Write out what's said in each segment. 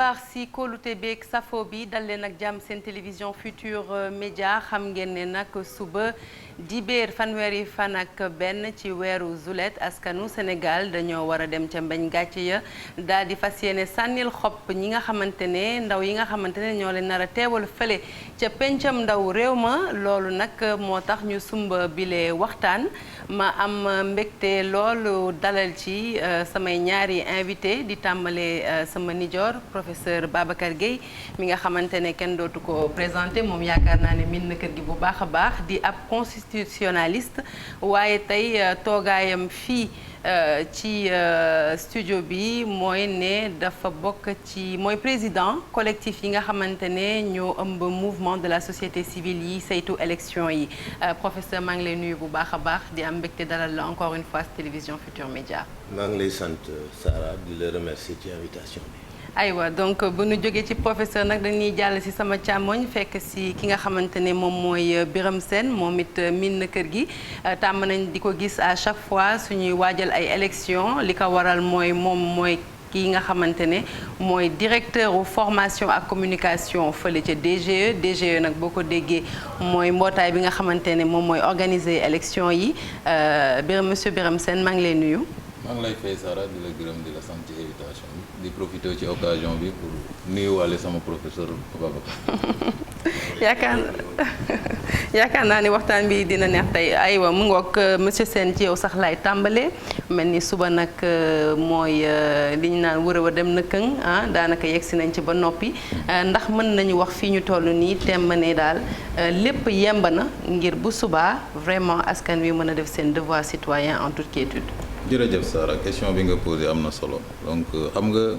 baax si kóolute beeg safo bi dal leen ak jàmm seen télévision Futurs Médias xam ngeen ne nag suba dibéer fanweeri fan ak benn ci weeru Zulet askanu Sénégal dañoo war a dem ca mbañ gàcce ya daal di fas yéene sànnil xob ñi nga xamante ne ndaw yi nga xamante ne ñoo leen nar a teewal fële ca pencam ndaw réew ma loolu nag moo tax ñu sumba bile waxtaan ma am mbégte loolu dalal ci samay ñaari invité di tàmbale sama nijoor professeur Babacar Gueye mi nga xamante ne kenn dootu ko présenté moom yaakaar naa ne min na kër gi bu baax a baax di ab constitutionnaliste waaye tey toogaayam fii ci studio bi mooy ne dafa bokk ci mooy président collectif yi nga xamante ne ñoo ëmb mouvement de la société civile yi saytu élection yi professeur maa ngi lay nuyu bu baax a baax di am mbégte dalal la encore une fois télévision Futurs Médias. maa ngi lay sant Sarah di la remercier ci invitation bi. aywa donc bu nu jógee ci professeur nag dañuy jàll ci sama càmmoñ fekk ci ki nga xamante ne moom mooy Birame Sène moom it miin na kër gi tàmm nañ di ko gis à chaque fois suñuy waajal ay élections li ko waral mooy kii nga xamante ne mooy directeur u formation ak communication fële ca DGE nag boo ko déggee mooy mbootaay bi nga xamante ne moom mooy organiser élection yi monsieur Birame Sène maa ngi lay nuyu. maa ngi lay fay Sara di la gërëm di la sant ci invitation bi di profiter ci occasion bi pour nuyuwaale sama professeur Babacar. yaakaar naa ni waxtaan bi dina neex tey aywa mu ngoog monsieur Sène ci yow sax laay tàmbalee mel ni suba nag mooy li ñu naan wërëw a dem na këng daanaka yegg si nañ ci ba noppi ndax mën nañu wax fii ñu toll nii temm ne daal lépp yemb na ngir bu subaa vraiment askan wi mën a def seen devoir citoyen en toute quiétude. jërëjëf Sara question bi nga posé am na solo donc xam nga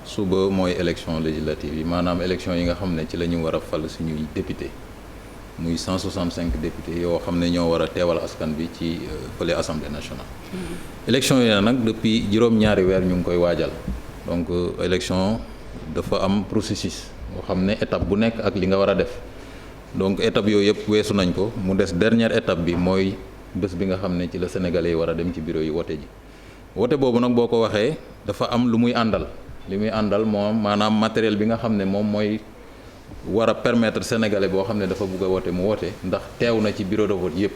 suba mooy élection législative yi maanaam élection yi nga xam ne ci la ñu war a fal suñuy député muy 165 députés yoo xam ne ñoo war a teewal askan bi ci fële assemblée nationale. élection yi nag depuis juróom-ñaari weer ñu ngi koy waajal donc élection dafa am processus boo xam ne étape bu nekk ak li nga war a def donc étape yooyu yëpp weesu nañ ko mu des dernière étape bi mooy. bés bi nga xam ne ci la sénégalais yi war a dem ci bureau yi wote ji wote boobu nag boo ko waxee dafa am lu muy àndal li muy àndal moom maanaam matériel bi nga xam ne moom mooy war a permettre sénégalais boo xam ne dafa bugg a wote mu wote ndax teew na ci bureau de vote yëpp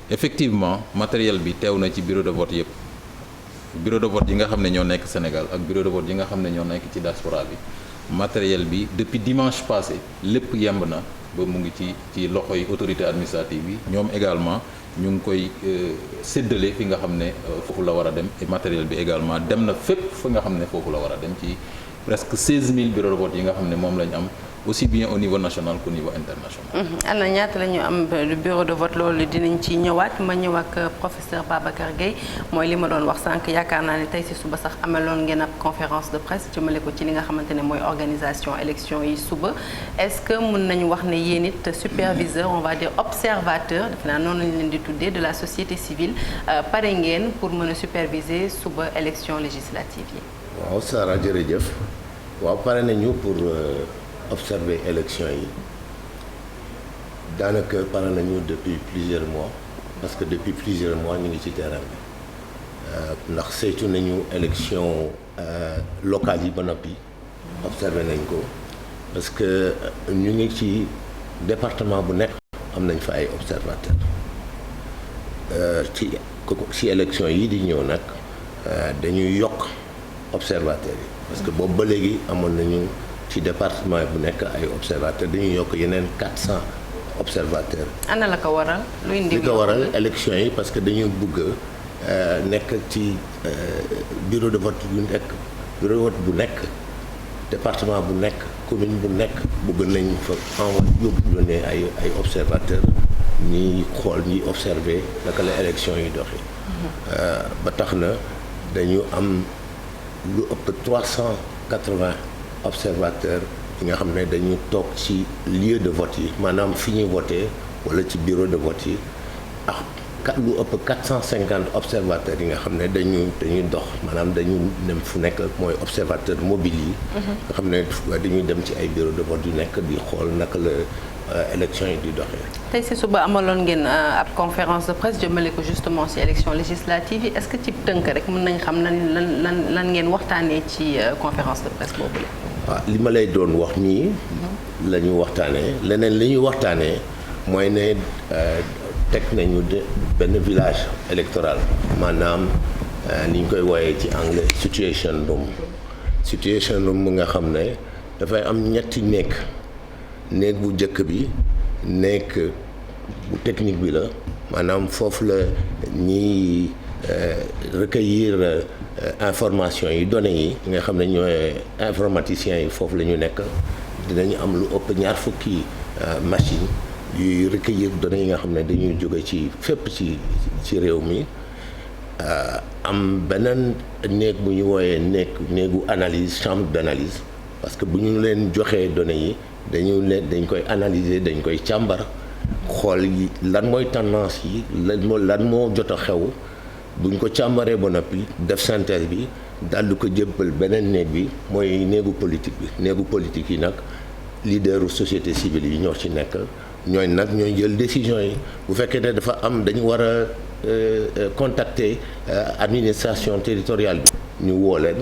effectivement matériel bi teew na ci bureau de vote yëpp bureau de vote yi nga xam ne ñoo nekk Sénégal ak bureau de vote yi nga xam ne ñoo nekk ci diaspora bi matériel bi depuis dimanche passé lépp yemb na ba mu ngi ci loxoy autorité administrative yi ñoom également ñu ngi koy séddale fi nga xam ne foofu la war a dem et matériel bi également dem na fépp fi nga xam ne foofu la war a dem ci presque 16000 bureaux de vote yi nga xam ne moom la ñu am aussi bien au niveau national qu'au niveau international. ana ñaata la ñu am bureau de vote loolu dinañ ci ñëwaat ma ñëw ak professeur Babacar Gueye mooy li ma doon wax sànq yaakaar naa ne tey si suba sax amaloon ngeen ab conférence de presse jëmale ko ci li nga xamante ne mooy organisation élection yi suba est-ce que mën nañu wax ne yéen it superviseur on va dire observateur defe naa noonu lañ leen di tuddee de la société civile pare ngeen pour mën a superviser suba élection législative yi. waaw Sara jërëjëf waaw pare nañu pour. observer élection yi daanaka pare nañu depuis plusieurs mois parce que depuis plusieurs mois ñu ngi ci terrain bi ndax saytu nañu élection locale yi ba noppi observer nañ ko parce que ñu ngi ci département bu nekk am nañ fa ay observateurs ci élection yi di ñëw nag dañuy yokk observateurs yi parce que boobu ba léegi amoon nañu ci département bu nekk ay observateurs dañuy yokk yeneen 400 observateurs. ana la ko waral lu indi li ko waral élection yi parce que dañu bëgg nekk ci bureau de vote bu nekk bureau de vote bu nekk département bu nekk commune bu nekk bëgg nañ fa yónnee ay observateurs ñiy xool ñiy observer naka la élection yi doxee. ba tax na dañu am lu ëpp 380. observateur yi nga xam ne dañu toog ci lieu de vote yi maanaam fi ñuy voté wala ci bureau de vote yi ak lu ëpp 450 observateurs yi nga xam ne dañuy dox maanaam dañu dem fu nekk mooy observateur mobile yi nga xam ne dañuy dem ci ay bureau de vote yu nekk di xool naka la élection yi di doxee. tey si suba amaloon ngeen ab conférence de presse jëmale ko justement ci élection législative yi est-ce que ci tënk rek mën nañ xam lan ngeen waxtaanee ci conférence de presse boobu la. waaw li ma lay doon wax nii. la ñu waxtaanee leneen li ñuy waxtaanee mooy ne teg nañu benn village électoral maanaam ni ñu koy wooyee ci anglais situation room mu nga xam ne dafay am ñetti néeg bu njëkk bi néeg bu technique bi la maanaam foofu la ñiy recueillir information yi données yi nga xam ne ñooy informaticiens yi foofu la ñu nekk dinañu am lu ëpp 20 machine yuy recueillir données yi nga xam ne dañuy jóge ci fépp ci réew mi am beneen néeg bu ñu wooyee néegu analyse chambre d'analyse parce que bu ñu leen joxee données yi dañ koy analyser dañ koy càmbar xool yi lan mooy tendance yi lan moo jot a xew bu ñu ko càmbaree ba noppi def synthèse bi daal di ko jébbal beneen néeg bi mooy néegu politique yi nag leaderu société civile yi ñoo ci nekk ñooy jël décision yi bu fekkee ne dafa am dañu war a contacter administration territoriale bi ñu woo leen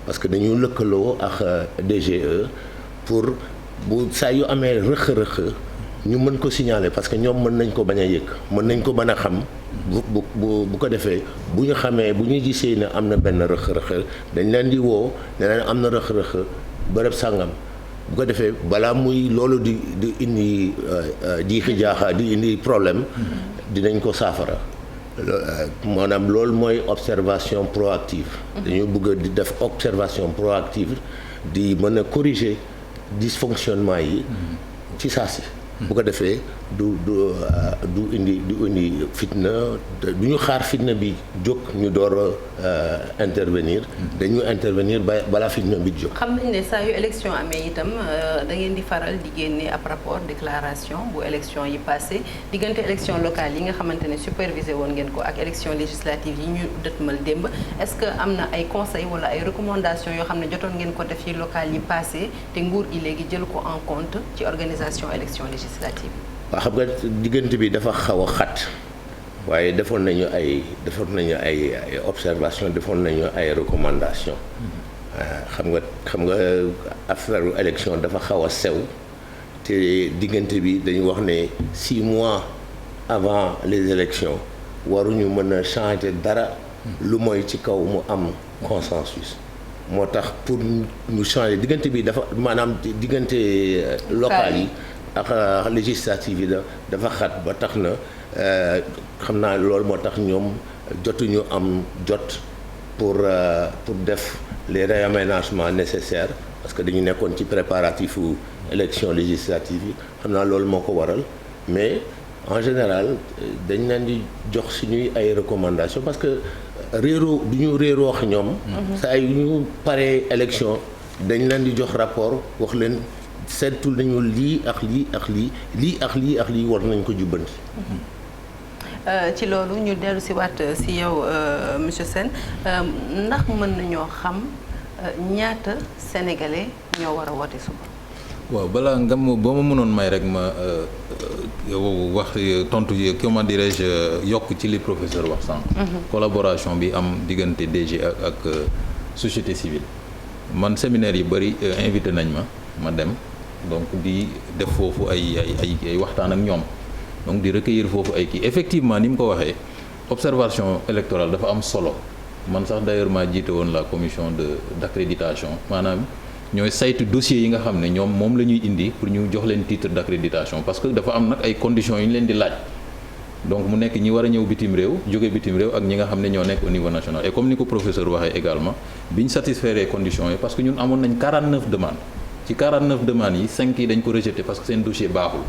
parce que dañu lëkkaloo ak DGE pour bu saa yu amee rëq-rëq ñu mën ko signaler parce que ñoom mën nañ ko bañ a yëg mën nañ ko mën a xam bu ko defee bu ñu xamee bu ñu gisee ne am na benn rëq-rëq dañ leen di woo ne leen am na rëq-rëq bërëb sàngam bu ko defee balaa muy loolu di indi jiixi jaaxa di indi problème dinañ ko saafara maanaam loolu mooy observation proactive dañu bëgg di def observation proactive di mën a corriger dysfonctionnement yi ci saa si bu ko defee du indi fitna du ñu xaar fitna bi jóg ñu door a intervenir dañu intervenir balaa fitna bi jóg. xam nañ ne saa yu élection amee itam da ngeen di faral di génne ab rapport déclaration bu élection yi passé diggante élection locale yi nga xamante ne supervisé woon ngeen ko ak élection législative yi ñu dëtmal démb est-ce que am na ay conseils wala ay recommandations yoo xam ne jotoon ngeen ko def ci locale yi passé te nguur gi léegi jël ko en compte ci organisation élection législative. waaw xam nga diggante bi dafa xaw a xat waaye defoon nañu ay observation defoon nañu ay recommandation xam nga affaire élection dafa xaw a sew te diggante bi dañu wax ne 6 mois avant les élections waruñu mën a changer dara lu mooy ci kaw mu am consensus moo tax pour ñu changer diggante bi dafa maanaam diggante local yi ak législative yi dafa xat ba tax na xam naa loolu moo tax ñoom jotuñu am jot pour def les réaménagements nécessaires parce que dañu nekkoon ci préparatifs élection législative yi xam naa loolu moo ko waral mais en général dañ leen di jox suñuy ay recommandations parce que réeroo du ñu réeroo ak ñoom. saa yu ñu paree élection dañ leen di jox rapport wax leen. seetul nañu lii ak lii war nañ ko jubbanti. ci loolu ñu dellu si waat si yow monsieur Sène ndax mën nañoo xam ñaata sénégalais ñoo war a woote suba. waaw balaa nga ba ma mënoon may rek ma wax tontu comment dirais-je yokk ci li professeur wax sànq. collaboration bi am diggante DG ak société civile man séminaire yi bëri invité nañ ma dem. donc di def foofu ay waxtaan ak ñoom donc di recueillir foofu ay kii effectivement ni mu ko waxee observation électorale dafa am solo man sax d'ailleurs maa jiite woon la commission d'accréditation maanaam ñooy saytu dossiers yi nga xam ne ñoom moom la ñuy indi pour ñu jox leen titre d'accréditation parce que dafa am nag ay conditions yu ñu leen di laaj donc mu nekk ñi war a ñëw bitim réew jóge bitim réew ak ñi nga xam ne ñoo nekk au niveau national et comme ni ko professeur waxee également bi ñu satisfaire conditions yi parce que ñun amoon nañ 49 demandes ci 49 demandes yi 5 yi dañ ko rejeté parce que seen dossier baaxul.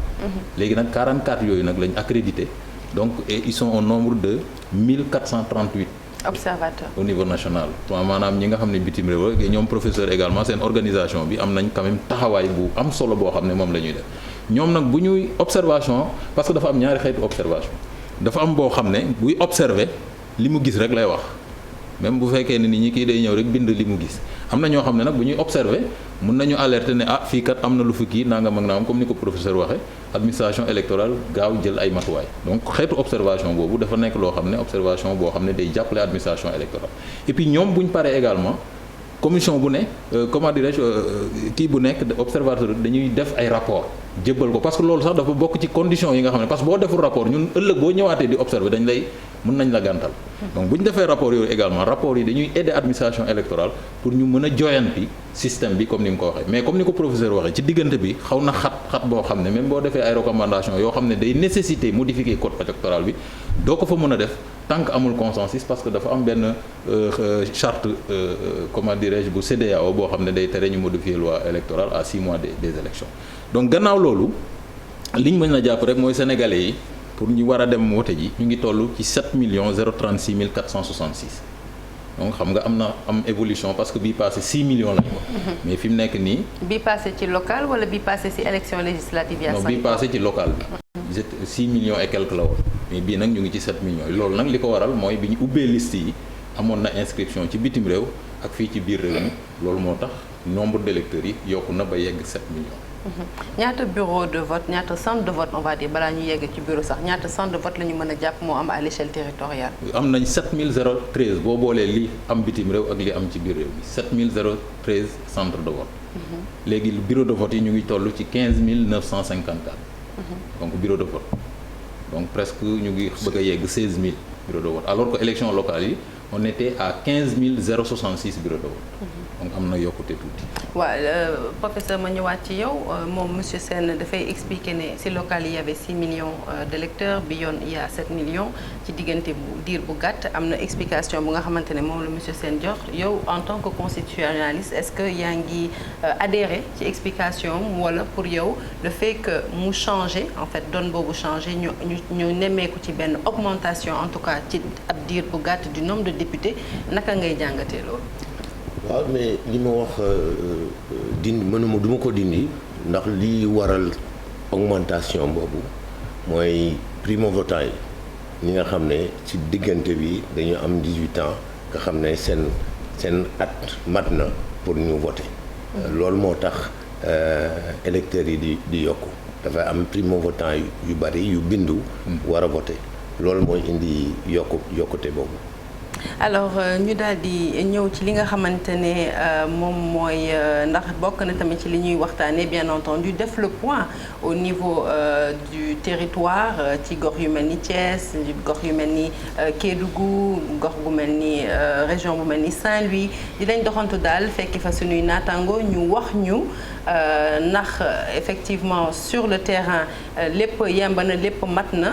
léegi nag 44 yooyu nag lañ accrédité donc et ils sont au nombre de 1438. observateurs au niveau national. maanaam ñi nga xam ne bitim réew ak ñoom professeur également seen organisation bi am nañ quand même taxawaay bu am solo boo xam ne moom la ñuy def ñoom nag bu ñuy observation parce que dafa am ñaari xeetu observation dafa am boo xam ne buy observer li mu gis rek lay wax même bu fekkee ne ni ñi kii day ñëw rek bind li mu gis am na ñoo xam ne nag bu ñuy observer mun nañu alerter ne fii kat am na lu fi kii nangam ak nangam comme ni ko professeur waxee administration électorale gaaw jël ay matuwaay donc xeetu observation boobu dafa nekk loo xam ne observation boo xam ne day jàppale administration électorale et puis ñoom bu ñu paree également commission bu ne comment dirais-je kii bu nekk observateur dañuy def ay rapport jébbal ko parce que loolu sax dafa bokk ci conditions yi nga xam ne parce que boo deful rapport ñun ëllëg boo ñëwaatee di observer dañ lay mën nañ la gàntal donc bu ñu defee rapport yooyu également rapport yi dañuy aider administration électorale pour ñu mën a joyanti système bi comme ni nga ko waxee mais comme ni ko professeur waxee ci diggante bi xaw na xat boo xam ne même boo defee ay recommandations yoo xam ne day nécessiter modifier code électoral bi doo ko fa mën a def tant que amul consensus parce que dafa am benn charte comment dirais-je bu CEDEAO boo xam ne day tere ñu modifier loi électorale à 6 mois des élections donc gannaaw loolu li ñu mën a jàpp rek mooy sénégalais yi pour ñu war a dem wote ji ñu ngi toll ci 7 036 466 donc xam nga am évolution parce que bii passé 6 millions lañ ko mais fi mu nekk nii. bii passé ci local wala bii passé ci élection législative yi. non bii passé ci local bi. 6 millions et quelques la woon mais bii nag ñu ngi ci 7 millions loolu nag li ko waral mooy bi ñu ubbee liste yi amoon na inscription ci bitim réew ak fii ci biir réew mi loolu moo tax nombre d'électeurs yi yokku na ba yegg 7 millions. ñaata bureau de vote ñaata centre de vote on va dire balaa ñu yegg ci bureau sax ñaata centre de vote la ñu mën a jàpp moo am à l'échelle territoriale. am nañ 7013 boo boolee li am bitim réew ak li am ci biir réew mi 7013 centre de vote. léegi bureau de vote yi ñu ngi toll ci 15954. donc bureau de vote donc presque ñu ngi bëgg a yegg 16000 bureau de vote alors que élection locale yi on était à 15066 bureau de vote. donc am na yokkute tuuti. waaw professeur ma ñëwaat ci yow moom monsieur Sène dafay expliquer ne si local yi y avait 6 millions d'électeurs bi yoon il y a 7 millions ci diggante bu diir bu gàtt am na explication bu nga xamante ne moom la monsieur Sène jox yow en tant que constitutionnaliste est-ce que yaa ngi adhéré ci explication wala pour yow le fait que mu changé en fait donne boobu changé ñu nemmeeku ci benn augmentation en tout cas ci ab diir bu gàtt du nombre de députés naka ngay jàngatee loolu. waaw mais li ma wax dindi mënuma du ma ko dindi ndax li waral augmentation boobu mooy primo-votants yi ñi nga xam ne ci diggante bi dañu am 18 ans nga xam ne seen at mat na pour ñu voter loolu moo tax électeurs yi di yokku dafay am primo-votants yu bari yu bindu war a voter loolu mooy indi yokkute boobu. alors ñu daal di ñëw ci li nga xamante ne moom mooy ndax bokk na tamit ci li ñuy waxtaanee bien entendu def le point au niveau du territoire ci gox yu mel ni Thiès gox yu mel ni Kédougou gox gu mel ni région bu mel ni Saint-Louis dinañ doxantu daal fekki fa suñuy naataango ñu wax ñu ndax effectivement sur le terrain lépp yemb na lépp mat na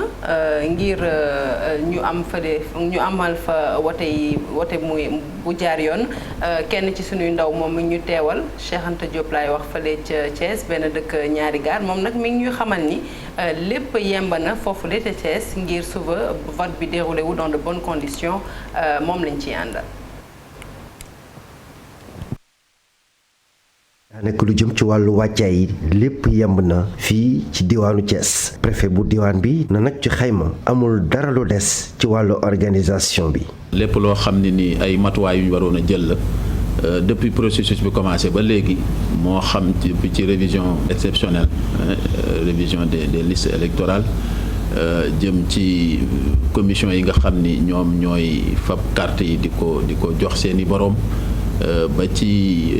ngir ñu amal fa wote muy bu jaar yoon kenn ci suñuy ndaw moom mi ñu teewal Cheikh Anta Diop laay wax fële ca Thiès benn dëkk ñaari gaar moom nag mi ngi ñuy xamal ni lépp yemb na foofu la ca Thiès ngir suba vote bi déroulé wu dans de bonnes conditions moom lañ ciy àndal. nekk lu jëm ci wàllu wàccaay yi lépp yemb na fii ci diwaanu Thiès préfet bu diwaan bi na nag ci xayma amul dara lu des ci wàllu organisation bi. lépp loo xam ne ni ay matuwaay yu ñu waroon a jël la depuis processus bi commencé ba léegi moo xam ci révision exceptionnelle révision des listes électorales jëm ci commission yi nga xam ni ñoom ñooy fab carte yi di ko jox seeni boroom. ba ci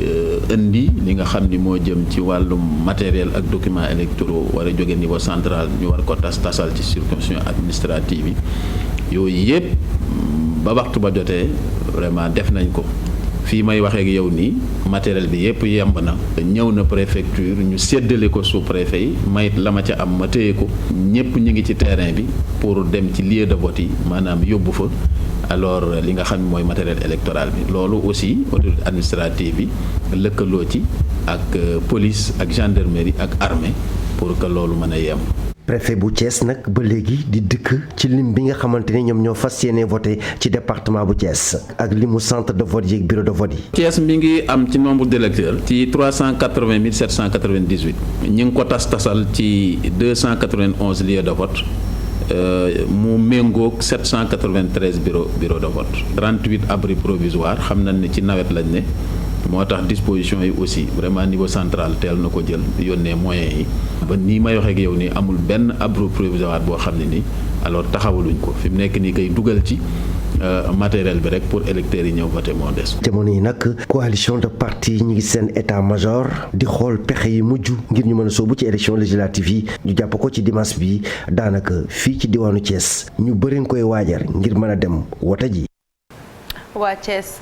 indi li nga xam ni moo jëm ci wàllum matériel ak documents électoraux war a jóge niveau central ñu war ko tasal ci circonscription administrative yi yooyu yëpp ba waxtu ba jotee vraiment def nañ ko fii may waxee ak yow nii matériel bi yëpp yemb na ñëw na préfecture ñu séddale ko sous-préfet yi mayit la ma ca am ma téye ko ñëpp ñu ngi ci terrain bi pour dem ci lieu de vote yi maanaam yóbbu fa alors li nga xam ne mooy matériel électoral bi loolu aussi autorité administrative bi lëkkaloo ci ak police ak gendarmerie ak armée pour que loolu mën a yemb. préfet bu Thiès nag ba léegi di dëkk ci lim bi nga xamante ne ñoom ñoo fas yéene voté ci département bu Thiès ak limu centre de vote yi ak bureau de vote yi. Thiès mi ngi am ci nombre d'électeurs ci 380 798 ñu ngi ko tasal ci 291 lieux de vote mu méngoog 793 bureau de vote 38 abris provisoires xam nañ ne ci nawet lañ ne moo tax disposition yi aussi vraiment niveau central teel na ko jël yónnee moyens yi ba nii may waxee ak yow nii amul benn abri provisoire boo xam ne nii alors taxawaluñ ko fi mu nekk nii kay dugal ci matériel bi rek pour électeurs yi ñëw voté moo des. jamono yi nag coalition de partis ñi ngi seen état major di xool pexe yi mujj ngir ñu mën a soobu ci élection législative yi ñu jàpp ko ci dimanche bi daanaka fii ci diwaanu Thiès ñu bëri nga koy waajal ngir mën a dem wote ji. waa Thiès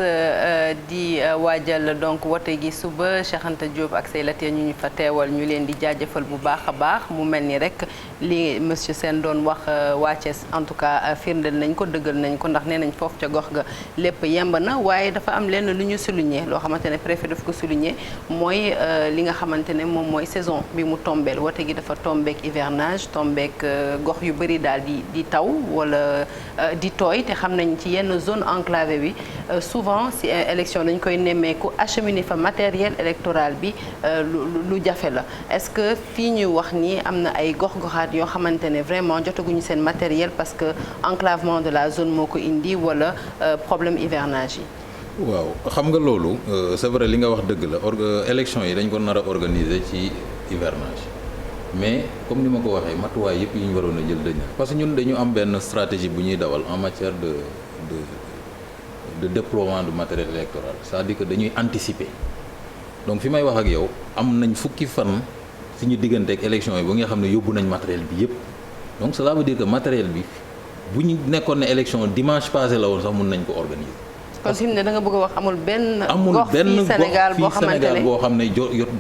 di waajal donc wote gi suba Cheikh Anta Diop ak say latee ñu fa teewal ñu leen di jaajëfal bu baax a baax mu mel ni rek li monsieur Sène doon wax waa Thiès en tout cas firndeel nañ ko dëggal nañ ko ndax nee nañ foofu ca gox ga lépp yemb na waaye dafa am lenn lu ñu souligner loo xamante ne préfet daf ko souligner mooy li nga xamante ne moom mooy saison bi mu tombeel wote gi dafa tombeek hivernage tombeek gox yu bëri daal di taw wala di tooy te xam nañ ci yenn zone enclavée bi souvent si élection dañ koy nemmeeku acheminer fa matériel électoral bi lu jafe la est-ce que fii ñuy wax ni am na ay gox-goxaat yoo xamante ne vraiment jotaguñu seen matériel parce que enclavement de la zone moo ko indi wala problème hivernage yi. waaw xam nga loolu c'est vrai li nga wax dëgg la élection yi dañ ko nar a organiser ci hivernage mais comme ni ma ko waxee matuwaay yëpp yi ñu waroon a jël dañu parce que ñun dañu am benn stratégie bu ñuy dawal en matière de déploiement du matériel électoral c'est-à-dire que dañuy anticiper donc fi may wax ak yow am nañ fukki fan suñu diggante ak élection yi ba nga xam ne yóbbu nañ matériel bi yëpp donc cela veut dire que matériel bi bu ñu nekkoon ne élection dimanche passé la woon sax mun nañ ko organiser. kon fi mu ne da nga bëgg a wax amul benn gox fii Sénégal boo xam ne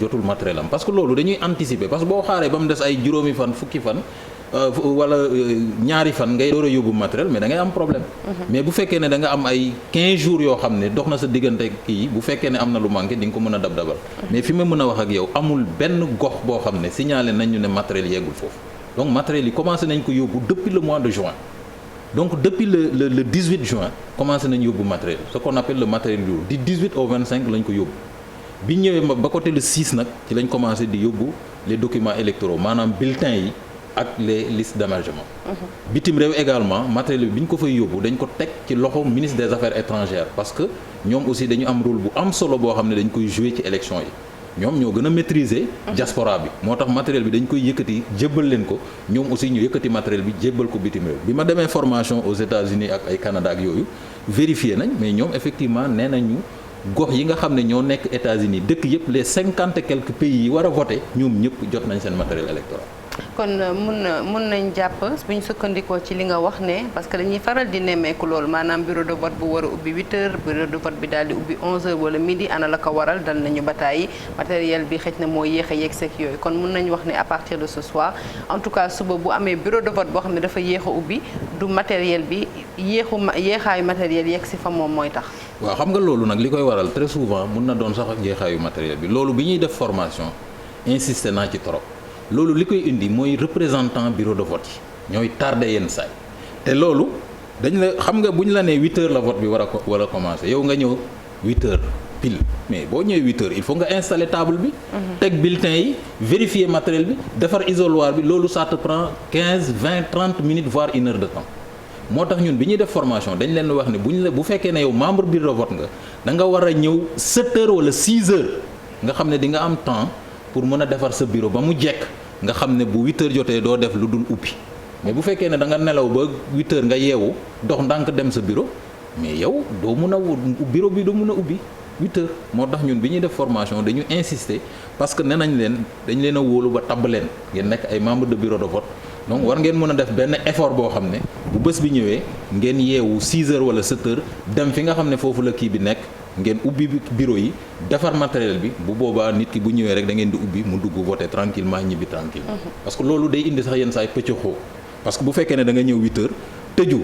jotul matériel am parce que loolu dañuy anticiper parce que boo xaaree ba mu des ay juróomi fan fukki fan wala ñaari fan ngay door a yóbbu matériel mais da ngay am problème. mais bu fekkee ne da nga am ay 15 jours yoo xam ne dox na sa diggante kii bu fekkee ne am na lu manqué di nga ko mën a dabal. mais fi ma mën a wax ak yow amul benn gox boo xam ne signalé nañ ñu ne matériel yeggul foofu donc matériel yi commencé nañ ko yóbbu depuis le mois de juin. donc depuis le 18 juin commencé nañ yóbbu matériel ce qu'on appelle le matériel lourd du 18 au 25 lañ ko yóbbu bi ñëwee ba côté le 6 nag ci lañ commencé di yóbbu les documents électoraux maanaam bulletins yi ak les listes d'émargement. bitim réew également matériel bi ñu ko fay yóbbu dañ ko teg ci loxo ministre des affaires étrangères parce que ñoom aussi dañu am rôle bu am solo boo xam ne dañ koy jouer ci élection yi. ñoom ñoo gën a maîtriser diaspora bi moo tax matériel bi dañ koy yëkkati jébbal leen ko ñoom aussi ñu yëkkati matériel bi jébbal ko bitim réew bi ma demee formation aux États-Unis ak ay Canada ak yooyu vérifier nañ mais ñoom effectivement nee nañu gox yi nga xam ne ñoo nekk États-Unis dëkk yëpp les 50 et quelques pays yi war a voter ñoom ñëpp jot nañ seen matériel électoral. kon mun nañ jàpp bu ñu sukkandikoo ci li nga wax ne parce que dañuy faral di nemmeeku loolu maanaam bureau de vote bu war a ubbi 8h bureau de vote bi daal di ubbi 11h wala midi ana la ko waral dal nañu bataay matériel bi xëj na moo yéex a yegg seeg yooyu kon mun nañu wax ne à partir de ce soir en tout cas suba bu amee bureau de vote boo xam ne dafa yéex a ubbi du matériel bi yéexaayu matériel yegg si fa moom mooy tax. waaw xam nga loolu nag li koy waral très souvent mun na doon sax yéexaayu matériel bi loolu bi ñuy def formation insisté naa ci trop. loolu li koy indi mooy représentant bureau de vote yi ñooy tardé yenn saay te loolu dañ la xam nga bu ñu la nee 8 heures la vote bi war a commencer yow nga ñëw 8 heures pile mais boo ñëwee 8 heures il faut nga installer table bi. teg bulletin yi vérifier matériel bi defar isoloir bi loolu ça te prend 15 20 30 minutes voire 1 heure de temps moo tax ñun bi ñuy def formation dañ leen wax ne bu fekkee ne yow membre bureau de vote nga da nga war a ñëw 7 heures wala 6 heures nga xam ne di nga am temps pour mën a defar sa bureau ba mu jekk. nga xam ne bu 8 heures jotee doo def lu dul ubbi mais bu fekkee ne da nga nelaw ba 8 heures nga yeewu dox ndànk dem sa bureau mais yow doo mun a bureau bi doo mun a ubbi 8 heures moo tax ñun bi ñuy def formation dañu insister parce que nee nañ leen dañ leen a wóolu ba tabb leen ngeen nekk ay membre de bureau de vote donc war ngeen mën a def benn effort boo xam ne bu bés bi ñëwee ngeen yeewu 6 heures wala 7 heures dem fi nga xam ne foofu la kii bi nekk ngeen ubbi bureau yi defar matériel bi bu boobaa nit ki bu ñëwee rek da ngeen di ubbi mu dugg voter tranquillement ñibbi tranquille parce que loolu day indi sax yenn saa yi pëccëxoo parce que bu fekkee ne da nga ñëw 8 heures tëju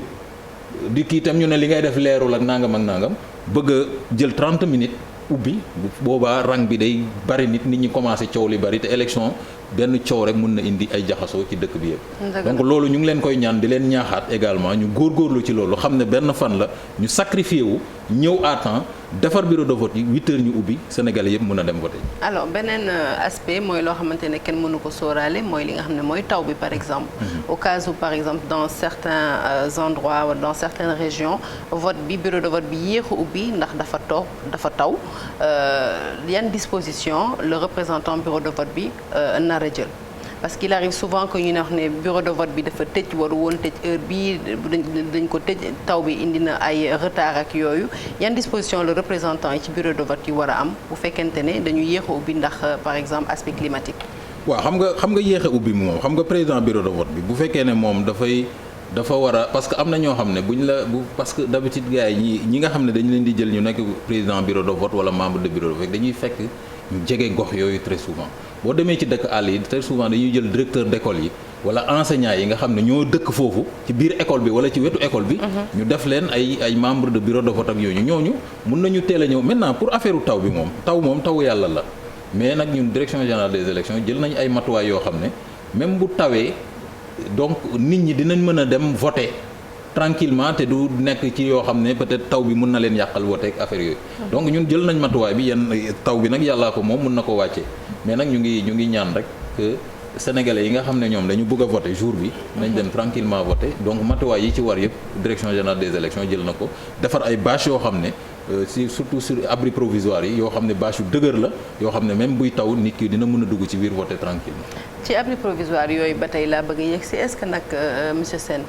di kii itam ñu ne li ngay def leerul ak nangam bëgg a jël 30 minutes ubbi bu boobaa rang bi day bari nit ñi commencé coow li bari te élection benn coow rek mun na indi ay jaxasoo ci dëkk bi yëpp. donc loolu ñu ngi leen koy ñaan di leen ñaaxaat également ñu góorgóorlu ci loolu xam ne benn fan la ñu sacrifié wu ñëw à temps defar bureau de vote yi 8 heures ñu ubbi Sénégalais yëpp mën a dem voter. alors beneen aspect mooy loo xamante ne kenn mënu ko sóoraale mooy li nga xam ne mooy taw bi par exemple. au cas où par exemple dans certains endroits wala dans certaines régions vote bi bureau de vote bi yéex a ubbi ndax dafa taw yan disposition le représentant bureau de vote bi nar a jël. parce qu'il arrive souvent que ñu ne wax ne bureau de vote bi dafa tëj waru woon tëj heure bii dañ ko tëj taw bi indi na ay retard ak yooyu yan disposition le représentant yi ci bureau de vote yi war a am bu fekkente ne dañu yéex a ubbi ndax par exemple aspect climatique. waaw xam nga yéex a ubbi moom xam nga président bureau de vote bi bu fekkee ne moom dafa war a parce que am na ñoo xam ne parce que d'habitude gars yi ñi nga xam ne dañu leen di jël ñu nekk président bureau de vote wala membre de bureau de vote dañuy fekk ñu jege gox yooyu très souvent boo demee ci dëkk àll yi très souvent dañuy jël directeur d'école yi wala enseignants yi nga xam ne ñoo dëkk foofu ci biir école bi wala ci wetu école bi. ñu def leen ay membre de bureau de vote ak yooyu ñooñu mun nañu teel a ñëw maintenant pour affaire taw bi moom tawu yàlla la mais nag ñun direction générale des élections jël nañ ay matuwaay yoo xam ne même bu tawee donc nit ñi dinañ mën a dem voter tranquillement te du nekk ci yoo xam ne peut-être taw bi mun na leen yàqal voter ak affaire yooyu. donc ñun jël nañ matuwaay bi yenn taw bi nag yàllaa ko moom mun na ko wàccee mais nag ñu ngi ñaan rek que sénégalais yi nga xam ne ñoom dañu bëgg a voter jour bi nañ dem tranquillement voter donc matuwaay yi ci war yëpp direction générale des élections jël na ko defar ay bâche yoo xam ne surtout sur abri provisoire yi yoo xam ne bâche yu dëgër la yoo xam ne même buy taw nit ki dina mën a dugg ci biir voter tranquillement ci abri provisoire yooyu ba tey laa bëgg a yegg si est-ce que nag monsieur Sène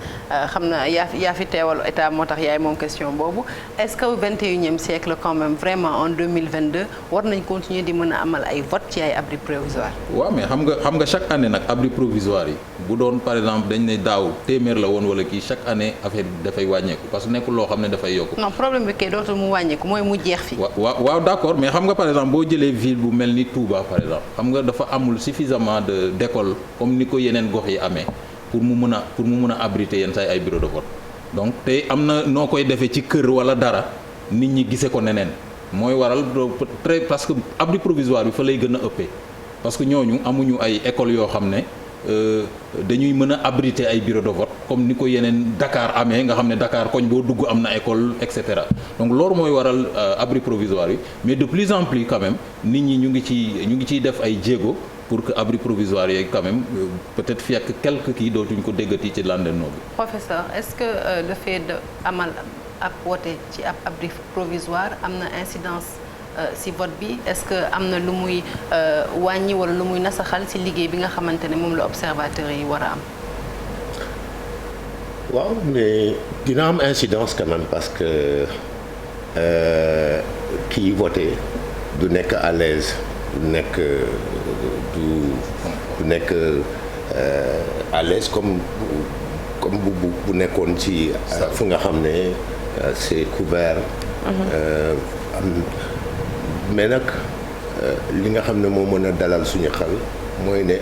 xam na yaa fi teewal état moo tax yaay moom question boobu est-ce que au 21e siècle quand même vraiment en 2022 war nañ continuer di mën a amal ay vote ci ay abri provisoire. waaw mais xam nga chaque année nag abri provisoire yi bu doon par exemple dañ ne daaw téeméer la woon wala kii chaque année affaire bi dafay wàññeeku parce que nekkul loo xam ne dafay yokku. non problème bi kay dootul mu wàññeeku mooy mu jeex fi. waaw d'accord mais xam nga par exemple boo jëlee ville bu mel ni Touba par exemple xam nga dafa amul suffisamment d'école comme ni ko yeneen gox yi amee pour mu mën a abriter yenn say ay bureau de vote donc te am na noo koy defee ci kër wala dara nit ñi gisee ko neneen mooy waral très parce que abri provisoire bi fa lay gën a ëppee parce que ñooñu amuñu ay école yoo xam ne dañuy mën a abriter ay bureau de vote comme ni ko yeneen Dakar amee nga xam ne Dakar koñ boo dugg am na école et cetera donc loolu mooy waral abri provisoire yi mais de plus en plus quand même nit ñi ñu ngi ciy def ay jéego pour que abri provisoire yi quand même peut-être fii ak quelques kii dootuñ ko déggati ci landerneau bi. Professeur est-ce que le fait de amal ab woote ci ab abri provisoire am na incidence ci vote bi est-ce que am na lu muy wàññi wala lu muy nasaxal ci liggéey bi nga xamante ne moom la observateurs yi war a am. waaw mais dina am incidence quand même parce que kii voté du nekk à l'aise du nekk à l'aise comme bu nekkoon ci fu nga xam ne c'est couvert. Mais nag li nga xam ne moo mën a dalal suñu xel mooy ne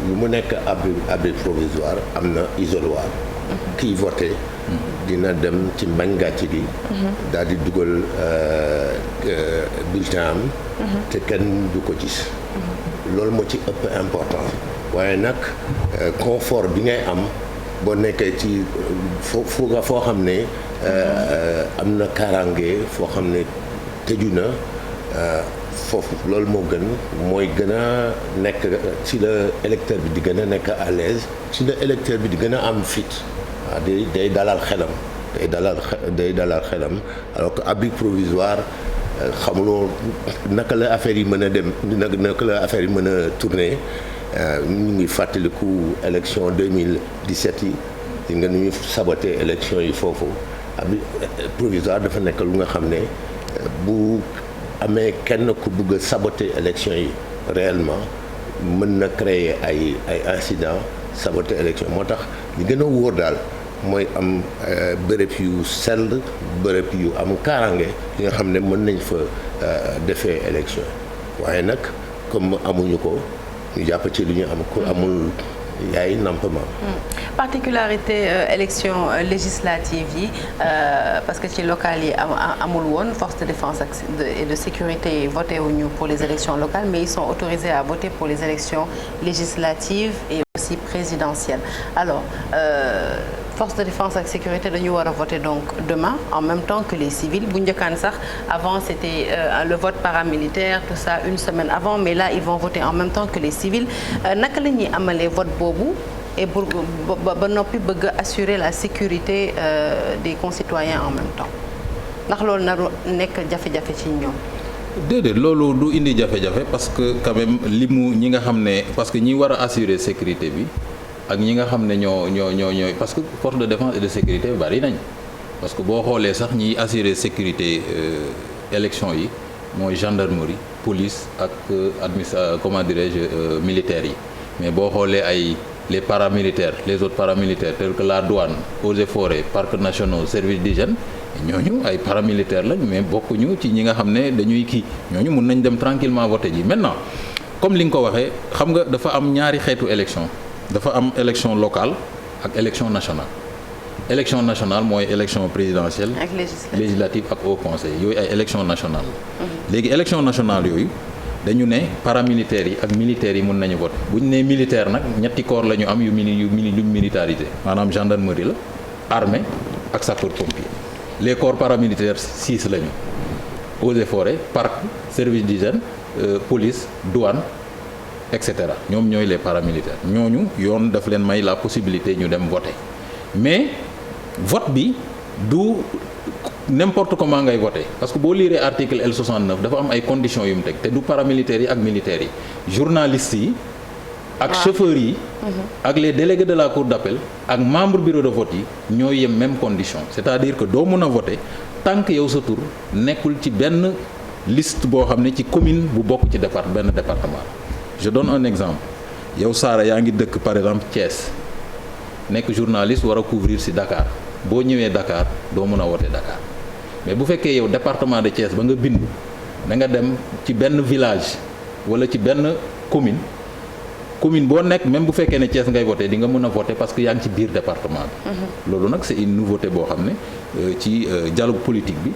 lu mu nekk abri provisoire am na isoloir. kiy voté dina dem ci mbañ gàcce gi daal di dugal bulletin am te kenn du ko gis loolu moo ci ëpp important waaye nag confort bi ngay am boo nekkee ci foo xam ne am na kaaraange foo xam ne tëju na foofu loolu moo mooy gën a nekk ci la électeur bi di gën a nekk à l'aise ci la électeur bi di gën a am fit waaw day dalal xelam day dalal xelam alors que abri provisoire xamuloo naka la affaire yi mën a dem naka la affaire yi mën a tourner ñu ngi fàttaliku élection 2017 yi di nga nu ñu saboté élection yi foofu abri provisoire dafa nekk lu nga xam ne bu amee kenn ku bëgg a saboter élection yi réellement mën na créer ay incident saboter élection moo tax li gën a wóor daal mooy am bërëb yu sell bërëb yu am kaaraange yi nga xam ne mën nañ fa defee élection waaye nag comme amuñu ko ñu jàpp ci lu ñu am ku amul yaay nampement. particularité élection législative yi parce que ci locales yi amul woon force de défense et de sécurité yi voté wuñu pour les élections locales mais ils sont autorisés à voter pour les élections législatives et aussi présidentielles alors force de défense ak sécurité dañu war a voter donc demain en même temps que les civils bu njëkkaan sax avant c'était le vote paramilitaire tout ça une semaine avant mais là ils vont voter en même temps que les civils naka la ñuy amalee vote boobu et ba noppi bëgg assurer la sécurité des concitoyens en même temps ndax loolu naru nekk jafe-jafe ci ñoom. déedéet loolu du indi jafe-jafe parce que quand même ñi nga xam ne parce que ñi war a assurer sécurité bi ak ñi nga xam ne ñooy parce que force de défense et de sécurité bari nañ parce que boo xoolee sax ñiy assurer sécurité élection yi mooy gendarmerie police ak comment dirais-je militaires yi mais boo xoolee ay les paramilitaires les autres paramilitaires tels que la douane eaux et forêts parcs nationaux service d'hygiène ñooñu ay paramilitaires lañ mais bokkuñu ci ñi nga xam ne dañuy kii ñooñu mun nañ dem tranquillement voter ji maintenant comme li nga ko waxee xam nga dafa am ñaari xeetu élection dafa am élection locale ak élection nationale élection nationale mooy élection présidentielle législative ak haut conseil yooyu ay élection nationale la léegi élection nationale yooyu dañu ne paramilitaires yi ak militaires yi mun nañu voter bu ñu nee militaire nag ñetti corps la ñu am luñ militarisé maanaam gendarmerie la armée ak sapeur pompier les corps paramilitaires 6 lañu eaux et forêts parc service d'hygiène police douane et cetera ñoom ñooy les paramilitaires ñooñu yoon daf leen may la possibilité ñu dem voter mais vote bi du n'importe comment ngay voter parce que boo liiree article L69 dafa am ay conditions yu mu teg te du paramilitaires yi ak militaires yi journalistes yi ak chauffeurs yi ak les délégués de la cour d'appel ak membre bureau de vote yi ñoo yem même condition c'est-à-dire que doo mën a voter tant que yow sa tur nekkul ci benn liste boo xam ne ci commune bu bokk ci benn département je donne un exemple yow Sara yaa ngi dëkk par exemple Thiès nekk journaliste war a couvrir ci Dakar boo ñëwee Dakar doo mën a voter Dakar mais bu fekkee yow département de Thiès ba nga bindu da nga dem ci benn village wala ci benn commune boo nekk même bu fekkee ne Thiès ngay voter di nga mën a voter parce que yaa ngi ci biir département bi loolu nag c'est une nouveauté boo xam ne ci dialogue politique bi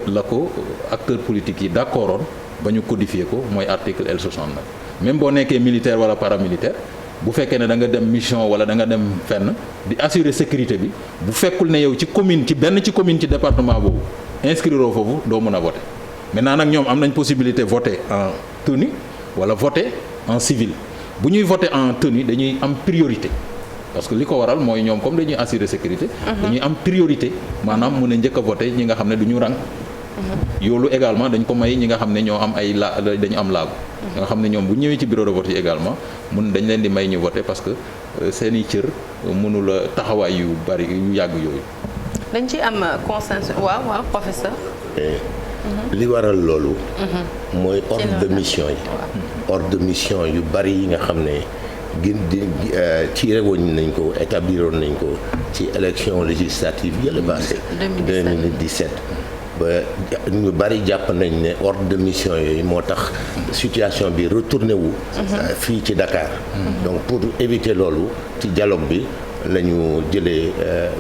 la ko acteurs politiques yi d'accordoon ba ñu codifier ko mooy article L69 même boo nekkee militaire wala paramilitaire bu fekkee ne da nga dem mission wala da nga dem fenn di assurer sécurité bi bu fekkul ne yow ci commune ci département boobu inscrire foofu doo mën a voter maintenant nag ñoom am nañ possibilité voter en tenue wala voter en civil bu ñuy voter en tenue dañuy am priorité parce que li ko waral mooy ñoom comme dañuy assurer sécurité dañuy am priorité maanaam mën a njëkk a voter ñi nga xam ne du ñu rang yoolu également dañ ko may ñi nga xam ne ñoo am dañu am laagu nga xam ne ñoom bu ñëwee ci bureau de vote yi également dañ leen di may ñu voter parce que seeni cër mënula taxawaay yu bari yu yàgg yooyu dañ ci am consensus waaw professeur li waral loolu mooy ordre de mission yi ordre de mission yu bari yi nga xam ne ci rewoñ nañ ko établiroon nañ ko ci élection législative yële passé 2017 ba ñu bari jàpp nañ ne ordre de mission yooyu moo tax situation bi retourné wu fii ci Dakar donc pour éviter loolu ci dialogue bi la ñu jëlee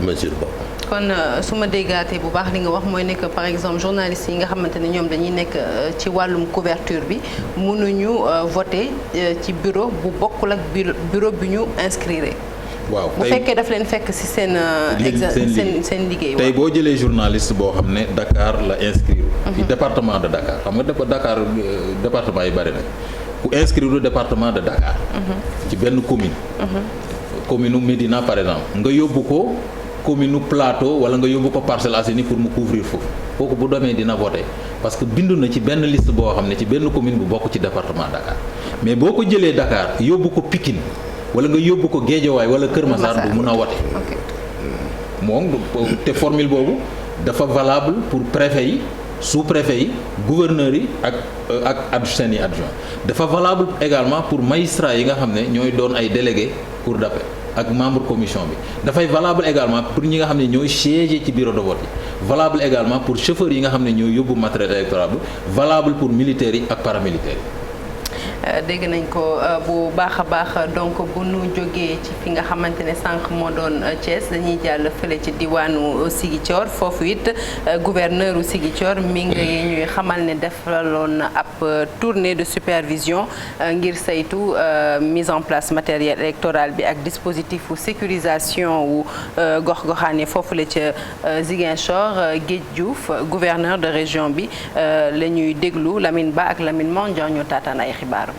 mesure boobu kon su ma déggaatee bu baax li nga wax mooy nekk par exemple journalistes yi nga xamante ne ñoom dañuy nekk ci wàllum couverture bi mënuñu voter ci bureau bu bokkul ak bureau bi ñu inscrire. waaw bu fekkee daf leen fekk ci seen liggéey. tey boo jëlee journaliste boo xam ne Dakar la inscrire. ci département de Dakar xam nga Dakar département yi bari na ku inscrire département de Dakar. ci benn commune. commune Médina par exemple nga yóbbu ko. commune Plateau wala nga yóbbu ko Parcelles Assainies pour mu couvrir foofu kooku bu demee dina voter parce que bindu na ci benn liste boo xam ne ci benn commune bu bokk ci département Dakar mais boo ko jëlee Dakar yóbbu ko Pikine wala nga yóbbu ko Guédiawaye wala Kër Massar du mun a voter moom te formule boobu dafa valable pour préfet yi sous-préfet yi gouverneurs yi ak seen i adjoint dafa valable également pour magistrats yi nga xam ne ñooy doon ay délégués cour d'appel ak membre commission bi dafay valable également pour ñi nga xam ne ñooy siéger ci bureau de vote yi valable également pour chauffeurs yi nga xam ne ñooy yóbbu matériel électoral bi valable pour militaires yi ak paramilitaires yi dégg nañ ko bu baax a baax donc bu nu jógee ci fi nga xamante ne sànq moo doon Thiès dañuy jàll fële ci diwaanu Ziguinchor foofu it gouverneur u Ziguinchor mi ngi ñuy xamal ne defaloon na ab tournée de supervision ngir saytu mise en place matériel électoral bi ak dispositif u sécurisation wu gox-goxaane foofu la ca Ziguinchor. Géej Diouf gouverneur de région bi la ñuy déglu Lamine Ba ak Lamine Mandiang ñu taataan ay xibaaram.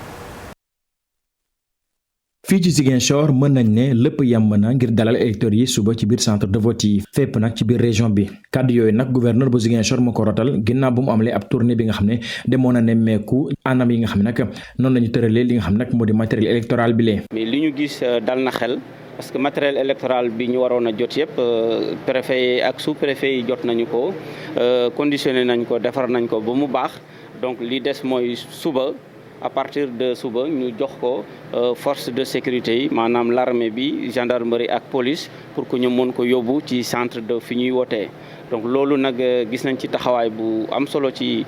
fii ci Ziguinchor mën nañ ne lépp yemb na ngir dalal électeurs yi suba ci biir centre de vote yi fépp nag ci biir région bi kàddu yooyu nag gouverneur bu Ziguinchor moo ko rotal ginnaaw bu mu amalee ab tournée bi nga xam ne demoon na nemmeeku anam yi nga xam ne nag noonu la ñu tëralee li nga xam ne nag moo di matériel électoral bi lee. mais li ñu gis dal na xel parce que matériel électoral bi ñu waroon a jot yëpp préfet yi ak sous préfet yi jot nañu ko conditionné nañ ko defar nañ ko ba mu baax donc li des mooy suba. à partir de suba ñu jox ko force de sécurité yi maanaam l'armée bi gendarmerie ak police pour que ñu mën ko yóbbu ci centre de fi ñuy wootee donc loolu nag gis nañ ci taxawaay bu am solo ci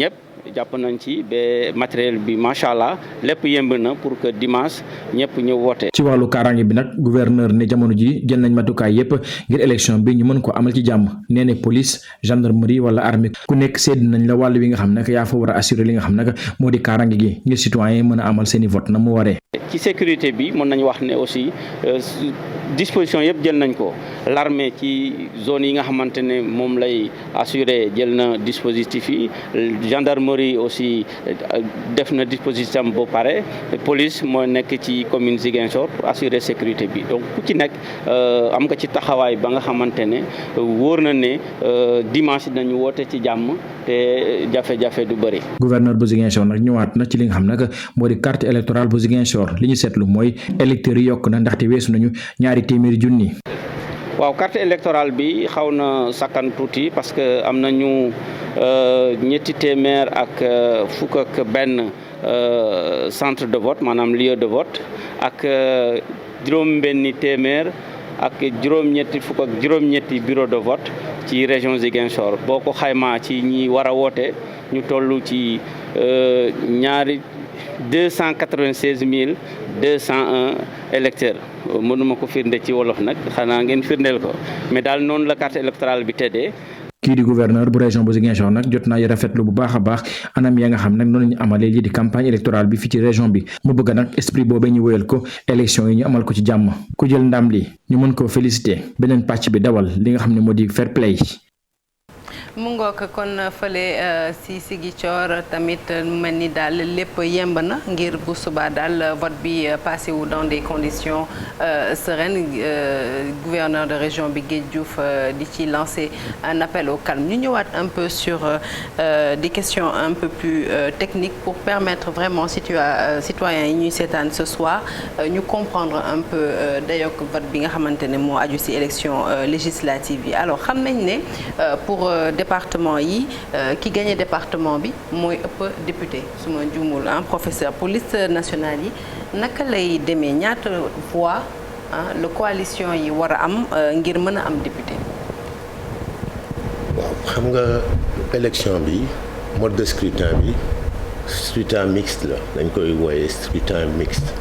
ñëpp jàpp nañ ci ba matériel bi macha allah lépp yemb na pour que dimanche ñëpp ñëw woote. ci wàllu kaaraange bi nag gouverneur ne jamono ji jël nañ matukaay yépp ngir élection bi ñu mën ko amal ci jàmm nee ne police gendarmerie wala armée ku nekk sédd nañ la wàll wi nga xam nag yaa fa war a assurer li nga xam nag moo di kaaraange gi ngir citoyen mën a amal seeni vote na mu waree. ci sécurité bi mën nañ wax ne aussi disposition yëpp jël nañ ko l'armée ci zone yi nga xamante ne moom lay assurer jël na dispositif yi gendarmerie aussi def na dispositif am ba pare police moo nekk ci commune Ziguinchor pour assurer sécurité bi donc ku ci nekk am nga ci taxawaay ba nga xamante ne wóor na ne dimanche dañu woote ci jàmm te jafe-jafe du bëri. gouverneur bu Ziguinchor nag ñëwaat na ci li nga xam nag moo di carte électorale bu Ziguinchor li ñu seetlu mooy électeurs yi yokk na ndaxte weesu nañu 200 junni. waaw carte électorale bi xaw na sakkan tuuti parce que am nañu 300 ak fukk ak benn centre de vote maanaam lieu de vote ak juróom-benni téeméer ak fukk ak juróom-ñetti bureau de vote ci région Ziguinchor boo ko xaymaa ci ñi war a woote ñu toll ci 296 201 électeurs mënuma ko firnde ci wolof nag xanaa ngeen firndeel ko mais daal noonu la carte électorale bi tëddee. kii di gouverneur bu région bu Ziguinchor nag jot naa rafetlu bu baax a baax anam ya nga xam nag noonu ñu amalee lii di campagne électorale bi fii ci région bi mu bëgg nag esprit boobee ñu wéyal ko élection yi ñu amal ko ci jàmm ku jël ndam li ñu mën koo féliciter beneen pàcc bi dawal li nga xam ne moo di fair play. mu ngoog kon fële si Ziguinchor tamit mel ni daal lépp yemb na ngir bu subaa daal vote bi passé wu dans des conditions sereines gouverneur de région bi Géej Diouf di ci lancer un appel au calme ñu ñëwaat un peu sur des questions un peu plus techniques pour permettre vraiment citoyens yi ñuy seetaan ce soir ñu comprendre un peu dayok vote bi nga xamante ne moo aju ci élection législative yi alors xam nañ ne pour département yi ki gagné département bi mooy ëpp député su ma juumul professeur pour liste nationale yi naka lay demee ñaata voix la coalition yi war a am ngir mën a am député. waaw xam nga élection bi mode de scrutin bi scrutin mixte la dañ koy wooyee scrutin mixte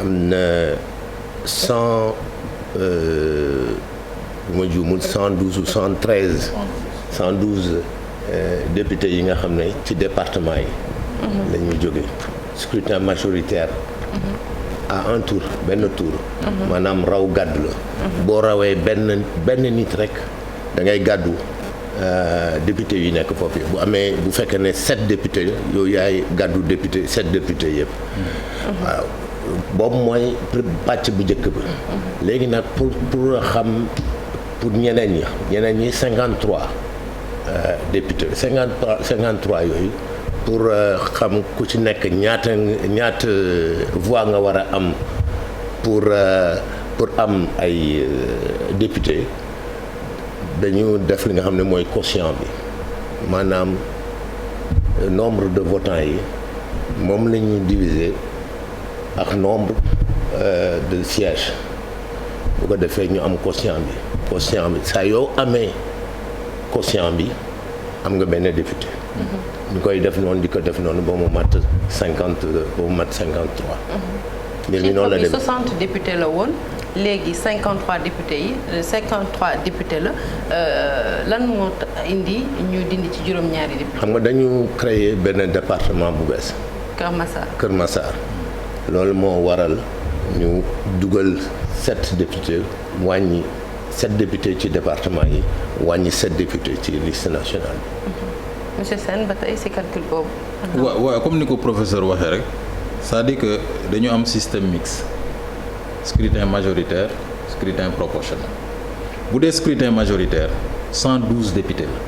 am na 100 bu ma juumul 112 ou 113 députés yi nga xam ne ci département yi la ñuy jóge scrutin majoritaire à un tour benn tour maanaam raw gàddu la boo rawee benn nit rek da ngay gàddu député yi nekk foofu bu fekkee ne 7 députés yow yaay gàddu député 7 députés yëpp waaw boobu mooy pàcc bu njëkk bi léegi nag pour xam pour ñeneen ñi 53 députés 53 yooyu pour xam ku ci nekk ñaata voix nga war a am pour am ay député dañu def li nga xam ne mooy quotient bi maanaam nombre de votants yi moom la ñu diviser ak nombre de sièges bu ko defee ñu am quotient bi saa yoo amee quotient bi am nga benn député ñu koy def noonu di ko def noonu ba mu mat 53. mbir mi noonu la demee 60 députés la woon léegi 53 députés la lan moo indi ñu dindi ci juróom-ñaari députés. xam nga dañu créer benn département bu bees. Kër Massar. loolu moo waral ñu dugal 7 députés wàññi 7 députés ci département yi wàññi 7 députés ci liste nationale bi. monsieur Sène ba tey si calcul boobu. waaw comme ni ko professeur waxee rek c'est-à-dire que dañu am système mixte scrutin majoritaire scrutin proportionnel bu dee scrutin majoritaire 112 députés la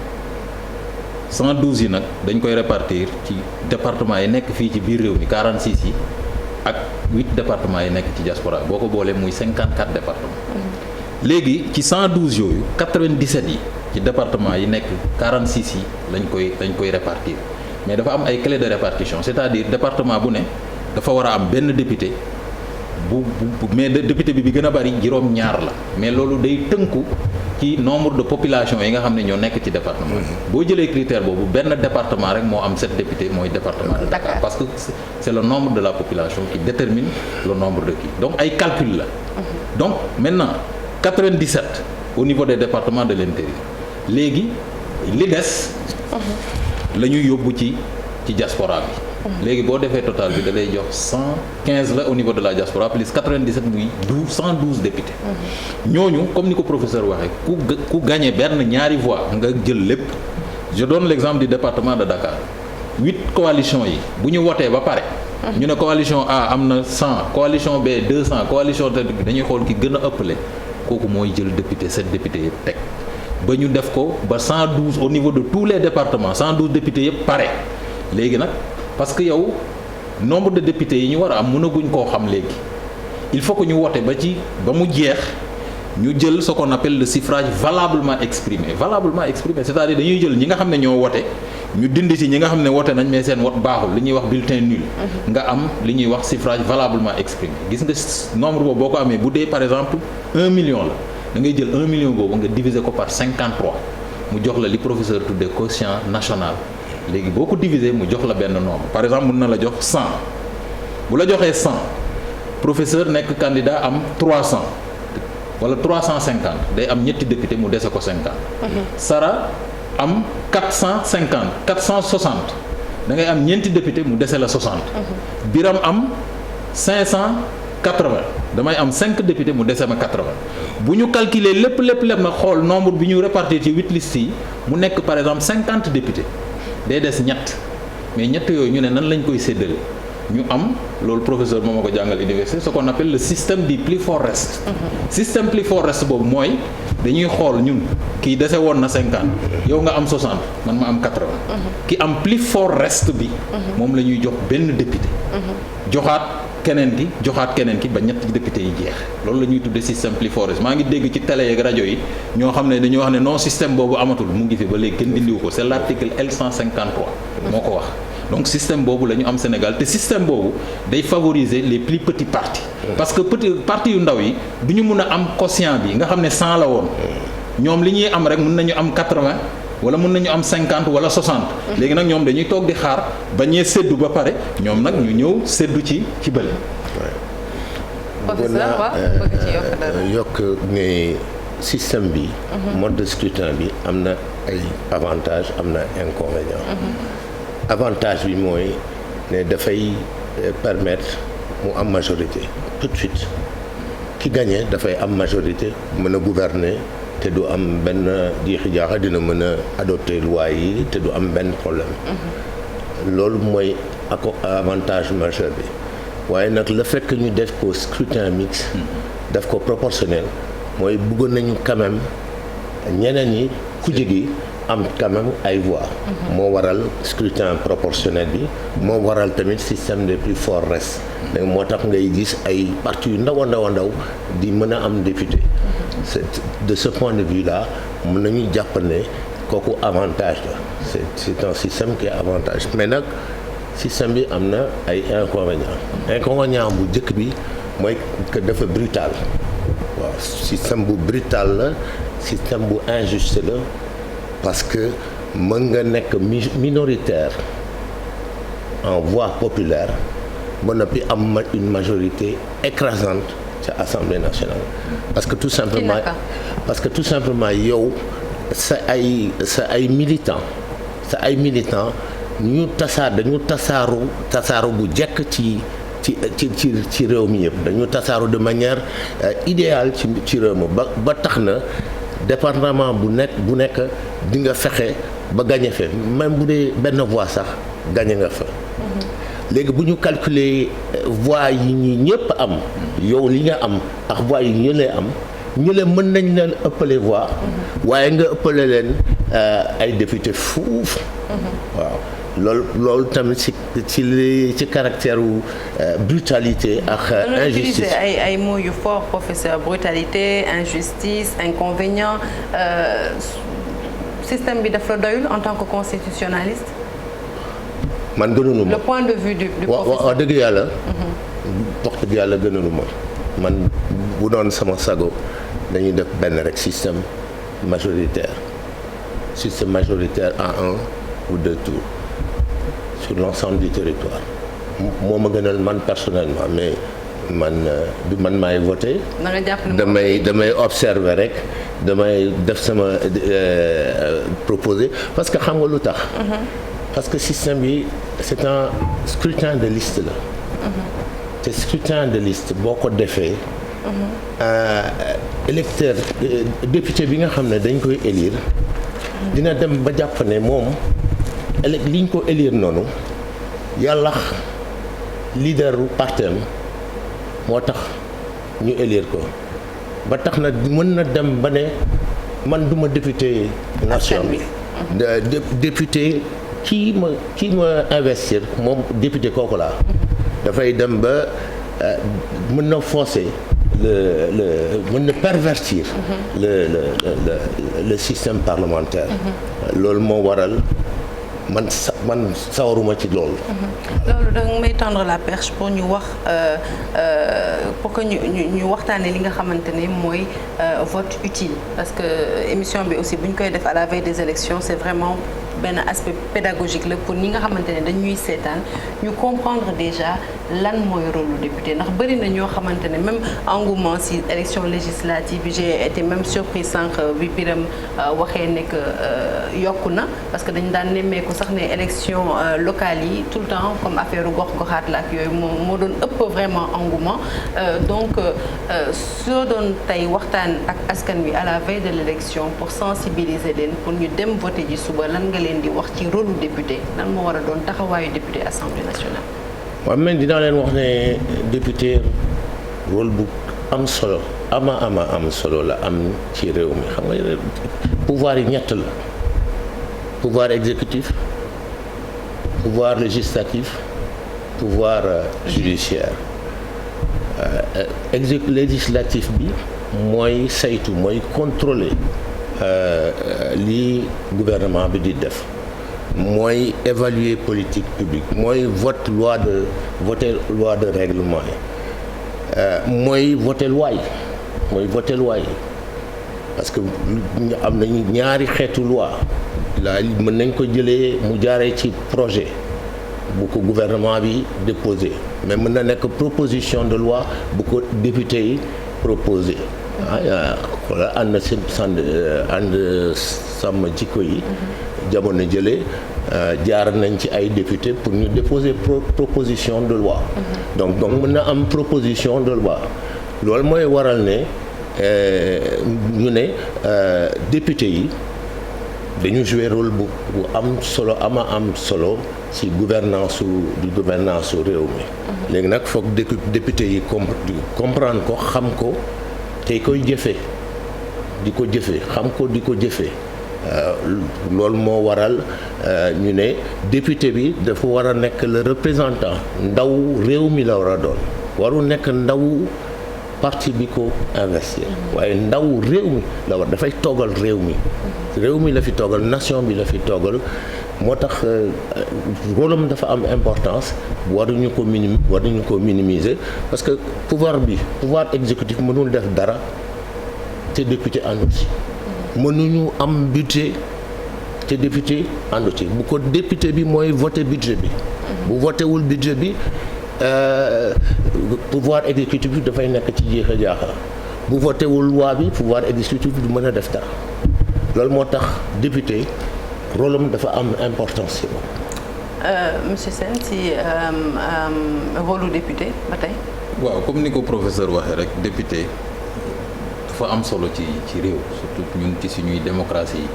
112 yi nag dañ koy répartir ci département yi nekk fii ci biir réew mi 46 yi ak 8 départements yi nekk ci diaspora boo ko boolee muy 54 départements. léegi ci 112 yooyu 97 yi ci département yi nekk 46 yi lañ koy répartir mais dafa am ay clé de répartition c'est-à-dire département bu ne dafa war a am benn député mais député bi gën a bari juróom-ñaar la mais loolu day tënku ci nombre de population yi nga xam ne ñoo nekk ci département boo jëlee critère boobu benn département rek moo am 7 députés mooy département de Dakar parce que c'est le nombre de la population qui détermine le nombre de qui donc ay calcul la donc maintenant 97 au niveau des départements de l'intérieur léegi li des la ñuy yóbbu ci diaspora bi léegi boo defee total bi da lay jox 115 la au niveau de la diaspora plus 97 muy 112 députés ñooñu comme ni ko professeur waxee ku gagné benn ñaari voix nga jël lépp je donne l'exemple du département de Dakar 8 coalitions yi bu ñu wotee ba pare ñu ne coalition A am na 100 coalition B 200 coalition te dañuy xool ki gën a ëppale kooku mooy jël député 7 députés yëpp teg ba ñu def ko ba 112 au niveau de tous les départements 112 députés yëpp pare léegi nag parce que yow nombre de députés yi ñu war a am mënaguñ koo xam léegi il faut que ñu wote ba mu jeex ñu jël ce qu'on appelle le suffrage valablement exprimé c'est-à-dire dañuy jël ñi nga xam ne ñoo wote ñu dindi ci ñi nga xam ne wote nañ mais seen wot baaxul li ñuy wax bulletin nul nga am li ñuy wax suffrage valablement exprimé gis nga nombre boobu boo ko amee bu dee par exemple 1 million la da ngay jël 1 million boobu nga diviser ko par 53 mu jox la li professeur tuddee quotient national léegi boo ko diviser mu jox la benn nombre par exemple mën na la jox 100 bu la joxee 100 professeur nekk candidat am 300 wala 350 day am ñetti député mu dese ko 50 Sara am 460 da ngay am ñeenti député mu dese la 60 Biram am 580 damay am 5 députés mu dese ma 80 bu ñu calculer lépp na xool nombre bi ñu répartir ci 8 listes yi mu nekk par exemple 50 députés day des ñett mais ñett yooyu ñu ne nan lañ koy séddale ñu am loolu professeur moo ma ko jàngal université ce qu'on appelle le système du plus fort reste système plus fort reste boobu mooy dañuy xool ñun kii dese woon na 50 yow nga am 60 man ma am 80 ki am plus fort reste bi moom la ñuy jox benn député joxaat keneen ki ba ñetti député yi jeex loolu la ñuy tuddee système plus fort reste maa ngi dégg ci télé yeeg rajo yi ñoo xam ne dañuy wax ne non système boobu amatul mu ngi fi ba léegi kenn dindiwu ko c'est l'article L153 moo ko wax donc système boobu la ñu am Sénégal te système boobu day favoriser les plus petits partis parce que parti yu ndaw yi du ñu mun a am quotient bi nga xam ne 100 la woon ñoom li ñuy am rek mun nañu am 80 wala mun nañu am 50 wala 60 léegi nag ñoom dañuy toog di xaar ba ñee séddu ba pare ñoom nag ñu ñëw séddu ci bële. professeur waaw bëgg ci yokk dara. yokk ne système bi. mode de scrutin bi am na ay avantages am na inconvénients. avantage bi mooy ne dafay permettre mu am majorité tout de suite ki gagné dafay am majorité mën a gouverner te du am benn jiixi jaaxa dina mën a adopter loi yi te du am benn problème loolu mooy avantage majeur bi waaye nag le fait que ñu def ko scrutin mixte def ko proportionnel mooy bëggoon nañu quand même ñeneen ñi ku jegi am quand même ay voix moo waral scrutin proportionnel bi moo waral tamit système des plus forts restes moo tax ngay gis ay partis yu ndaw a ndaw di mën a am député de ce point de vue là mën nañu jàpp ne kooku avantage la c'est un système qui est avantage mais nag système bi am na ay inconvénients bu njëkk bi mooy que dafa brutal waaw système bu brutal la système bu injuste la parce que mën nga nekk minoritaire en voix populaire ba noppi am une majorité écrasante ca Assemblée nationale parce que tout simplement yow sa ay militants dañu tasaaru bu jekk ci réew mi yëpp dañu tasaaru de manière idéale ci réew mi ba tax na département bu nekk di nga fexe ba gagné fa même bu dee benn voix sax gagné nga fa. léegi bu ñu calculer voix yi ñi ñëpp am yow li nga am ak voix yi ñëlee am ñële mën nañ leen ëppale voix waaye nga ëppale leen ay député fuuf waaw loolu tamit ci caractère brutalité ak injustice ay mots yu fort professeur brutalité injustice inconvénient système bi daf la doyul en tant que constitutionnaliste. man gënalu ma le point de vue du professeur wax dëgg yàlla. wax dëgg yàlla gënalu ma man bu doon sama sago dañuy def benn rek système majoritaire à 1 ou 2 tours sur l'ensemble du territoire moo ma gënal man personnellement mais man maay voté. damay observer rek damay def sama proposé parce que xam nga lu tax. parce que système bi c'est un scrutin de liste la. te scrutin de liste boo ko defee. électeur député bi nga xam ne dañ koy élire. dina dem ba jàpp ne moom liñ ko élire noonu yàlla leaderu partem moo tax ñu élire ko ba tax na mën na dem ba ne man duma député nation bi. député kii ma investir moom député kooku laa. dafay dem ba mën na fausser mën na pervertir le système parlementaire. loolu moo waral man sawaruma ci loolu. loolu da nga may tendre la perche pour ñu wax pour que ñu waxtaanee li nga xamante ne mooy vote utile parce que émission bi aussi bu ñu koy def à la veille des élections c'est vraiment benn aspect pédagogique la pour ñi nga xamante ne dañuy seetaan ñu comprendre déjà lan mooy rôle lu député ndax bëri na ñoo xamante ne même engouement si élection législative bi j'ai été même surprise sànq bi Biram waxee ne que yokku na parce que dañu daan nemmeeku sax ne élection locale yi tout le temps comme affaire gox-goxaat la ak yooyu moo doon ëpp vraiment engouement donc soo doon tey waxtaan ak askan wi à la veille de l'élection pour sensibiliser leen pour ñu dem voter ji suba lan nga leen di wax ci rôle lu député lan moo war a doon taxawaayu député assemblée nationale. waaw man dinaa leen wax ne député rôle bu am solo am solo la am ci réew mi xam nga pouvoir yi ñett la pouvoir exécutif pouvoir législatif pouvoir judiciaire législatif bi mooy saytu mooy contrôler li gouvernement bi di def mooy évaluer politique publique mooy voter loi de règlement yi mooy voter loi yi parce que am nañu ñaari xeetu loi la mën nañ ko jëlee mu jaaree ci projet bu ko gouvernement bi déposé mais mën na nekk proposition de loi bu ko député yi proposé wala ànd sàmm jikko yi jamono jëlee jaar nañ ci ay député pour ñu déposer proposition de loi donc mën na am proposition de loi loolu mooy waral ne ñu ne député yi dañu jouer rôle bu am solo ci gouvernance su réew mi léegi nag foog député yi comprendre ko xam ko tey koy jëfee di ko jëfee xam ko di ko jëfee loolu moo waral ñu ne député bi dafa war a nekk le représentant ndaw réew mi la war a doon waru nekk ndaw parti bi ko investir waaye ndaw réew mi la war dafay toogal réew mi la fi toogal nation bi la fi toogal moo tax rôle am dafa am importance waruñu ko minimiser parce que pouvoir exécutif mënul def dara te député àndul ci mënuñu am budget te député àndu ci bu ko député bi mooy voté budget bi bu voté wul budget bi pouvoir exécutif bi dafay nekk ci jeex a jaaxa bu voté wul loi bi pouvoir exécutif bi du mën a def dara loolu moo tax député rôle am dafa am importance ci moom. Monsieur Sène ci rôle député ba tey. waaw comme ni ko professeur waxee rek député dafa am solo ci réew surtout ñun ci suñuy démocratie yi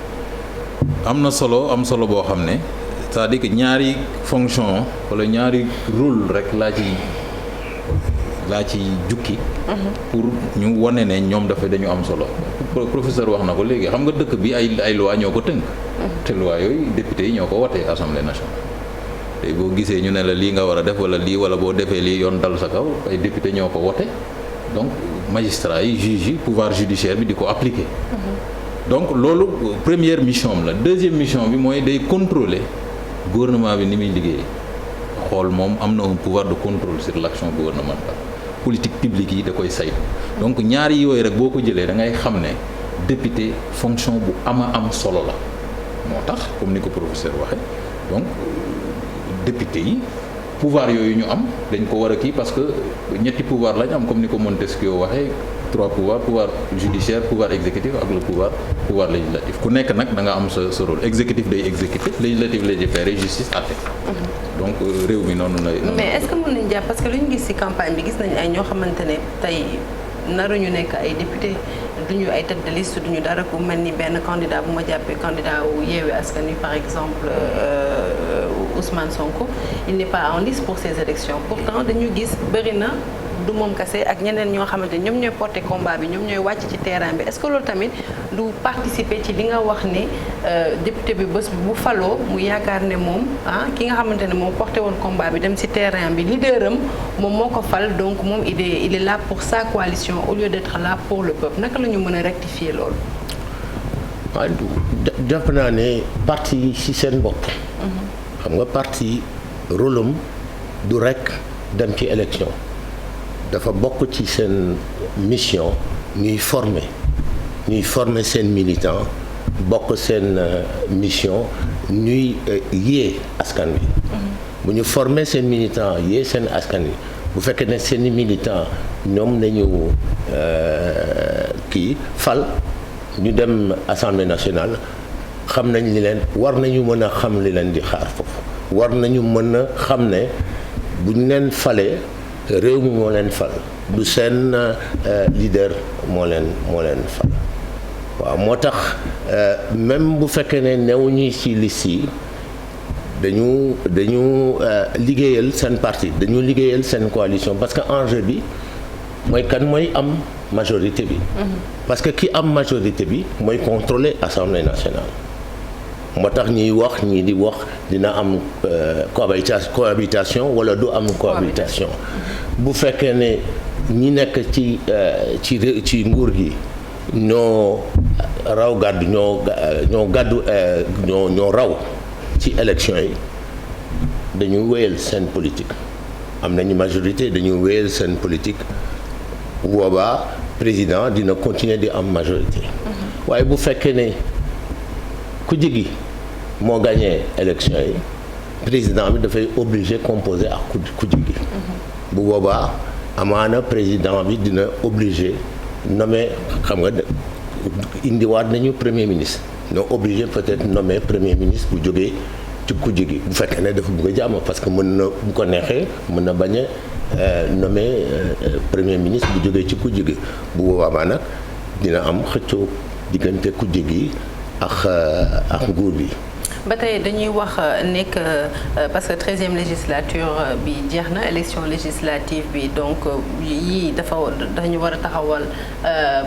am na solo boo xam ne c'est-à-dire que ñaari fonction wala ñaari rôle rek laa ci jukki pour ñu wane ne ñoom dañu am solo professeur wax na ko léegi xam nga dëkk bi ay loi ñoo ko tënk te loi yooyu député yi ñoo ko wote assemblée nationale tey boo gisee ñu ne la lii nga war a def wala lii wala boo defee lii yoon dal sa kaw ay député ñoo ko wote donc magistrat yi juge yi pouvoir judiciaire bi di ko appliquer donc loolu première mission am la deuxième mission bi mooy day contrôler gouvernement bi ni muy liggéey xool moom am na un pouvoir de contrôle sur l'action gouvernementale politique publique yi da koy saytu donc ñaari yooyu rek boo ko jëlee da ngay xam ne député fonction bu am solo la moo tax comme ni ko professeur waxee donc député yi pouvoir yooyu ñu am dañ ko war a kii parce que ñetti pouvoir lañ am comme ni ko Montesquieu waxee 3 pouvoirs pouvoir judiciaire pouvoir exécutif ak le pouvoir législatif ku nekk nag da nga am sa rôle exécutif day exécuter législatif légiférer justice àtte donc réew mi noonu la. mais est-ce que mën nañ jàpp parce que lu ñu gis ci campagne bi gis nañ ay ñoo xamante ne tey naruñu nekk ay député duñu ay tête de liste duñu dara ku mel ni benn candidat bu ma jàppee candidat wu Yewwi Askan Wi par exemple Ousmane Sonko il n'est pas en liste pour ces élections pourtant dañu gis bëri na du moom kese ak ñeneen ñoo xamante ne ñoom ñooy porter combat bi ñoom ñooy wàcc ci terrain bi est-ce que loolu tamit du participer ci li nga wax ne député bi bés bu faloo mu yaakaar ne moom ki nga xamante ne moom porté woon combat bi dem ci terrain bi leader am moom moo ko fal donc moom il est là pour sa coalition au lieu d'être là pour le peuple naka la ñu mën a rectifier loolu. waaw jàpp naa ne parti yi ci seen bopp. xam nga parti rôle am du rekk dem ci élection. dafa bokk ci seen mission ñuy former seen militant bokk seen mission ñuy yee askan wi bu ñu former seen militant yee seen askan wi bu fekkee ne seen militant ñoom nañu fal ñu dem assemblée nationale xam nañ li leen war nañu mën a xam li leen di xaar foofu war nañu mën a xam ne bu ñu leen falee réew mi moo leen fal du seen leader moo leen fal waaw moo tax même bu fekkee ne newuñu ci liste yi dañu liggéeyal seen parti dañu liggéeyal seen coalition parce que enjeu bi mooy kan mooy am majorité bi parce que ki am majorité bi mooy contrôler Assemblée nationale moo tax ñuy wax ñii di wax dina am cohabitation wala du am cohabitation bu fekkee ne ñi nekk ci nguur gi ñoo raw gàddu ñoo raw ci élection yi dañu wéyal seen politique am nañu majorité dañu wéyal seen politique boobaa président dina continuer di am majorité waaye bu fekkee ne ku jigi moo gagné élection yi président bi dafay obligé composer ak ku jigi bu boobaa amaana président bi dina obligé nommer xam nga indiwaat nañu premier ministre ñoo obligé peut-être nommer premier ministre bu jógee ci ku jigi bu fekkee ne dafa bëgg a jàmm parce que mën na bu ko neexee mën na bañ a nommer premier ministre bu jógee ci ku jigi bu boobaa nag dina am xëccoo diggante ku jigi ak nguur bi. ba tey dañuy wax nekk parce que 13e législature bi jeex na élection législative bi donc yii dañu war a taxawal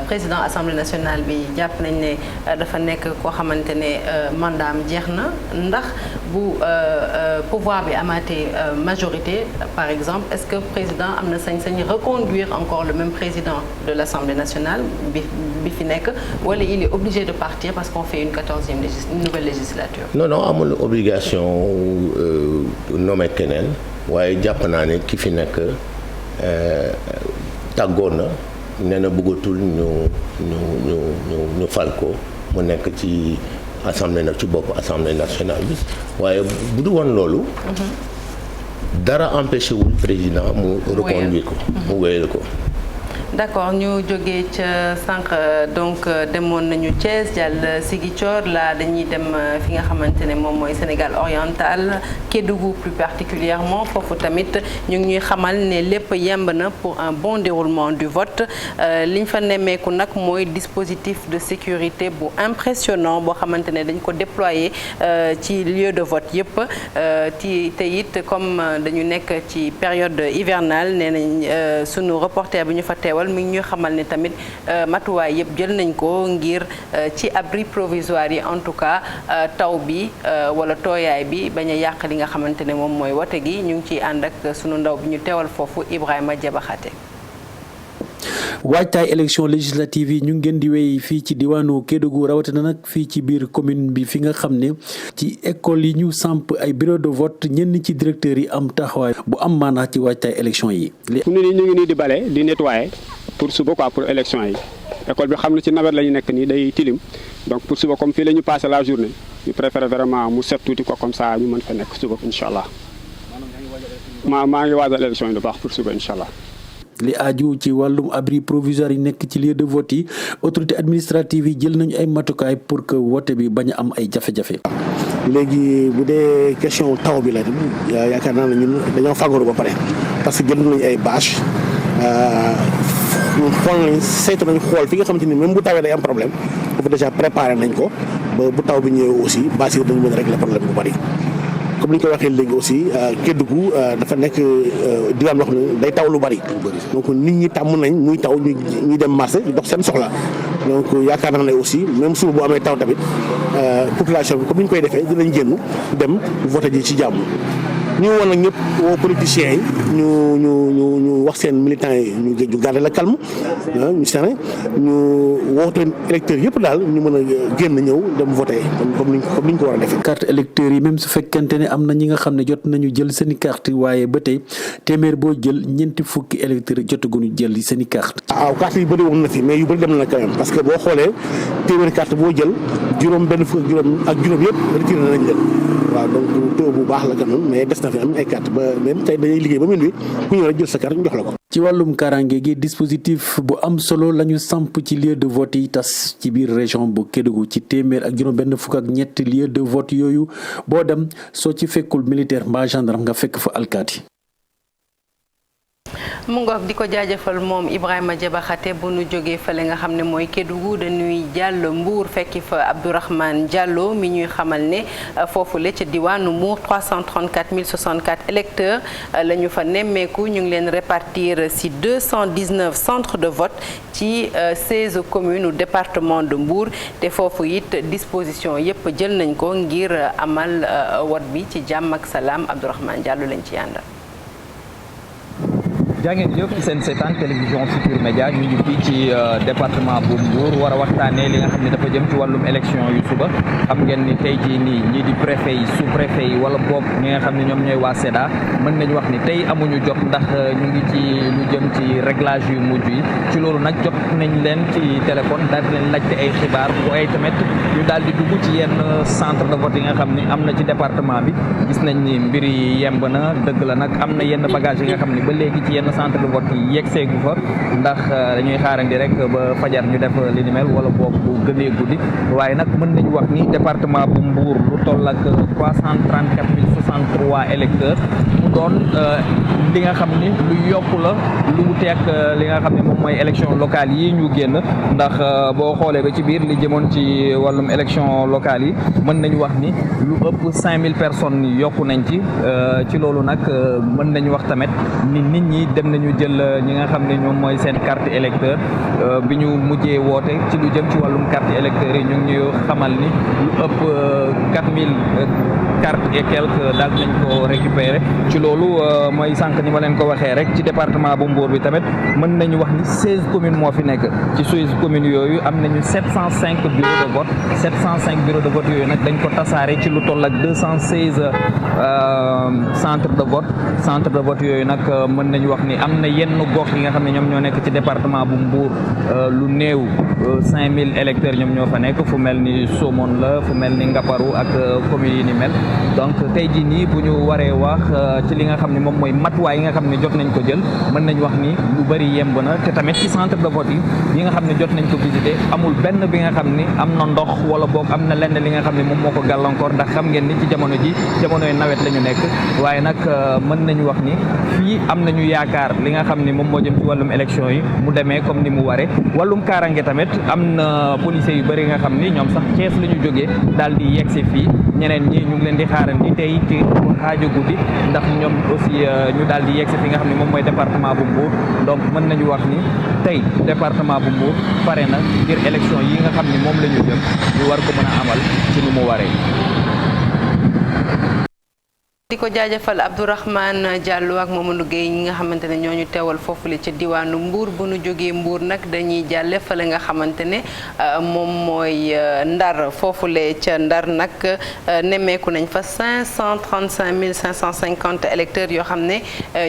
président assemblée nationale bi jàpp nañ ne dafa nekk koo xamante ne mandaam jeex na ndax bu pouvoir bi amaatee majorité par exemple est-ce que président am na sañ-sañ reconduire encore le même président de l'assemblée nationale bi fi nekk wala il est obligé de partir parce qu'on fait une nouvelle législature. non amul obligation nommer keneen waaye jàpp naa ne ki fi nekk tàggoon na nee na bëggatul ñu fal ko mu nekk ci ci bopp assemblée nationale bi waaye bu du woon loolu. dara empêché wul président mu reconduire ko. mu wéyal ko. d'accord ñu jógee ca sànq donc demoon nañu Thiès jàll Ziguinchor la dañuy dem fi nga xamante ne moom mooy Sénégal oriental Kédougou plus particulièrement foofu tamit ñu ngi ñuy xamal ne lépp yemb na pour un bon déroulement du vote liñ fa nemmeeku nag mooy dispositif de sécurité bu impressionnant boo xamante ne dañ ko déployer ci lieu de vote yëpp te it comme dañu nekk ci période hivernale nee nañ sunu reporter bi ñu fa teewal mi ngi ñuy xamal ne tamit matuwaay yëpp jël nañ ko ngir ci abri provisoire yi en tout cas taw bi wala tooyaay bi bañ a yàq li nga xamante ne moom mooy wote gi ñu ngi ciy ànd ak sunu ndaw bi ñu teewal foofu Ibrahima Jabaxate. waajtaay élection législative yi ñu ngi gën di wéy fii ci diwaanu Kédougou rawatina nag fii ci biir commune bi fi nga xam ne ci école yi ñu samp ay bureau de vote ñenn ci directeurs yi am taxawaay bu am maanaa ci waajtaay élection yi. fu mu ne nii ñu ngi nii di bale di nettoyer pour suba quoi pour élection yi école bi xam ne ci nawet la ñu nekk nii day tilim donc pour suba comme fii la ñu passé la journée ñu préféré vraiment mu set tuuti ko comme ça ñu mën fa nekk suba incha allah maa ngi waajal élection yi lu baax pour suba incha allah. li aju ci wàllum abri provisoire yi nekk ci lieu de vote yi autorité administrative yi jël nañu ay matukaay pour que vote bi bañ a am ay jafe-jafe. léegi bu dee question taw bi la yaakaar naa ne ñun dañoo fagaru ba pare parce que jël nañu ay bâche xool nañ saytu nañ xool fi nga xamante ni même bu tawee day am problème foofu déjà préparé nañ ko ba bu taw bi ñëwee aussi bâche yi dañu mën a régler problème bu bari. comme ni ñu ko waxee léegi aussi Kédougou dafa nekk diwaan boo xam ne day taw lu bari donc nit ñi tàmm nañ muy taw ñuy dem marché di dox seen soxla donc yaakaar naa ne aussi même suba bu amee taw tamit population bi comme ni ñu koy defee dinañ génn dem voté ji ci jàmm. ñu woon nag ñëpp woo politiciens yi ñu wax seen militants yi ñu garder le calme ñu sene ñu woote électeurs yëpp daal ñu mën a génn ñëw dem voté comme ni ñu ko war a defee. carte électeurs yi même su fekkente ne am na ñi nga xam ne jot nañu jël seen i carte waaye ba tey téeméer boo jël ñeenti fukki électeurs jotaguñu jël seen i carte. waaw carte yu bëri woon na fi mais yu bëri dem na quand même parce que boo xoolee téeméeri carte boo jël juróom benn fukk ak juróom yëpp retiré nañ leen waaw donc taux bu baax la quand même mais des na fi am ay carte ba même tey dañuy liggéey ba minuit ku ñëw rek jël sa carte ñu jox la ko. ci wàllum kaaraange gi dispositif bu am solo la ñu samp ci lieu de vote yi tas ci biir région bu Kédougou ci téeméer ak juróom benn fukk ak ñetti lieu de vote yooyu boo dem soo ci fekkul militaire mbaa gendarme nga fekk fa alkaati. mu ngoog di ko jaajëfal moom Ibrahima Jabaxate bu nu jógee fële nga xam ne mooy Kédougou dañuy jàll Mbour fekki fa Abdourahmane Diallo mi ñuy xamal ne foofu la ca diwaanu Mbour 334 064 électeurs la ñu fa nemmeeku ñu ngi leen répartir ci 219 centres de vote ci 16 communes département de Mbour te foofu it disposition yépp jël nañ ko ngir amal vote bi ci jàmm ak salaam Abdourahmane Diallo lañ ci àndal. jaa ngeen jëf ci seen seetaan télévision Futurs Médias ñu ngi fii ci département bu Mbour war a waxtaanee li nga xam ne dafa jëm ci wàllum élection yu suba xam ngeen ni tey jii nii ñii di préfet yi sous préfet yi wala boog ñi nga xam ne ñoom ñooy waa SEDA mën nañu wax ni tey amuñu jot ndax ñu ngi ci lu jëm ci réglage yu mujj yi ci loolu nag jot nañ leen ci téléphone daal di leen laajte ay xibaar waaye tamit ñu daal di dugg ci yenn centre de vote yi nga xam ne am na ci département bi gis nañ ni mbir yi yemb na dëgg la nag am na yenn bagage yi nga xam ne ba léegi ci yenn centre de vote yi yegg seegu fa ndax dañuy xaarandi rek ba fajar ñu def li ni mel wala boog bu gënee guddi waaye nag mën nañu wax ni département bu Mbour lu toll ak 334 063 électeurs mu doon li nga xam ni lu yokku la lu wuteek li nga xam ne moom mooy élection locale yi ñu génn ndax boo xoolee ba ci biir li jëmoon ci wàllum élection locale yi mën nañu wax ni lu ëpp 5000 personnes yokku nañ ci loolu nag mën nañu wax tamit ni nit ñi dem nañu jël ñi nga xam ne ñoom mooy seen carte électeur bi ñu mujjee woote ci lu jëm ci wàllum carte électeur yi ñu ngi ñu xamal ni lu ëpp 4000 cartes et quelques daal nañ ko récupérer ci loolu mooy sànq ni ma leen ko waxee rek ci département bu Mbour bi tamit mën nañu wax ni 16 communes moo fi nekk ci 16 communes yooyu am nañu 705 bureaux de vote 705 bureaux de vote yooyu nag dañ ko tasaare ci lu toll ak 216 centres de vote yooyu nag mën nañu wax ni am na yenn gox yi nga xam ne ñoom ñoo nekk ci département bu Mbour lu néew 5000 électeurs ñoom ñoo fa nekk fu mel ni Somone la fu mel ni Ngaparou ak communes yi ni mel donc tey jii nii bu ñu waree wax ci li nga xam ne moom mooy matuwaay yi nga xam ne jot nañ ko jël mën nañ wax ni lu bëri yemb na te tamit ci centre de vote yi nga xam ne jot nañ ko visiter amul benn bi nga xam ni am na ndox wala boog am na lenn li nga xam ne moom moo ko gàllankoor ndax xam ngeen ni ci jamonoy nawet la ñu nekk waaye nag mën nañu wax ni fii am nañu yaakaar li nga xam ne moom moo jëm ci wàllum élection yi mu demee comme ni mu waree wàllum kaarange tamit am na policiers yu bëri nga xam ni ñoom sax Thiès la ñu jógee daal di yegg si fii ñeneen ñi ñu ngi leen di xaarandi tey ci xaaju guddi ndax ñoom aussi ñu daal di yegg si fi nga xam ne moom mooy département bu Mbour donc mën nañu wax ni tey département bu Mbour pare na ngir élection yi nga xam ni moom la ñu jëm ñu war ko mën a amal ci ni mu waree. di ko jaajëfal Abdourahmane Diallo ak Mamadou Gueye ñi nga xamante ne ñooñu teewal foofule ca diwaanu Mbour bu nu jógee Mbour nag dañuy jàlle fële nga xamante ne moom mooy Ndar foofule ca Ndar nag nemmeeku nañ fa 535 550 électeurs yoo xam ne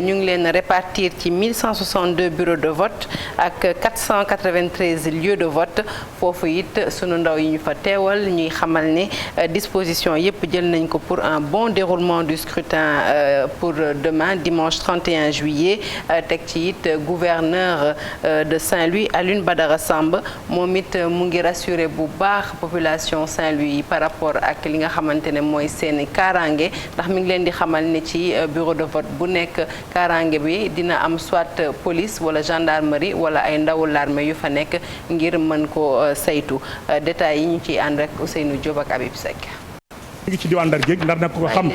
ñu ngi leen répartir ci 1162 bureaux de vote ak 493 lieux de vote foofu it sunu ndaw yi ñu fa teewal ñuy xamal ne disposition yépp jël nañ ko pour un bon déroulement du scrutin pour demain dimanche 31 juillet teg ci it gouverneur de Saint-Louis Alioune Badara Samb moom it mu ngi rassurer bu baax population Saint-Louis yi par rapport ak li nga xamante ne mooy seeni kaaraange ndax mi ngi leen di xamal ne ci bureau de vote bu nekk kaaraange bi dina am soit police wala gendarmerie wala ay ndawu l'armée yu fa nekk ngir mën ko saytu détails yi ñu ciy ànd rek Ousseynou Diop ak Habib Seck. ngi ci diwaan Ndar géej Ndar nag ko xam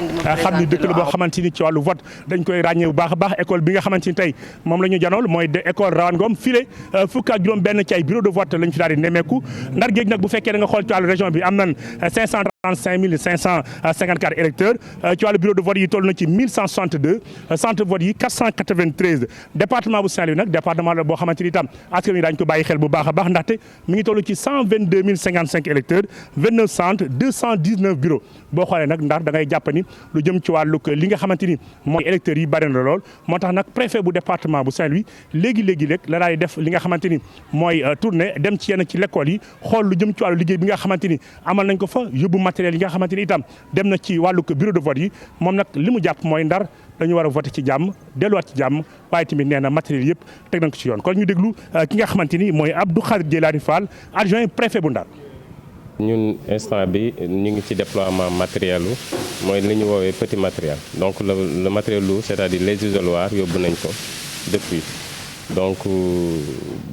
ni dëkk la boo xamante ni ci wàllu vote dañ koy ràññee bu baax a baax école bi nga xamante ni tey moom la ñu janool mooy école Rawane Ngom file fukk ak juróom benn ci ay bureau de vote lañ fi daal di nemmeeku Ndar géej nag bu fekkee da nga xool ci wàllu région bi am nañ 535 554 électeurs ci wàllu bureau de vote yi toll na ci 1162 centre de vote yi 493 département bu Saint-Louis nag département la boo xamante ni tam askan wi daañu ko bàyyi xel bu baax a baax ndaxte mi ngi toll ci 122 055 électeurs 29 centres 219 bureaux boo xoolee nag Ndar da ngay jàpp ni lu jëm ci wàllu li nga xamante ni mooy électeurs yi bari na lool moo tax nag préfet bu département bu Saint-Louis léegi la daal di def li nga xamante ni mooy tournée dem ci yenn ci l'école yi xool lu jëm ci wàllu liggéey bi nga xamante ni amal nañ ko fa yóbbu matériel yi nga xamante ni itam dem na ci wàllu bureau de vote yi moom nag li mu jàpp mooy Ndar dañu war a voté ci jàmm delluwaat ci jàmm waaye tamit nee na matériel yëpp teg nañ ko ci yoon kon ñu déglu ki nga xamante ni mooy Abdou Khadir Djeylani Fall adjoint préfet bu Ndar. ñun instant bi ñu ngi ci déploiement matériel mooy li ñu woowee petit matériel donc le matériel lourd c'est-à-dire les isoloirs yóbbu nañ ko depuis donc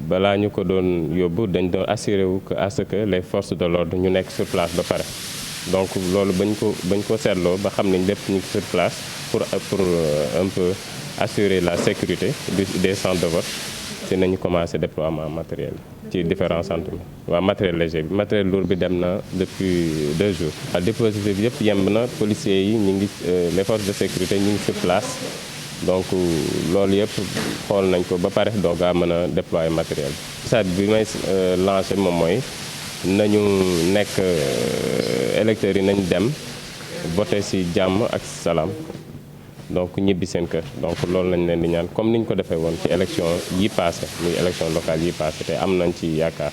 balaa ñu ko doon yóbbu dañ doon assuré wu que à ce que les forces de l'ordre ñu nekk sur place ba pare donc loolu bañ ko seetloo ba xam nañ lépp ñu ngi sur place pour un peu assurer la sécurité des centres de vote ci nañu commencé déploiement matériel ci différents centres bi waaw matériel léger bi matériel lourd bi dem na depuis 2 jours. waaw dispositif bi yëpp yemb na policiers yi ñu ngi les forces de sécurité ñu ngi sur place donc loolu yëpp xool nañ ko ba pare donc a mën a déployer matériel message bi may lancé moom mooy nañu nekk électeurs yi nañ dem voter ci jàmm ak salaam donc ñibbi seen kër donc loolu lañ leen di ñaan comme niñ ko defee woon ci élection yi passé muy élection locale yi passé te am nañ ci yaakaar.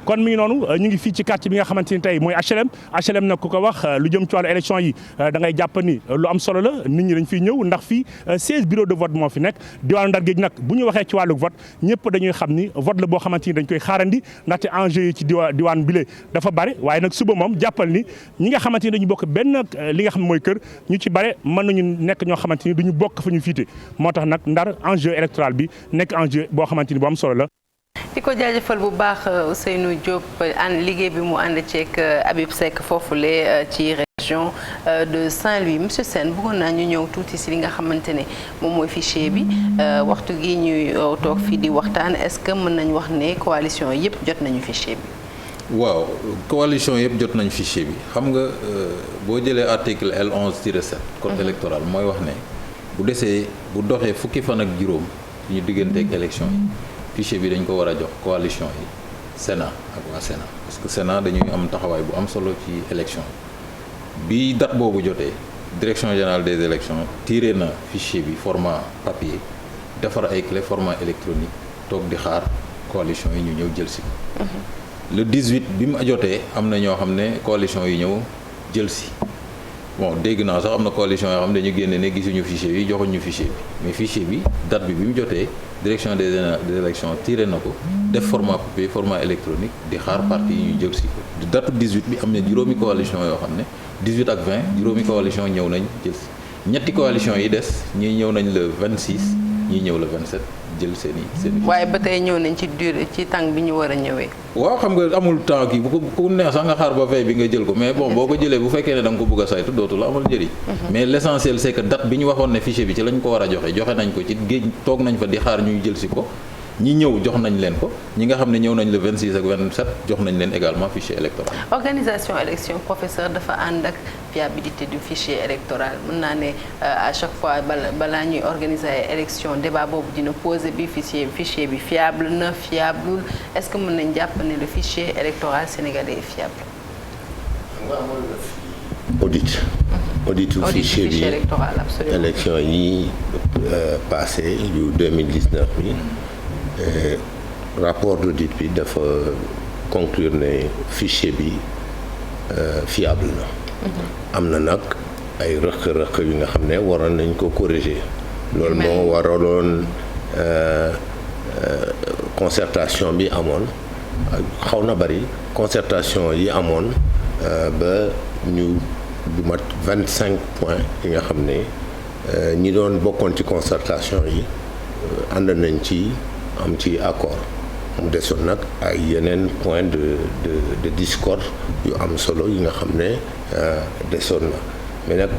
kon mi ngi noonu ñu ngi fii ci quartier bi nga xamante ni tey mooy HLM nag ku ko wax lu jëm ci wàllu élection yi da ngay jàpp ni lu am solo la nit ñi dañ fiy ñëw ndax fii 16 bureaux de vote moo fi nekk diwaanu Ndar géej nag bu ñu waxee ci wàllu vote ñëpp dañuy xam ni vote la boo xamante ni dañ koy xaarandi ndaxte enjeu yi ci diwaan bile dafa bare waaye nag suba moom jàppal ni ñi nga xamante ni dañu bokk benn li nga xam mooy kër ñu ci bare mën nañu nekk ñoo xamante ni duñu bokk fa ñu fiite moo tax nag Ndar enjeu électoral bi nekk enjeu boo xamante ni bu am solo la. di ko jaajëfal bu baax Ousseynou Diop liggéey bi mu ànd ceeg Habib Seck foofule ci région de Saint-Louis monsieur Sène bëggoon naa ñu ñëw tuuti si li nga xamante ne moom mooy fichier bi waxtu gi ñuy toog fii di waxtaan est-ce que mën nañu wax ne coalition yëpp jot nañu fichier bi. waaw coalition yëpp jot nañu fichier bi xam nga boo jëlee article L11-7 code électoral mooy wax ne bu desee bu doxee fukki fan ak juróom suñu digganteeg élection yi fichier bi dañ ko war a jox coalition yi Sénat ak waa Sénat parce que Sénat dañuy am taxawaay bu am solo ci élection bi date boobu jotee direction générale des élections tiré na fichier bi format papier defar ay clé format électronique toog di xaar coalition yi ñu ñëw jël si ko le 18 bi mu jotee am na ñoo xam ne coalition yi ñëw jël si bon dégg naa sax am na coalition yoo xam ne dañu génne ne gisuñu fichier bi joxuñu fichier bi mais fichier bi date bi mu jotee direction des élections tiré na ko def format papier format électronique di xaar parti yi ñu jël si ko date 18 bi am na juróomi coalition yoo xam ne 18 ak 20 juróomi coalition ñëw nañ jël si ñetti coalition yi des ñii ñëw nañ le 26 ñii ñëw le 27 jël seen i waaye ba tey ñëw nañ ci durée ci temps bi ñu war a ñëwee. waaw xam nga amul temps kii bu ko neex sax nga xaar ba fay bi nga jël ko mais bon boo ko jëlee bu fekkee ne da nga ko bëgg a saytu dootu la amal njëriñ. mais l' essentiel c' est que date bi ñu waxoon ne fichier bi ci lañ ko war a joxe nañ ko ci géej toog nañ fa di xaar ñuy jël si ko ñi ñëw jox nañ leen ko ñi nga xam ne ñëw nañ le 26 ak 27 jox nañ leen également fichier électoral. organisation élection professeur dafa ànd ak fiabilité du fichier électoral mën naa ne à chaque fois balaa ñuy organiser ay élection débat boobu dina poser bi fichier bi fiable na fiable est-ce que mën nañ jàpp ne le fichier électoral sénégalais est fiable. auditu fichier bi électoral absolument élection yi passé yu 2019 bi rapport d'audit bi dafa conclure ne fichier bi fiable na. am na nag ay rëq-rëq yu nga xam ne waroon nañ ko corriger loolu moo waraloon concertation bi amoon xaw na bari concertation yi amoon ba ñu du mat 25 points yi nga xam ne ñi doon bokkoon ci concertation yi ànd nañ ci am ci accord mu desoon nag ay yeneen point de discorde yu am solo yi nga xam ne desoon na mais nag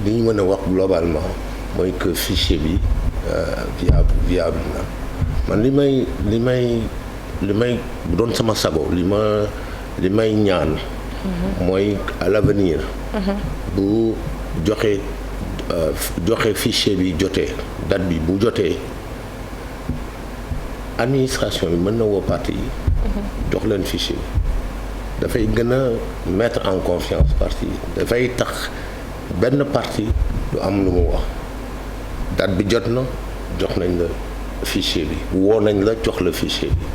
li ñu mën a wax globalement mooy que fichier bi viable na man li may bu doon sama sago li may ñaan mooy à l'avenir bu joxe fichier bi jotee date bi bu jotee administration bi mën na woo parti yi jox leen fichier bi dafay gën a mettre en confiance parti yi dafay tax benn parti du am lu mu wax date bi jot na jox nañ la fichier bi woo nañ la jox la fichier bi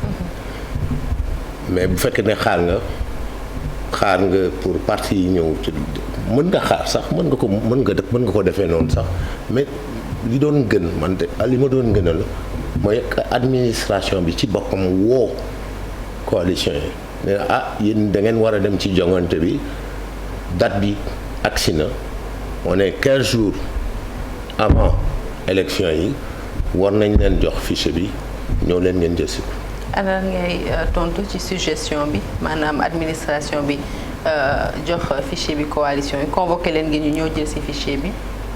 mais bu fekkee ne xaar nga pour parti yi ñëw ci mën nga xaar sax mën nga ko defee noonu sax mais li doon gën man de li ma doon gënal mooy administration bi ci boppam woo coalition yi ne yéen da ngeen war a dem ci jongante bi date bi agsi na on est 15 jours avant élection yi war nañ leen jox fichier bi ñëw leen ngeen jël si ko. ana ngay tontu ci suggestion bi maanaam administration bi jox fichier bi coalition yi convoqué leen ngir ñu ñëw jël si fichier bi.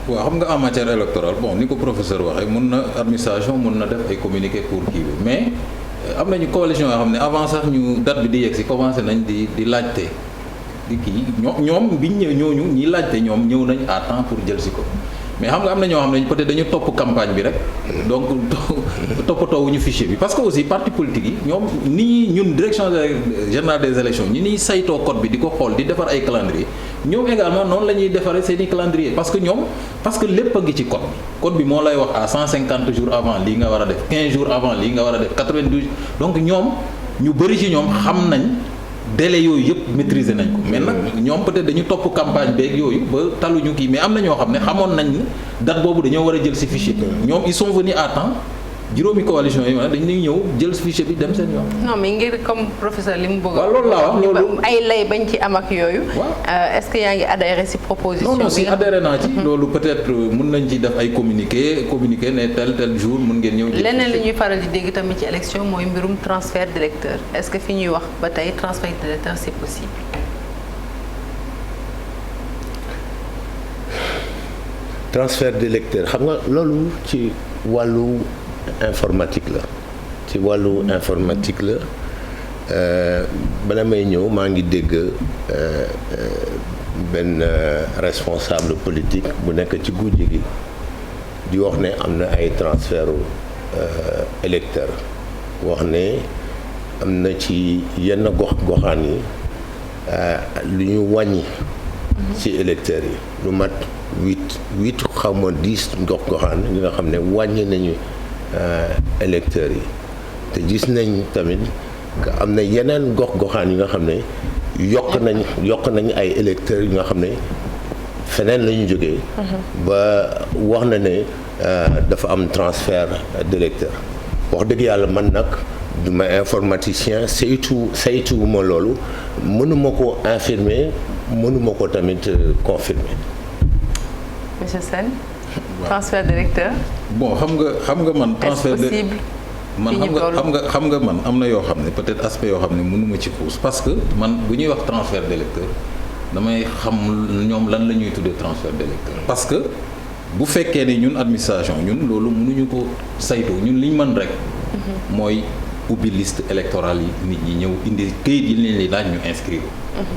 waaw xam nga en matière électorale bon ni ko professeur waxee mun na administration mun na def ay communiqué pour kii bi mais am nañu coalition yoo xam ne avant sax ñu date bi di yegg si commencé nañ di laajte di kii ñoom biñ ñëw ñooñu ñi laajte ñoom ñëw nañ à temps pour jël si ko mais xam nga am na ñoo xam ne peut-être dañu topp campagne bi rek donc toppatoowuñu fichier bi parce que aussi parti politique yi ñoom ni ñun direction générale des élections ñi niy saytoo code bi di ko xool di defar ay calendrier ñoom également noonu la ñuy defaree seen i calendrier parce que lépp a ngi ci code bi moo lay wax à 150 jours avant lii nga war a def 15 jours avant lii nga war a def 92 donc ñoom ñu bëri ci ñoom xam nañ délai yooyu yëpp maîtriser nañ ko mais nag ñoom peut-être dañu topp campagne beeg yooyu ba taluñu kii mais am na ñoo xam ne xamoon nañ date boobu dañoo war a jël ci fichier ñoom ils sont venus à temps juróomi coalition yi dañuy ñëw jël fichier bi dem seen yoon. non mais ngir comme professeur li mu bëgg waaw loolu laa wax loolu ay lay bañ ci am ak yooyu. est-ce que yaa ngi adhéré ci proposition bi. non si adhéré naa ci. loolu peut-être mun nañ ci def ay communiqué ne tel jour mun ngeen ñëw. leneen li ñuy faral di dégg tamit ci élection mooy mbirum transfert d'électeur est-ce que fi ñuy wax ba tey transfert d'électeur c'est possible. transfert d'électeur xam nga loolu ci wàllu informatique la bala may ñëw maa ngi dégg benn responsable politique bu nekk ci gujj gi di wax ne am na ay transfert électeurs wax ne am na ci yenn gox-goxaan yi lu ñu wàññi ci électeurs yi lu mat 8 xaw ma 10 gox-goxaan yi nga xam ne wàññi nañu électeurs yi te gis nañ tamit que am na yeneen gox-goxaan yi nga xam ne yokk nañ ay électeurs yi nga xam ne feneen la ñu jógee. ba wax na ne dafa am transfert d'électeurs wax dëgg yàlla man nag du ma informaticien saytuwuma loolu mënuma ko infirmer mënuma ko tamit confirmer. Monsieur Sène, transfert d'électeurs. bon xam nga man. transfert de est-ce possible? man xam nga man am na yoo xam ne peut-être aspect yoo xam ne mënuma ci xuus parce que man bu ñuy wax transfert d'électeurs damay xam ñoom lan la ñuy tuddee transfert d'électeurs parce que bu fekkee ne ñun administration ñun loolu mënuñu ko saytu ñun liñ mën rek mooy ubbi liste électorale yi nit ñi ñëw indi këyit yi leen li laaj ñu inscrire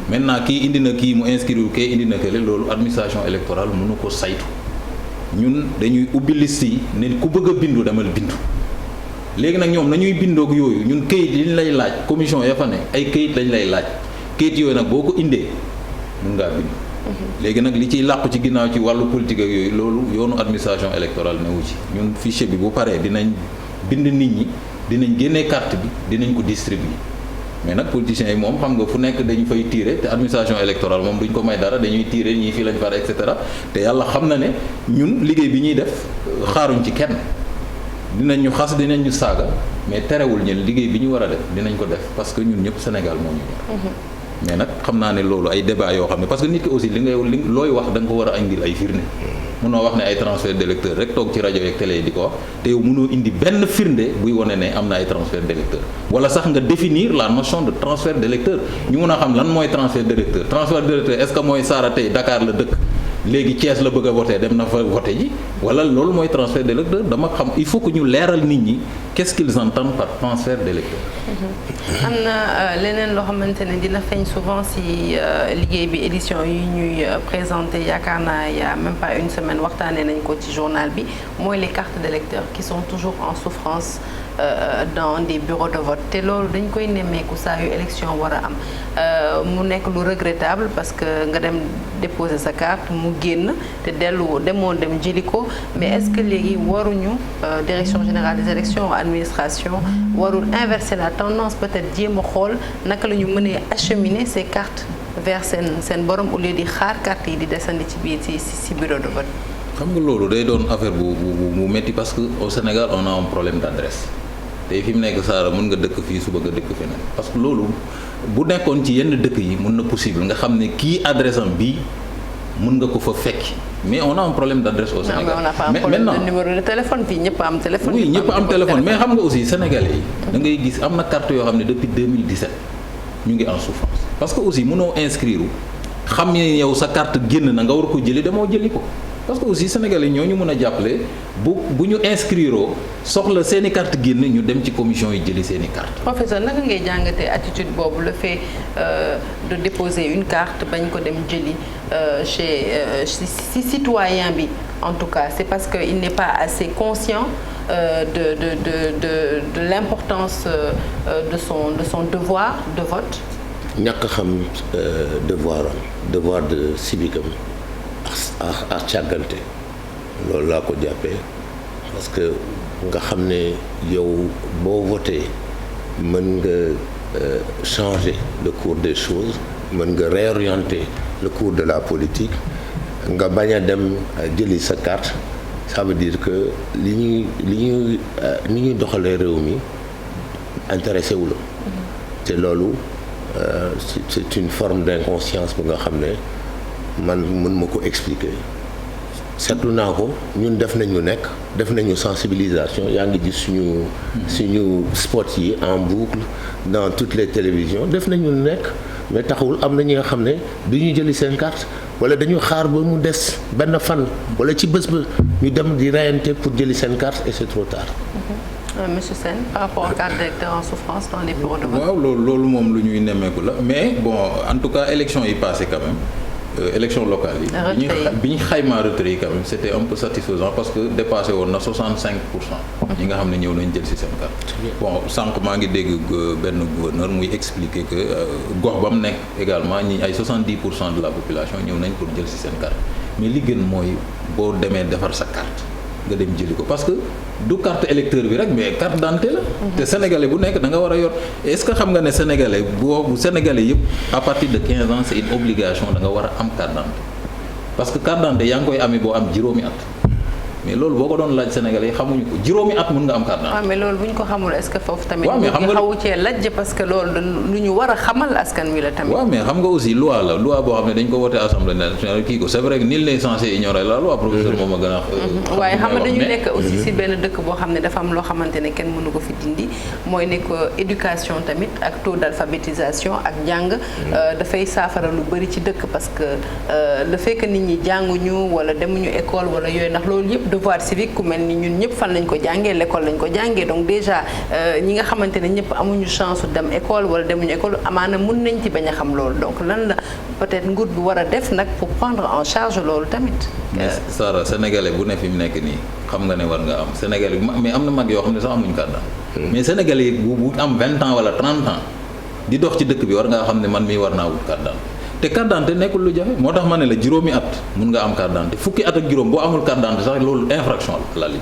maintenant kii indi na kii mu inscrire kii indi na kële loolu administration électorale mënu ko saytu ñun dañuy ubbi liste yi ne ku bëgg a bindu demal bindu léegi nag ñoom nañuy bindoog yooyu ñun këyit yi ñu lay laaj commission ya fa ne ay këyit lañ lay laaj këyit yooyu nag boo ko indee mun ngaa bind léegi nag li ciy làqu ci ginnaaw ci wàllu politique ak yooyu loolu yoonu administration électorale newu ci ñun fichier bi bu paree dinañ bind nit ñi dinañ génnee carte bi dinañ ko distribuer mais nag politiciens yi moom xam nga fu nekk dañu fay tirer te administration électorale moom duñ ko may dara dañuy tirer ñii fii lañ far et cetera te yàlla xam na ne ñun liggéey bi ñuy def xaaruñ ci kenn dinañ ñu xas dinañ ñu saaga mais terewul ñun liggéey bi ñu war a def dinañ ko def parce que ñun ñëpp Sénégal moo ñu ñor mais nag xam naa ne loolu ay débat yoo xam ne parce que nit ki aussi looy wax da nga ko war a indil ay firnde mënoo wax ne ay transfert d'électeurs rek toog ci rajo yeeg télé yi di ko wax te yow mënoo indi benn firnde buy wane ne am na ay transfert d'électeurs wala sax nga définir la notion de transfert d'électeurs ñu mun a xam lan mooy transfert d'électeurs est-ce que mooy Sara tey Dakar la dëkk léegi Thiès la bëgg a voter dem na fa voter ji wala loolu mooy transfert d'électeurs dama xam il faut que ñu leeral nit ñi qu'est-ce qu'ils entendent par transfert d'électeurs. am na leneen loo xamante ne dina feeñ souvent si liggéey bi édition yi ñuy présenté yaakaar naa y a même pas une semaine waxtaanee nañ ko ci journal bi mooy les cartes d'électeurs qui sont toujours en souffrance dans des bureaux de vote te loolu dañ koy nemmeeku saa yu élection war a am mu nekk lu regrettable parce que nga dem déposer sa carte mu génn te demoo dem jëli ko mais est-ce que léegi waruñu direction générale des élections administration warul inverser la tendance peut-être jéem a xool naka la ñu mënee acheminer ces cartes vers seen borom au lieu di xaar carte yi di desandi ci biir ci bureau de vote. xam nga loolu day doon affaire bu metti parce que au Sénégal on a un problème d'adresse tey fi mu nekk Saara mën nga dëkk fii suba nga dëkk feneen parce que loolu bu nekkoon ci yenn dëkk yi mën na possible nga xam ne kii adresse am bii mën nga ko fa fekk mais on a un problème d'adresse au Sénégal. mais on n'a pas un problème de numéro de téléphone fii ñëpp am téléphone. oui ñëpp am téléphone mais xam nga aussi sénégalais yi. da ngay gis am na carte yoo xam ne depuis 2017 ñu ngi en souffrance parce que aussi mënoo inscrire xam ne yow sa carte génn na nga war ko jëli demoo jëli ko. parce que aussi sénégalais ñoo ñu mën a jàppale bu ñu inscrire soxla seeni carte génn ñu dem ci commission yi jëli seeni carte. professeur naka ngay jàngatee attitude boobu le fait de déposer une carte bañ ko dem jëli ci citoyen bi en tout cas c'est parce que il n'est pas assez conscient de l'importance de son devoir de vote. ñàkk xam devoir de civique am ak càggante loolu laa ko jàppee parce que nga xam ne yow boo voté mën nga changer le cours des choses mën nga réorienter le cours de la politique nga bañ a dem jëli sa carte ça veut dire que ni ñuy doxalee réew mi intéressé wu la te loolu c'est une forme d'inconscience bu nga xam ne man mën ma ko expliquer seetlu naa ko ñun def nañu sensibilisation yaa ngi gis suñu spot yi en boucle dans toutes les télévisions def nañu nekk mais taxawul am na ñi nga xam ne du ñu jëli seen carte wala dañu xaar ba mu des benn fan wala ci bés ba ñu dem di reyante pour jëli seen carte et c'est trop tard. Monsieur Sène par rapport aux cartes d'électeurs en souffrance dans les bureaux de vote. waaw loolu moom lu ñuy nemmeeku la mais bon en tout cas élection yi passé quand même élection locale yi bi ñu xaymaa retrait yi quand même c'était un peu satisfaisant parce que dépassé woon na 65% ñi nga xam ne ñëw nañ jël ci seen carte bon sànq maa ngi dégg benn gouverneur muy expliquer que gox ba mu nekk également ñi ay 70% de la population ñëw nañ pour jël ci seen carte mais li gën mooy boo demee defar sa carte nga dem jëli ko parce que du carte électeur bi rek mais carte d'identité la te sénégalais bu nekk da nga war a yor est-ce que xam nga ne sénégalais bu sénégalais yëpp à partir de 15 ans c'est une obligation da nga war a am carte d'identité parce que carte d'identité yaa ngi koy amee boo am juróomi at mais loolu boo ko doon laaj sénégalais yi xamuñu ko juróomi at mën nga am carte d'identité. waaw mais loolu bu ñu ko xamul est-ce que foofu tamit. waaw mais xam nga xawu cee lajj parce que loolu lu ñu war a xamal askan wi la tamit. waaw mais xam nga aussi loi la loi boo xam ne dañ ko voté assemblée nationale kii ko c'est vrai que nul n'est censé ignorer la loi professeur moom a gën a. waaye xam nga dañu nekk aussi si benn dëkk boo xam ne dafa am loo xamante ne kenn mënu ko fi dindi mooy ne que éducation tamit ak taux d'alphabétisation ak jàng dafay saafara lu bari ci dëkk parce que le fait que nit ñi jànguñu wala demuñu école wala yooyu ndax loolu yëpp devoir civique ni ñun ñëpp fan lañ ko jàngee l'école lañ ko jàngee donc déjà ñi nga xamante ne ñëpp amuñu chance dem école wala demuñu école amaana mun nañ ci bañ a xam loolu donc lan la peut-être nguur bi war a def nag pour prendre en charge loolu tamit. mais Sara sénégalais bu ne fi mu nekk nii xam nga ne war nga am sénégalais mais am na mag yoo xam ne sax amuñu carte mais sénégalais bu am 20 ans wala 30 ans di dox ci dëkk bi war ngaa xam ne man mii war naa wut carte te carte d'identité nekkul lu jafe moo tax ma ne la juróomi at mun nga am carte d'identité fukki at ak juróom boo amul carte d'identité sax loolu infraction la limite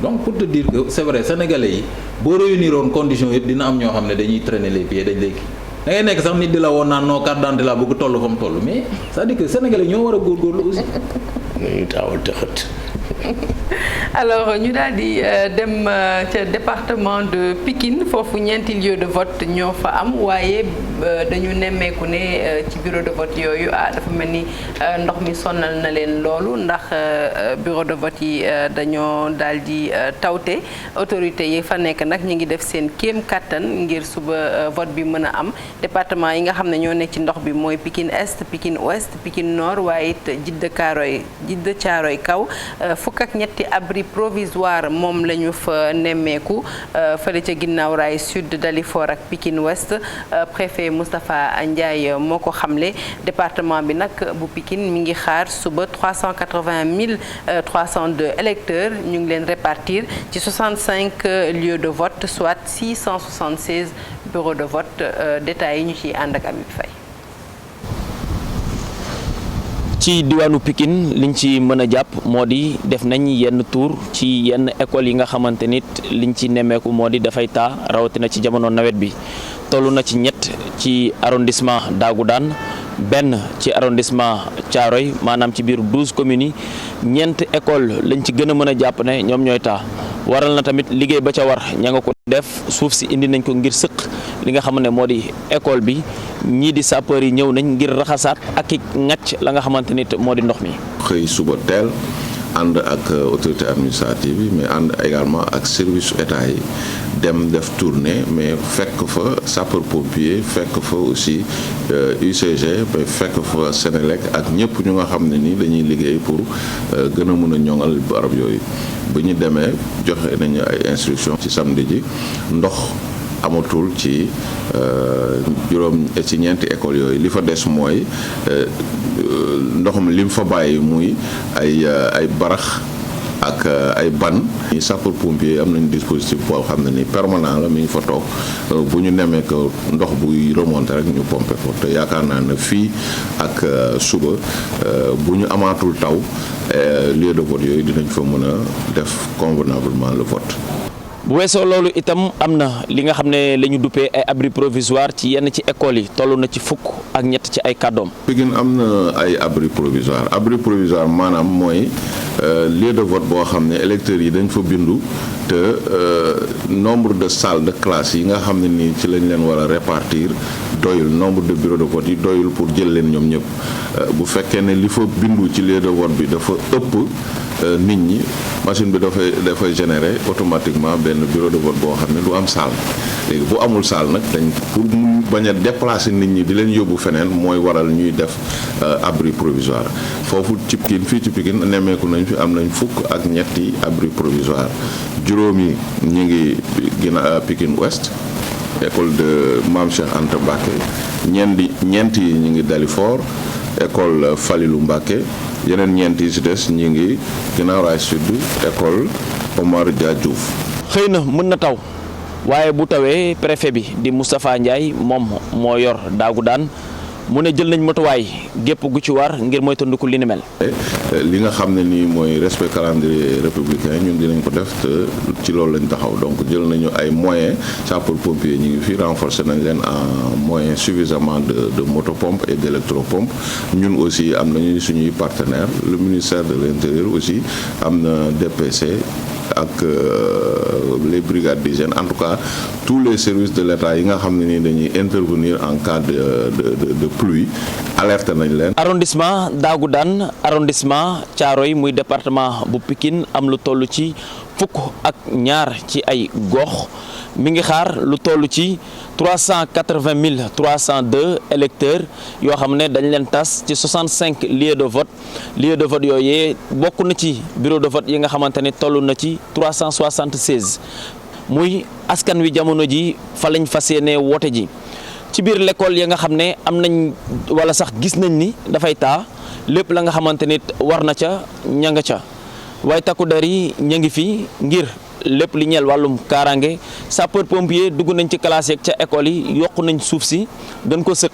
donc pour te dire que c'est vrai sénégalais yi boo réunir woon conditions yëpp dina am ñoo xam ne dañuy traîner les pieds dañ lay kii da ngay nekk sax nit di la woon naan non carte d'identité laa bëgg toll fa mu toll mais c'est-à-dire que sénégalais ñoo war a góorgóorlu aussi. nañu taawal tëxët. alors ñu daal di dem ca département de Pikine foofu ñeenti lieu de vote ñoo fa am waaye dañu nemmeeku ne ci bureau de vote yooyu dafa mel ni ndox mi sonnal na leen loolu ndax bureau de vote yi dañoo daal di tawte autorités yi fa nekk nag ñu ngi def seen kéem kattan ngir suba vote bi mën a am département yi nga xam ne ñoo nekk ci ndox bi mooy Pikine Est Pikine Ouest Pikine Nord waaye it Djiddah Thiaroye Kaw fukk ak ñetti abri provisoire moom la ñu fa nemmeeku fële ca ginnaaw raay sud Dalifort ak Pikine Ouest préfet Moustapha Ndiaye moo ko xamle département bi nag bu Pikine mi ngi xaar suba 380 302 électeurs ñu ngi leen répartir ci 65 lieux de vote soit 676 bureaux de vote détails yi ñu ciy ànd ak Habib Faye. ci diwaanu Pikine liñ ci mën a jàpp moo di def nañ yenn tour ci yenn écoles yi nga xamante nit liñ ci nemmeeku moo di dafay taa rawatina ci jamono nawet bi toll na ci ñett ci arrondissement Dagoudane benn ci arrondissement Thiaroye maanaam ci biir 12 communes yi ñeent école lañ ci gën a mën a jàpp ne ñoom ñooy taa waral na tamit liggéey ba ca war ña nga ko def suuf si indi nañ ko ngir sëq li nga xam ne moo di école bi ñii di sapeur yi ñëw nañ ngir raxasaat ak i ŋàcc la nga xamante nit moo di ndox mi. xëy suba teel ànd ak autorité administrative yi mais ànd également ak service état yi dem def tournée mais fekk fa sapeur pompier fekk fa aussi UCG mais fekk fa Sénélec ak ñëpp ñu nga xam ne ni dañuy liggéey pour gën a mën a ñoŋal barab yooyu bu ñu demee joxe nañu ay instructions ci samedi ji ndox amatul ci ci ñeenti écoles yooyu li fa des mooy ndoxum li mu fa bàyyi muy ay barax ak ay ban ñi sapeur pompier am nañu dispositif boo xam ne ni permanent la mi ngi fa toog bu ñu nemee que ndox buy remonter rek ñu pomper ko te yaakaar naa ne fii ak suba bu ñu amaatul taw lieu de vote yooyu dinañ fa mën a def convenablement le vote. bu weesoo loolu itam am na li nga xam ne la ñu duppee ay abri provisoire ci yenn ci écoles yi toll na ci fukk ak ñett ci ay kàddoom. Pikine am na ay abri provisoire maanaam mooy lieu de vote boo xam ne électeurs yi dañ fa bindu te nombre de salles de classe yi nga xam ne nii ci lañ leen war a répartir doyul nombre de bureaux de vote yi doyul pour jël leen ñoom ñëpp bu fekkee ne li fa bindu ci lieu de vote bi dafa ëpp nit ñi machine bi dafay générer automatiquement benn bureau de vote boo xam ne du am salle léegi bu amul salle nag dañ pour mu bañ a déplacer nit ñi di leen yóbbu feneen mooy waral ñuy def abri provisoire foofu ci Pikine fii ci Pikine nemmeeku nañ fi am nañ fukk ak ñetti abri provisoire juróomi ñu ngi gina Pikine Ouest école de Mame Cheikh Anta Mbacké ñeent yi ñu ngi Dalifort école Falilou Mbacké yeneen ñeent yi ci des ñi ngi Guinaw Rail Sud école Omar Dia Diouf. xëy na mën na taw waaye bu tawee préfet bi di Moustapha Ndiaye moom moo yor daagu daan mu ne jël nañ matuwaay gépp gu ci war ngir moytandiku li ni mel. li nga xam ne nii mooy respect calendrier républicain ñun dinañ ko def te ci loolu lañ taxaw donc jël nañu ay moyens sapeur pompier ñu ngi fi renforcer nañ leen en moyens suffisamment de motopompe et d'électropompe ñun aussi am nañu suñuy partenaires le ministère de l'intérieur aussi am na DPC ak les brigades d'hygiène en tout cas tous les services de l'État yi nga xam ne nii dañuy intervenir en cas de pluie alerte nañ leen. arrondissement Dagoudane arrondissement Thiaroye muy département bu Pikine am lu toll ci fukk ak ñaar ci ay gox mi ngi xaar lu toll ci 380 302 électeurs yoo xam ne dañ leen tas ci 65 lieux de vote yooyee bokk na ci bureau de vote yi nga xamante ne toll na ci 376 muy askan wi jamono ji fa lañ fas yéene woote ji ci biir l'école ya nga xam ne am nañ wala sax gis nañ ni dafay taa lépp la nga xamante nit war na ca ña nga ca waaye takku der yi ña ngi fi ngir lépp li ñeel wàllum kaaraange sapeur pompier dugg nañ ci classe yeeg ca école yi yokku nañ suuf si gën ko sëq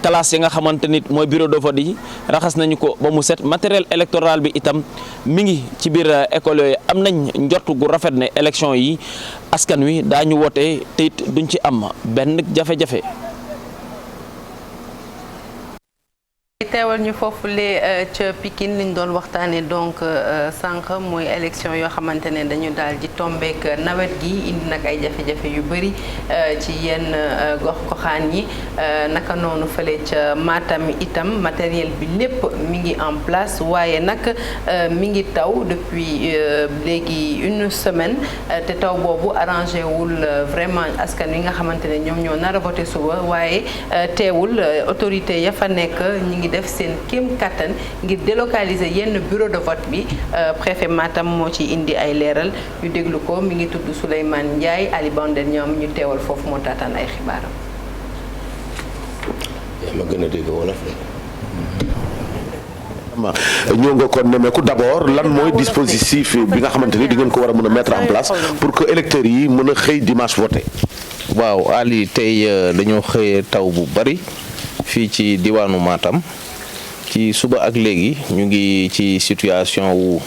classe yi nga xamante nit mooy bureau de vote yi raxas nañu ko ba mu set matériel électoral bi itam mi ngi ci biir école yooyu am nañ njort gu rafet ne élection yi askan wi daañu woote te it duñ ci am benn jafe-jafe. teewal ñu foofule ca Pikine liñ doon waxtaanee donc sànq mooy élection yoo xamante ne dañu daal di tombeek nawet gi indi nag ay jafe-jafe yu bëri ci yenn gox-goxaan yi naka noonu fële ca Matam itam matériel bi lépp mi ngi en place waaye nag mi ngi taw depuis léegi une semaine te taw boobu arrangé wul vraiment askan wi nga xamante ne ñoom ñoo nar a voté suba waaye teewul autorité ya fa nekk ñi ngi def seen kéem kattan ngir délocaliser yenn bureau de vote bi préfet Matam moo ci indi ay leeral ñu déglu ko mi ngi tudd Souleymane Ndiaye Ali Bandel ñoom ñu teewal foofu moo taataan ay xibaaram. ma gën a dégg wolof ñoo nga kon nemmeeku d'abord lan mooy dispositif bi nga xamante ni di ngeen ko war a mën a mettre en place pour que électeurs yi mën a xëy dimanche voter. waaw Ali tey dañoo xëyee taw bu bari fii ci diwaanu Matam ci suba ak léegi ñu ngi ci situation wu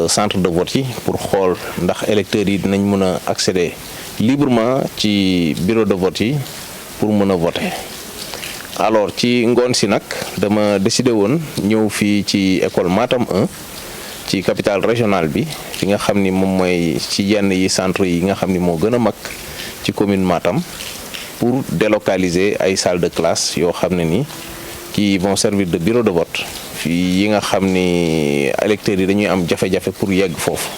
centre de vote yi pour xool ndax électeurs yi dinañ mën a accéder librement ci bureau de vote yi pour mën a voter. alors ci ngoon si nag dama décidé woon ñëw fii ci école Matam 1 ci capitale régionale bi fi nga xam ni moom mooy ci yenn yi centre yi nga xam ni moo gën a mag ci commune Matam pour délocaliser ay salles de classe yoo xam ne ni qui vont servir de bureau de vote fii yi nga xam ni électeurs yi dañuy am jafe-jafe pour yegg foofu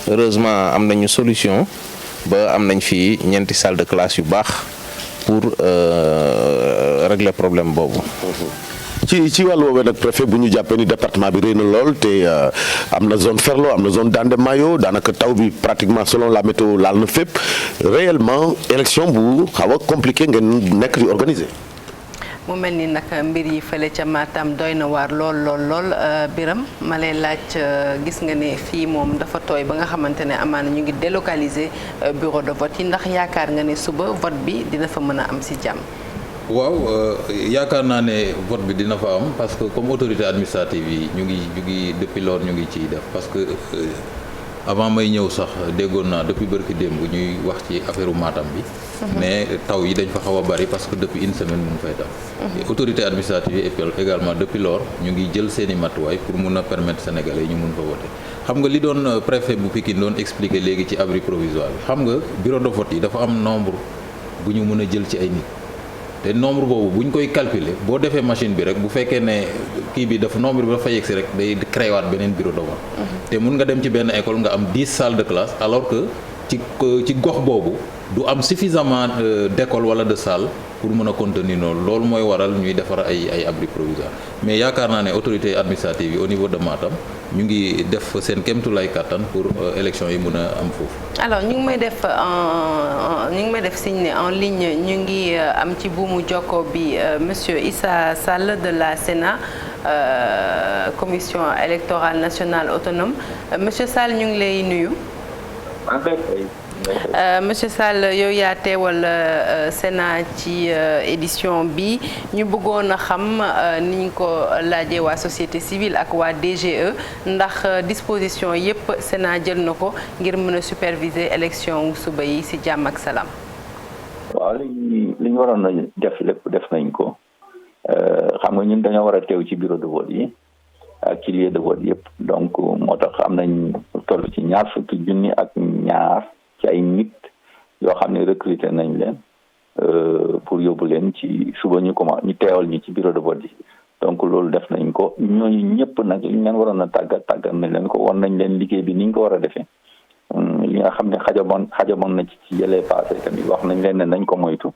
heureusement am nañu solution ba am nañ fii ñeenti salles de classe yu baax pour régler problème boobu. ci wàllu woowee nag préfet bu ñu jàppee ni département bi rëy na lool te am na zone Ferlo am na zone Dande Mayo daanaka taw bi pratiquement selon la météo laal na fépp réellement élection bu xaw a compliqué ngeen nekk di organiser. mu mel ni nag mbir yi fële ca Matam doy na waar lool Biram ma lay laaj gis nga ne fii moom dafa tooy ba nga xamante ne amaana ñu ngi délocaliser bureau de vote yi ndax yaakaar nga ne suba vote bi dina fa mën a am si jàmm. waaw yaakaar naa ne vote bi dina fa am parce que comme autorité administrative yi ñu ngi depuis lors ñu ngi ciy def parce que avant may ñëw sax déggoon naa depuis bërki démb ñuy wax ci affaire Matam bi. mais taw yi dañ fa xaw a bari parce que depuis une semaine mu ngi fay taw. autorité administrative yi également depuis lors ñu ngi jël seeni matuwaay pour mun a permettre sénégalais yi ñu mun fa voter xam nga li doon préfet bu Pikine doon expliquer léegi ci abri provisoire bi xam nga bureau de vote yi dafa am nombre bu ñu mën a jël ci ay nit. te nombre boobu bu ñu koy calculer boo defee machine bi rek bu fekkee ne kii bi dafa nombre bi dafa yegsi rek day créé waat beneen bureau de vote. te mun nga dem ci benn école nga am 10 salles de classe alors que ci gox boobu du am suffisamment d'école wala de salle pour mën a contenir loolu mooy waral ñuy defar ay abri provisoire mais yaakaar naa ne autorité administrative yi au niveau de Matam ñu ngi def seen kéemtulaay kattan pour élection yi mën a am foofu. alors ñu ngi may def signe ne en ligne ñu ngi am ci buumu jokko bi monsieur Issa Sall de la Sénat commission électorale nationale autonome monsieur Sall ñu ngi lay nuyu. Monsieur Sall yow yaa teewal Sénat ci édition bi ñu bëggoon a xam ni ñu ko laajee waa société civile ak waa DGE ndax disposition yépp Sénat jël na ko ngir mën a superviser élection suba yi ci jàmm ak salaam. waaw li ñu waroon a def lépp def nañ ko xam nga ñun dañoo war a teew ci bureau de vote yi ak ci lieu de vote yépp donc moo tax am nañ toll ci 20,000 ak ñaar ci ay nit yoo xam ne recruter nañ leen pour yóbbu leen ci suba ñu teewal ñu ci bureau de vote yi donc loolu def nañ ko ñooñu ñëpp nag li ñu leen waroon a tàggat nañ leen ko won nañ leen liggéey bi ni ñu ko war a defee li nga xam ne xajamoon na ci yëlee passé tamit wax nañ leen ne nañ ko moytu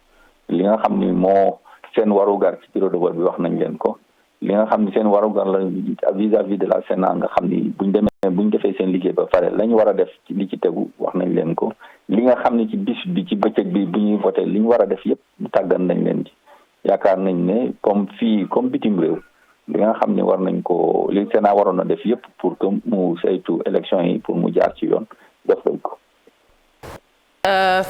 li nga xam ni moo seen warugar ci bureau de vote bi wax nañ leen ko li nga xam ni seen warugar la vis-à-vis de la Sénat nga xam ni buñ defee seen liggéey ba pare la ñu war a def ci li ci tegu wax nañ leen ko li nga xam ne ci bis bi ci bëccëg bi bu ñuy voté li ñu war a def yépp tàggat nañ leen ci yaakaar nañ ne comme bitim réew li nga xam ne war nañ ko li Sénat waroon na def yépp pour que mu saytu élection yi pour mu jaar ci yoon def nañ ko.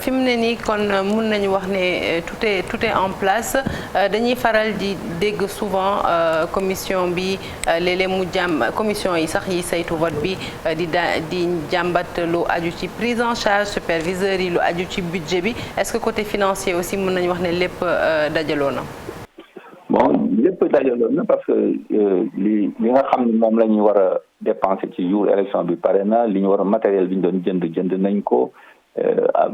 fi mu ne nii kon mun nañu wax ne tout est en place dañuy faral di dégg souvent commission bi léeg-léeg mu commission yi sax yi saytu vote bi di jàmbat lu aju ci prise en charge superviseurs yi lu aju ci budget bi est-ce que côté financier aussi mun nañu wax ne lépp dajaloo na. bon lépp dajaloo na parce que li nga xam ne moom la ñuy war a dépenser ci jour élection bi pare na li ñu war a matériel bi ñu doon jënd nañ ko.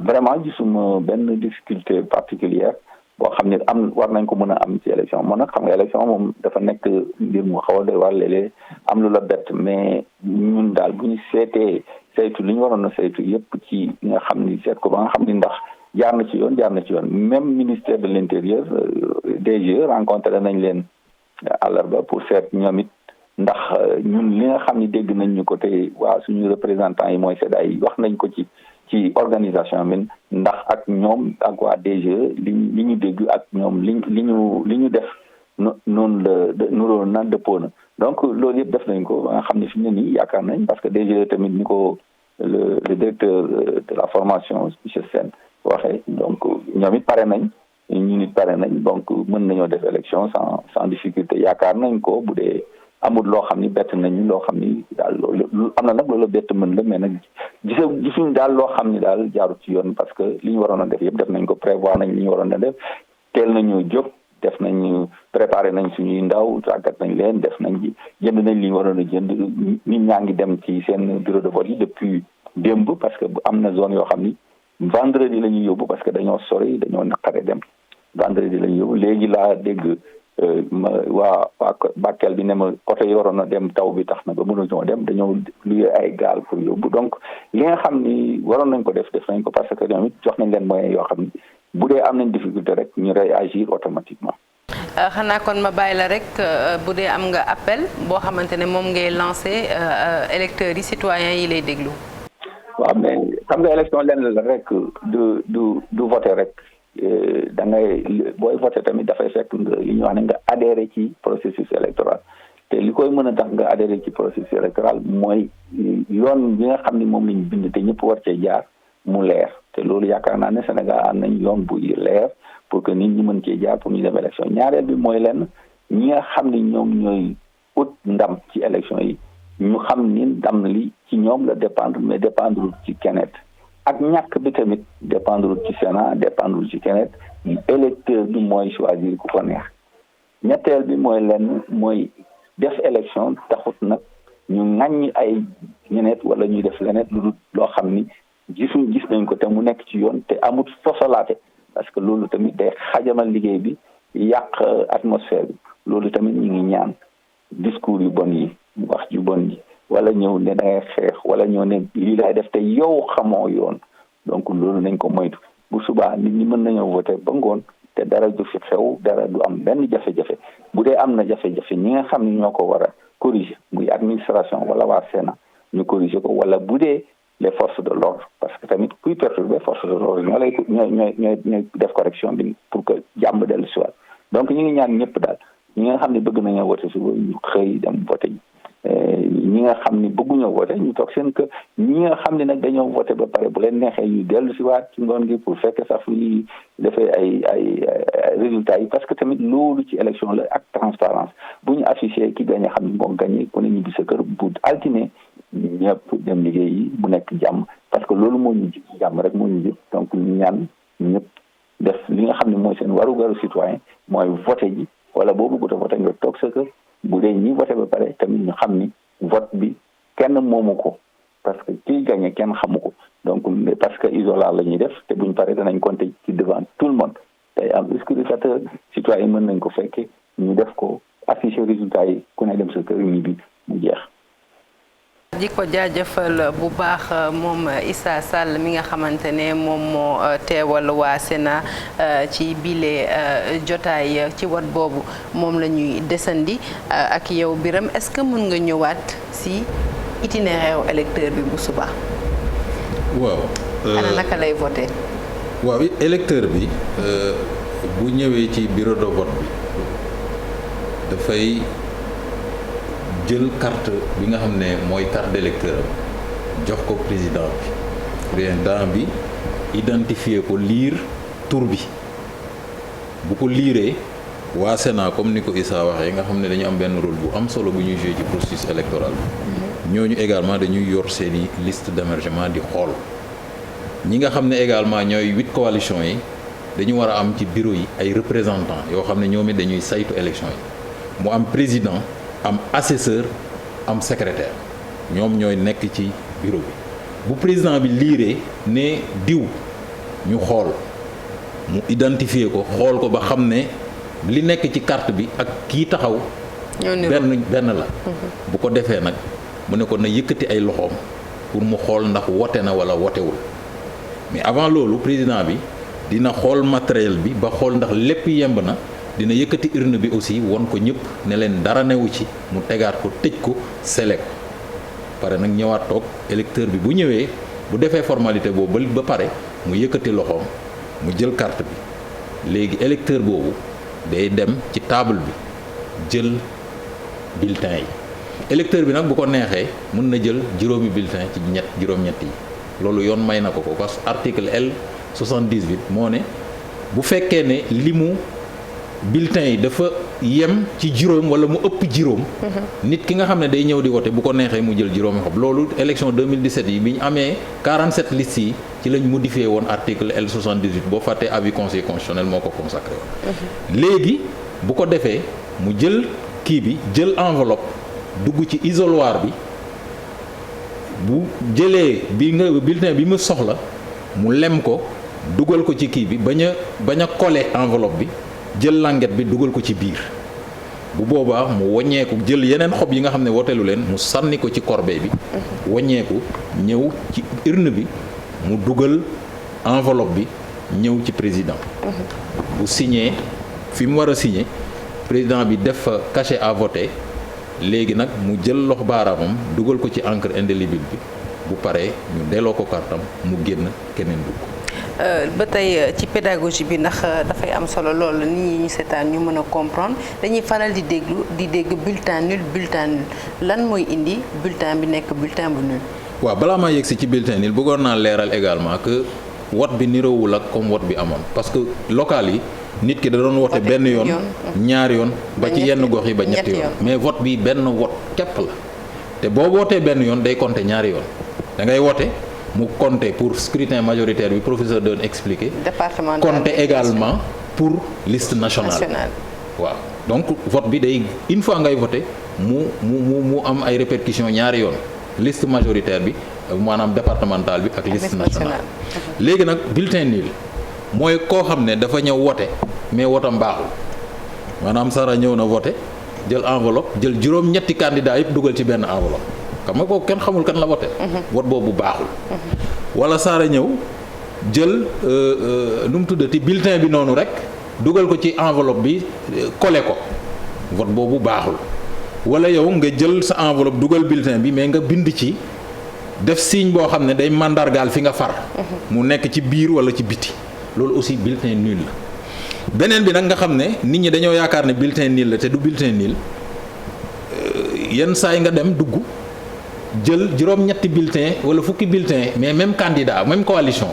Vraiment gisuma benn difficulté particulière boo xam ne war nañ ko mën a am ci élection moom nag xam nga élection moom dafa nekk mbir mu xaw a doy waar léeg-léeg am lu la bett mais ñun daal bu ñu seetee saytu li ñu waroon a saytu yépp ci nga xam ni seet ko ba nga xam ni ndax jaar na ci yoon même ministère de l'intérieur DG rencontré nañ leen àllarba pour seet ñoom it ndax ñun li nga xam ni dégg nañ ñu ko te waa suñu représentant yi mooy SEDA yi wax nañ ko ci organisation bi ndax ak ñoom ak waa DGE li ñu dégg ak ñoom li ñu def noonu la nuróo na dëppoo na donc loolu yëpp def nañ ko ba nga xam ne fi mu ne nii yaakaar nañ parce que DGE tamit ni ko le directeur de la formation monsieur Sène waxee donc ñoom it pare nañ ñun it pare nañ donc mën nañoo def élection sans difficulté yaakaar nañ ko bu dee amul loo xam ni bett nañu loo xam ni daal loolu am na nag loolu bett mën la mais nag gisuñ daal loo xam ni daal jaarut ci yoon parce que li ñu waroon a def yëpp def nañ ko prévoir nañ li ñu waroon a def teel nañu jóg def nañu préparé nañ suñuy ndaw tàggat nañ leen def nañ jënd nañ li ñu waroon a jënd nit ñaa ngi dem ci seen bureau de vote yi depuis démb parce que am na zone yoo xam ni vendredi la ñuy yóbbu parce que dañoo sori dañoo naqare dem vendredi la ñuy yóbbu léegi laa dégg waa Bakel bi ne ma oto yi waroon a dem taw bi tax na ba mënuñoo dem dañoo luye ay gaal pour yóbbu donc li nga xam ni waroon nañ ko def nañ ko parce que ñoom it jox nañ leen moyens yoo xam ni bu dee am nañ difficulté rek ñu réagir automatiquement. xanaa kon ma bàyyi la rek bu dee am nga appel boo xamante ne moom ngay lancé électeurs yi citoyens yi lay déglu. waaw mais xam nga élection lenn la rek du voter rek. da ngay booy voté tamit dafay fekk nga li ñuy wax ne nga adhéré ci processus électoral te li koy mën a tax nga adhéré ci processus électoral mooy yoon bi nga xam ni moom la ñu bind te ñëpp war cee jaar mu leer te loolu yaakaar naa ne Sénégal am nañ yoon buy leer pour que nit ñi mën cee jaar pour ñu dem élection ñaareel bi mooy lenn ñi nga xam ni ñoom ñooy ut ndam ci élection yi ñu xam ni ndam li ci ñoom la dépendre mais dépendre ci keneen ak ñàkk bi tamit dépendre ci Sénat dépendre ci keneen électeur bi mooy choisir ku ko neex ñetteel bi mooy lenn mooy def élection taxut nag ñu ŋàññi ay ñeneet wala ñuy def leneen lu dul loo xam ni gis nañ ko te mu nekk ci yoon te amut sosalaate parce que loolu tamit day xajamal liggéey bi yàq atmosphère bi loolu tamit ñu ngi ñaan discours yu bon yi wax yu bon yi wala ñëw ne da ngay xeex wala ñëw ne lii laay def te yow xamoo yoon donc loolu nañ ko moytu bu subaa nit ñi mën nañoo voté ba ngoon te dara du fi xew, dara du am benn jafe-jafe. bu dee am na jafe-jafe ñi nga xam ne ñoo ko war a corriger muy administration wala waa Sénat ñu corriger ko, wala bu dee les forces de l'ordre, parce que tamit kuy perturber forces de l'ordre ñooy def correction bi pour que jàmm dellu si waat. donc ñu ngi ñaan ñëpp daal ñi nga xam ne bëgg nañoo voté suba ñu xëy dem voté ji, ñi nga xam ni bëgguñoo voté ñu toog seen kër, ñi nga xam ne nag dañoo voté ba pare bu leen neexee ñu dellu si waat ci ngoon gi pour fekk sax yi defee ay résultats yi, parce que tamit loolu ci élection la ak transparence bu ñu affiché ki gagné xam ne moo gagné ku ne ñibbi sa kër bu altine ñëpp dem liggéey yi mu nekk jàmm, parce que loolu moo ñu jib jàmm rek moo ñu jib. donc ñu ñaan ñëpp def li nga xam ne mooy seen warugaru citoyen mooy voté ji, wala boo bëggut a voté nga toog sa kër. bu dee ñi voté ba pare tamit ñu xam ni vote bi kenn moomu ko, parce que kiy gagné kenn xamu ko, donc parce que isolat la ñuy def te buñ pare danañ compter ci devant tout le monde. tey am scrutateur citoyen mën nañ ko fekkee ñu def ko afficher résultat yi ku ne dem sa kër ñibbi mu jeex. di ko jaajëfal bu baax moom Issa Sall mi nga xamante ne moom moo teewal waa Sénat ci bile jotaay ci wat boobu moom la ñuy desandi ak yow Birame, est-ce que mën nga ñëwaat si itinéraire électeur bi bu suba. waaw. ana naka lay voté. waaw électeur bi bu ñëwee ci bureau de vote bi dafay jël carte bi nga xam ne mooy carte d'électeur am jox ko président bi identifier ko lire tur bi bu ko liiree waa Sénat comme ni ko Issa waxee nga xam ne dañu am benn rôle bu am solo bu ñuy jouer ci processus électoral bi ñooñu également dañuy yor seeni liste d'émergement di xool ñi nga xam ne également ñooy 8 coalitions yi dañu war a am ci bureau yi ay représentants yoo xam ne ñoom it dañuy saytu élection yi mu am président am assesseur am secrétaire ñoom ñooy nekk ci bureau bi bu président bi liiree ne diw ñu xool mu identifier ko xool ko ba xam ne li nekk ci carte bi ak kii taxaw benn la bu ko defee nag mu ne ko na yëkkati ay loxoom pour mu xool ndax wote na wala wotewul mais avant loolu président bi dina xool matériel bi ba xool ndax lépp yemb na dina yëkkati urne bi aussi won ko ñëpp ne leen dara newu ci mu tegaat ko tëj ko sele ko pare nag ñëwaat toog électeur bi bu ñëwee bu defee formalité boobu ba pare mu yëkkati loxoom mu jël carte bi léegi électeur boobu day dem ci table bi jël bulletin yi électeur bi nag bu ko neexee mën na jël juróomi bulletin ci juróom-ñett yi loolu yoon may na ko parce que article L 78 moo ne bu fekkee ne limu bulletin yi dafa yem ci juróom wala mu ëpp juróom. nit ki nga xam ne day ñëw di wote bu ko neexee mu jël juróomi xob loolu élection 2017 yi bi ñu amee 47 listes yi ci lañ modifié woon article L 78 boo fàttee avis conseil constitutionnel moo ko consacré woon. léegi bu ko defee mu jël kii bi jël enveloppe dugg ci isoloir bi bu jëlee bulletin bi mu soxla mu lem ko dugal ko ci kii bi bañ a coller enveloppe bi. jël languette bi dugal ko ci biir bu boobaa mu waññeeku jël yeneen xob yi nga xam ne woteelu leen mu sànni ko ci corbeille bi waññeeku ñëw ci urne bi mu dugal enveloppe bi ñëw ci président bu signé fi mu war a signé président bi def fa cachet à voter léegi nag mu jël lox baaraamam dugal ko ci encre indélébile bi bu paree ñu delloo ko kartam mu génn keneen dugg ba tey ci pédagogie bi ndax dafay am solo loolu nit ñi ñu seetaan ñu mën a comprendre dañuy faral di dégg bulletin nul lan mooy indi bulletin bi nekk bulletin bu nul. waaw balaa maa yegg si ci bulletin nul bëggoon naa leeral également que vote bi niroowul ak comme vote bi amoon parce que local yi nit ki da doon wote benn yoon ñaari yoon ba ci yenn gox yi ba ñetti yoon mais vote bi benn vote képp la te boo wootee benn yoon day compter ñaari yoon da ngay wote. mu compter pour scrutin majoritaire bi professeur doon expliquer compter également pour liste nationale waaw donc vote bi day une fois ngay voter mu am ay répercussions ñaari yoon liste majoritaire bi maanaam départementale bi ak liste nationale léegi nag bulletin nul mooy koo xam ne dafa ñëw voter mais wotam baaxul maanaam Sara ñëw na voter jël enveloppe jël juróom-ñetti candidats yëpp dugal ci benn enveloppe xam nga kooku kenn xamul kan la voté vote boobu baaxul wala Saara ñëw jël nu mu tuddati bulletin bi noonu rek dugal ko ci enveloppe bi collé ko vote boobu baaxul wala yow nga jël sa enveloppe dugal bulletin bi mais nga bind ci def signe boo xam ne day mandargaal fi nga far mu nekk ci biir wala ci biti loolu aussi bulletin nul la beneen bi nag nga xam ne nit ñi dañoo yaakaar ne bulletin nul la te du bulletin nul yenn saa yi nga dem dugg jël juróom-ñetti bulletin wala fukki bulletin mais même candidat même coalition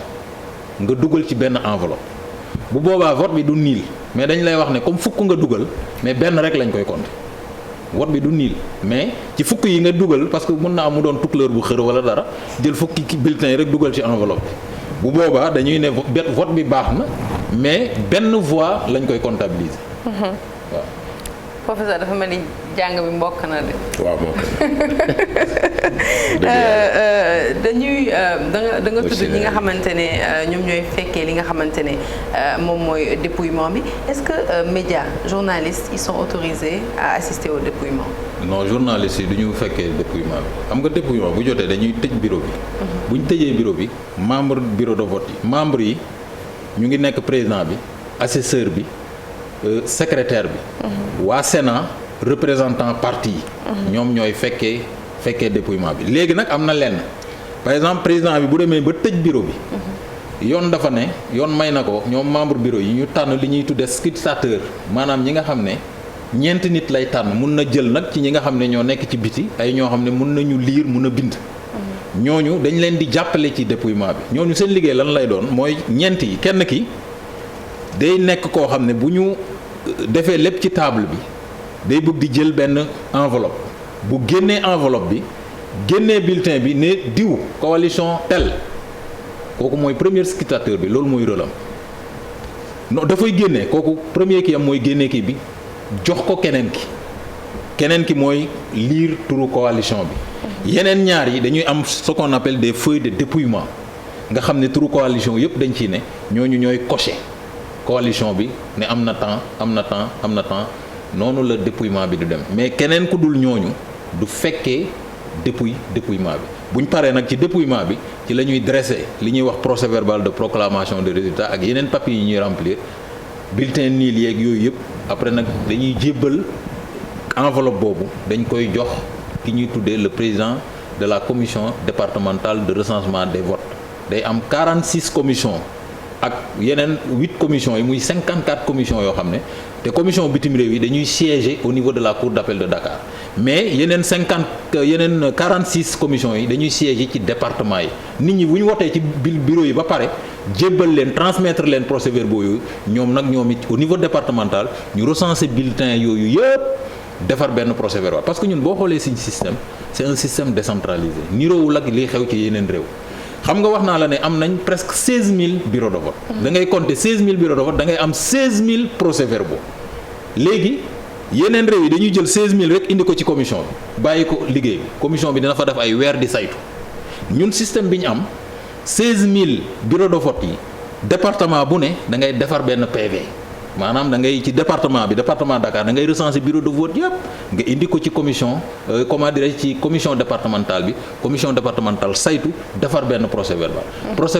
nga dugal ci benn enveloppe bu boobaa vote bi du nul mais dañ lay wax ne comme fukk nga dugal mais benn rek lañ koy compter vote bi du nul mais ci fukk yi nga dugal parce que mën na am mu doon tukulóor bu xër wala dara jël fukki bulletin yi rek dugal ci enveloppe bi bu boobaa dañuy ne vote bi baax na mais benn voix lañ koy comptabiliser. waaw. professeur dafa mel ni jàng bi mbokk na de. waaw mbokk dañuy da nga tudd ñi nga xamante ne ñoom ñooy fekkee li nga xamante ne moom mooy dépouillement bi est-ce que médias journalistes ils sont autorisés à assister au dépouillement. non journalistes yi du ñu fekkee dépouillement bi xam nga dépouillement bu jotee dañuy tëj bureau bi. bu ñu tëjee bureau bi membre bureau de vote yi membres yi ñu ngi nekk président bi assesseur bi. secrétaire bi waa Sénat représentant parti yi ñoom ñooy fekkee dépouillement bi léegi nag am na lenn par exemple président bi bu demee ba tëj bureau bi yoon dafa ne yoon may na ko ñoom membre bureau yi ñu tànn li ñuy tudde scrutateur maanaam ñi nga xam ne ñeenti nit lay tànn mun na jël nag ci ñi nga xam ne ñoo nekk ci biti ay ñoo xam ne mun nañu lire mun a bind ñooñu dañ leen di jàppale ci dépouillement bi ñooñu seen liggéey lan lay doon mooy ñeent yi kenn ki day nekk koo xam ne bu ñu defee lépp ci table bi day bëgg di jël benn enveloppe bu génnee enveloppe bi génnee bulletin bi ne diw coalition tel kooku mooy premier scrutateur bi loolu mooy rôle am non dafay génnee kooku premier ki am mooy génnee kii bi jox ko keneen ki mooy lire turu coalition bi yeneen ñaar yi dañuy am ce qu'on appelle des feuilles de dépouillement nga xam ne turu coalition yëpp dañ ciy ne ñooñu ñooy coché coalition bi ne am na temps noonu la dépouillement bi du dem mais keneen ku dul ñooñu du fekkee dépouillement bi buñ paree nag ci dépouillement bi ci la ñuy dresser li ñuy wax procès verbal de proclamation de résultats ak yeneen papiers yi ñuy remplir bulletin nul yeeg yooyu yëpp après nag dañuy jébbal enveloppe boobu dañ koy jox ki ñuy tuddee le président de la commission départementale de recensement des votes day am 46 commissions ak yeneen 8 commissions yi muy 54 commissions yoo xam ne te commission bitim réew yi dañuy siéger au niveau de la cour d'appel de Dakar mais yeneen 46 commissions yi dañuy siéger ci département yi nit ñi bu ñu wotee ci bureau yi ba pare jébbal leen transmettre leen procès-verbaux yooyu ñoom nag ñoom it au niveau départemental ñu recenser bulletins yooyu yëpp defar benn procès-verbal parce que ñun boo xoolee suñu système c'est un système décentralisé niroowul ak liy xew ci yeneen réew. xam nga wax naa la ne am nañ presque 16000 bureaux de vote. da ngay compter 16000 bureaux de vote da ngay am 16000 procès-verbaux léegi yeneen réew yi dañuy jël 16000 rek indi ko ci commission bi bàyyi ko liggéey bi commission bi dina fa def ay weer di saytu ñun système bi ñu am 16000 bureaux de vote yi département bu ne da ngay defar benn PV maanaam da ngay ci département Dakar da ngay recenser bureau de vote yëpp nga indi ko ci commission ci commission départementale bi commission départementale saytu defar benn procès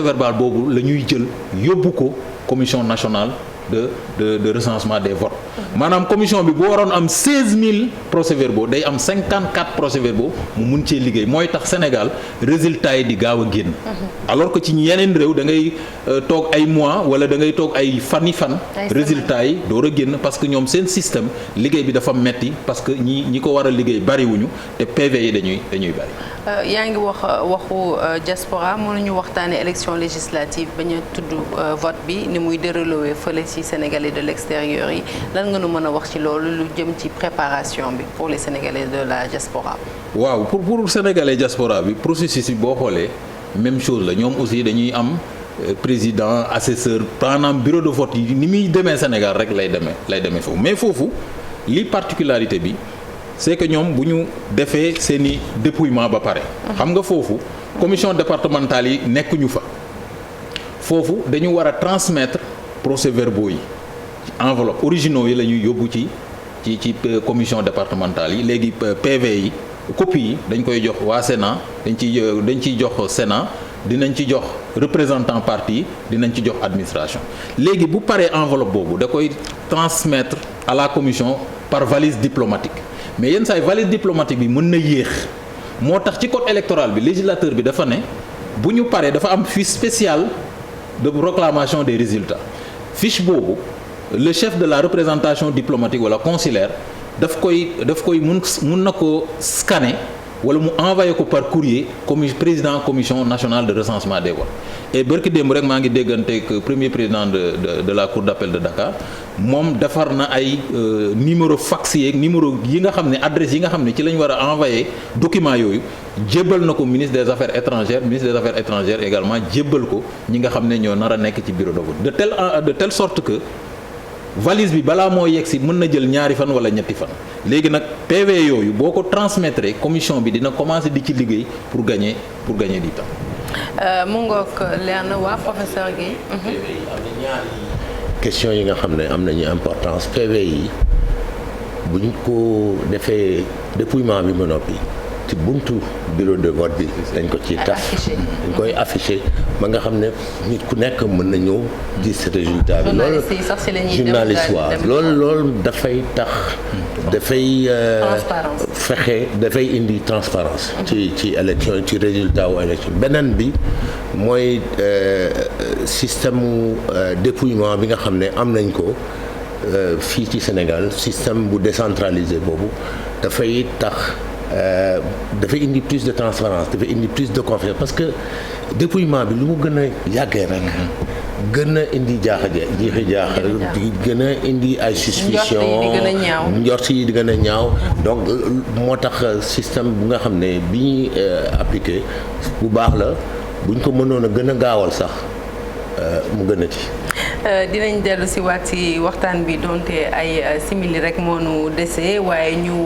verbal boobu la ñuy jël yóbbu ko commission nationale de recensement des votes maanaam commission bi bu waroon am 16000 procès-verbaux day am 54 procès-verbaux mu mun cee liggéey mooy tax Sénégal résultat yi di gaaw a génn alors que ci yeneen réew da ngay toog ay mois wala da ngay toog ay fan résultat yi door a génn parce que ñoom seen système liggéey bi dafa metti parce que ñi ko war a liggéey bariwuñu te PV yi dañuy bari. yaa ngi waxu diaspora mënuñu waxtaanee élection législative bañ a tudd vote bi ni muy déroulé fële ci Sénégalais de l'extérieur yi lan nga nu mën a wax ci loolu lu jëm ci préparation bi pour les Sénégalais de la diaspora. waaw pour Sénégalais diaspora bi processus bi boo xoolee même chose la ñoom aussi dañuy am président assesseur maanaam bureau de vote yi ni muy demee Sénégal rek lay demee foofu mais foofu li particularité bi c'est que ñoom bu ñu defee seeni dépouillement ba pare. xam nga foofu commission départementale yi nekkuñu fa foofu dañu war a transmettre procès-verbaux yi enveloppe originaux yi la ñuy yóbbu ci commission départementale yi léegi PV yi copie yi dañ koy jox waa Sénat dañ ciy jox Sénat dinañ ci jox représentant parti dinañ ci jox administration léegi bu paree enveloppe boobu da koy transmettre à la commission par valise diplomatique mais yenn saa yi valise diplomatique bi mën na yéex moo tax ci code électoral bi législateur bi dafa ne bu ñu paree dafa am fiche spéciale de proclamation des résultats fiche boobu le chef de la représentation diplomatique wala consulaire daf koy mun na ko scanner wala mu envoyé ko par courrier comme président commission nationale de recensement des votes et barki démb rek maa ngi dégganteeg premier président de la cour d'appel de Dakar moom defar na ay numéro fax yeeg numéro yi nga xam ne adresse yi nga xam ne ci lañ war a envoyé document yooyu jébbal na ko ministre des affaires étrangères également jébbal ko ñi nga xam ne ñoo nar a nekk ci bureau de vote de telle sorte que valise bi balaa moo yegg si mën na jël ñaari fan wala ñetti fan léegi nag PV yooyu boo ko transmettre commission bi dina commencer di ci liggéey pour gagner du temps. mu ngoog leer na waa professeur Guèye. PV yi am na ñaari question yi nga xam ne am nañu importance PV yi bu ñu ko defee dépouillement bi ba noppi ci buntu bureau de vote bi dañ ko ciy taf dañ koy affiché ba nga xam ne nit ku nekk mën na ñëw gis résultat bi loolu journaliste waaw loolu dafay tax dafay fexe dafay indi transparence ci élection ci résultat wu élection beneen bi mooy système dépouillement bi nga xam ne am nañ ko fii ci Sénégal système bu décentralisé boobu dafay tax dafay indi plus de transparence dafay indi plus de confiance parce que dépouillement bi lu mu gën a yàggee rek gën a indi jiixi jaaxa gën a indi ay suspicion njort yi di gën a ñaaw donc moo tax système bu nga xam ne bi ñuy appliqué bu baax la buñ ko mënoon a gën a gaawal sax mu gën a ci dinañ dellu si waat si waxtaan bi donte ay simili rek moo nu dese waaye ñu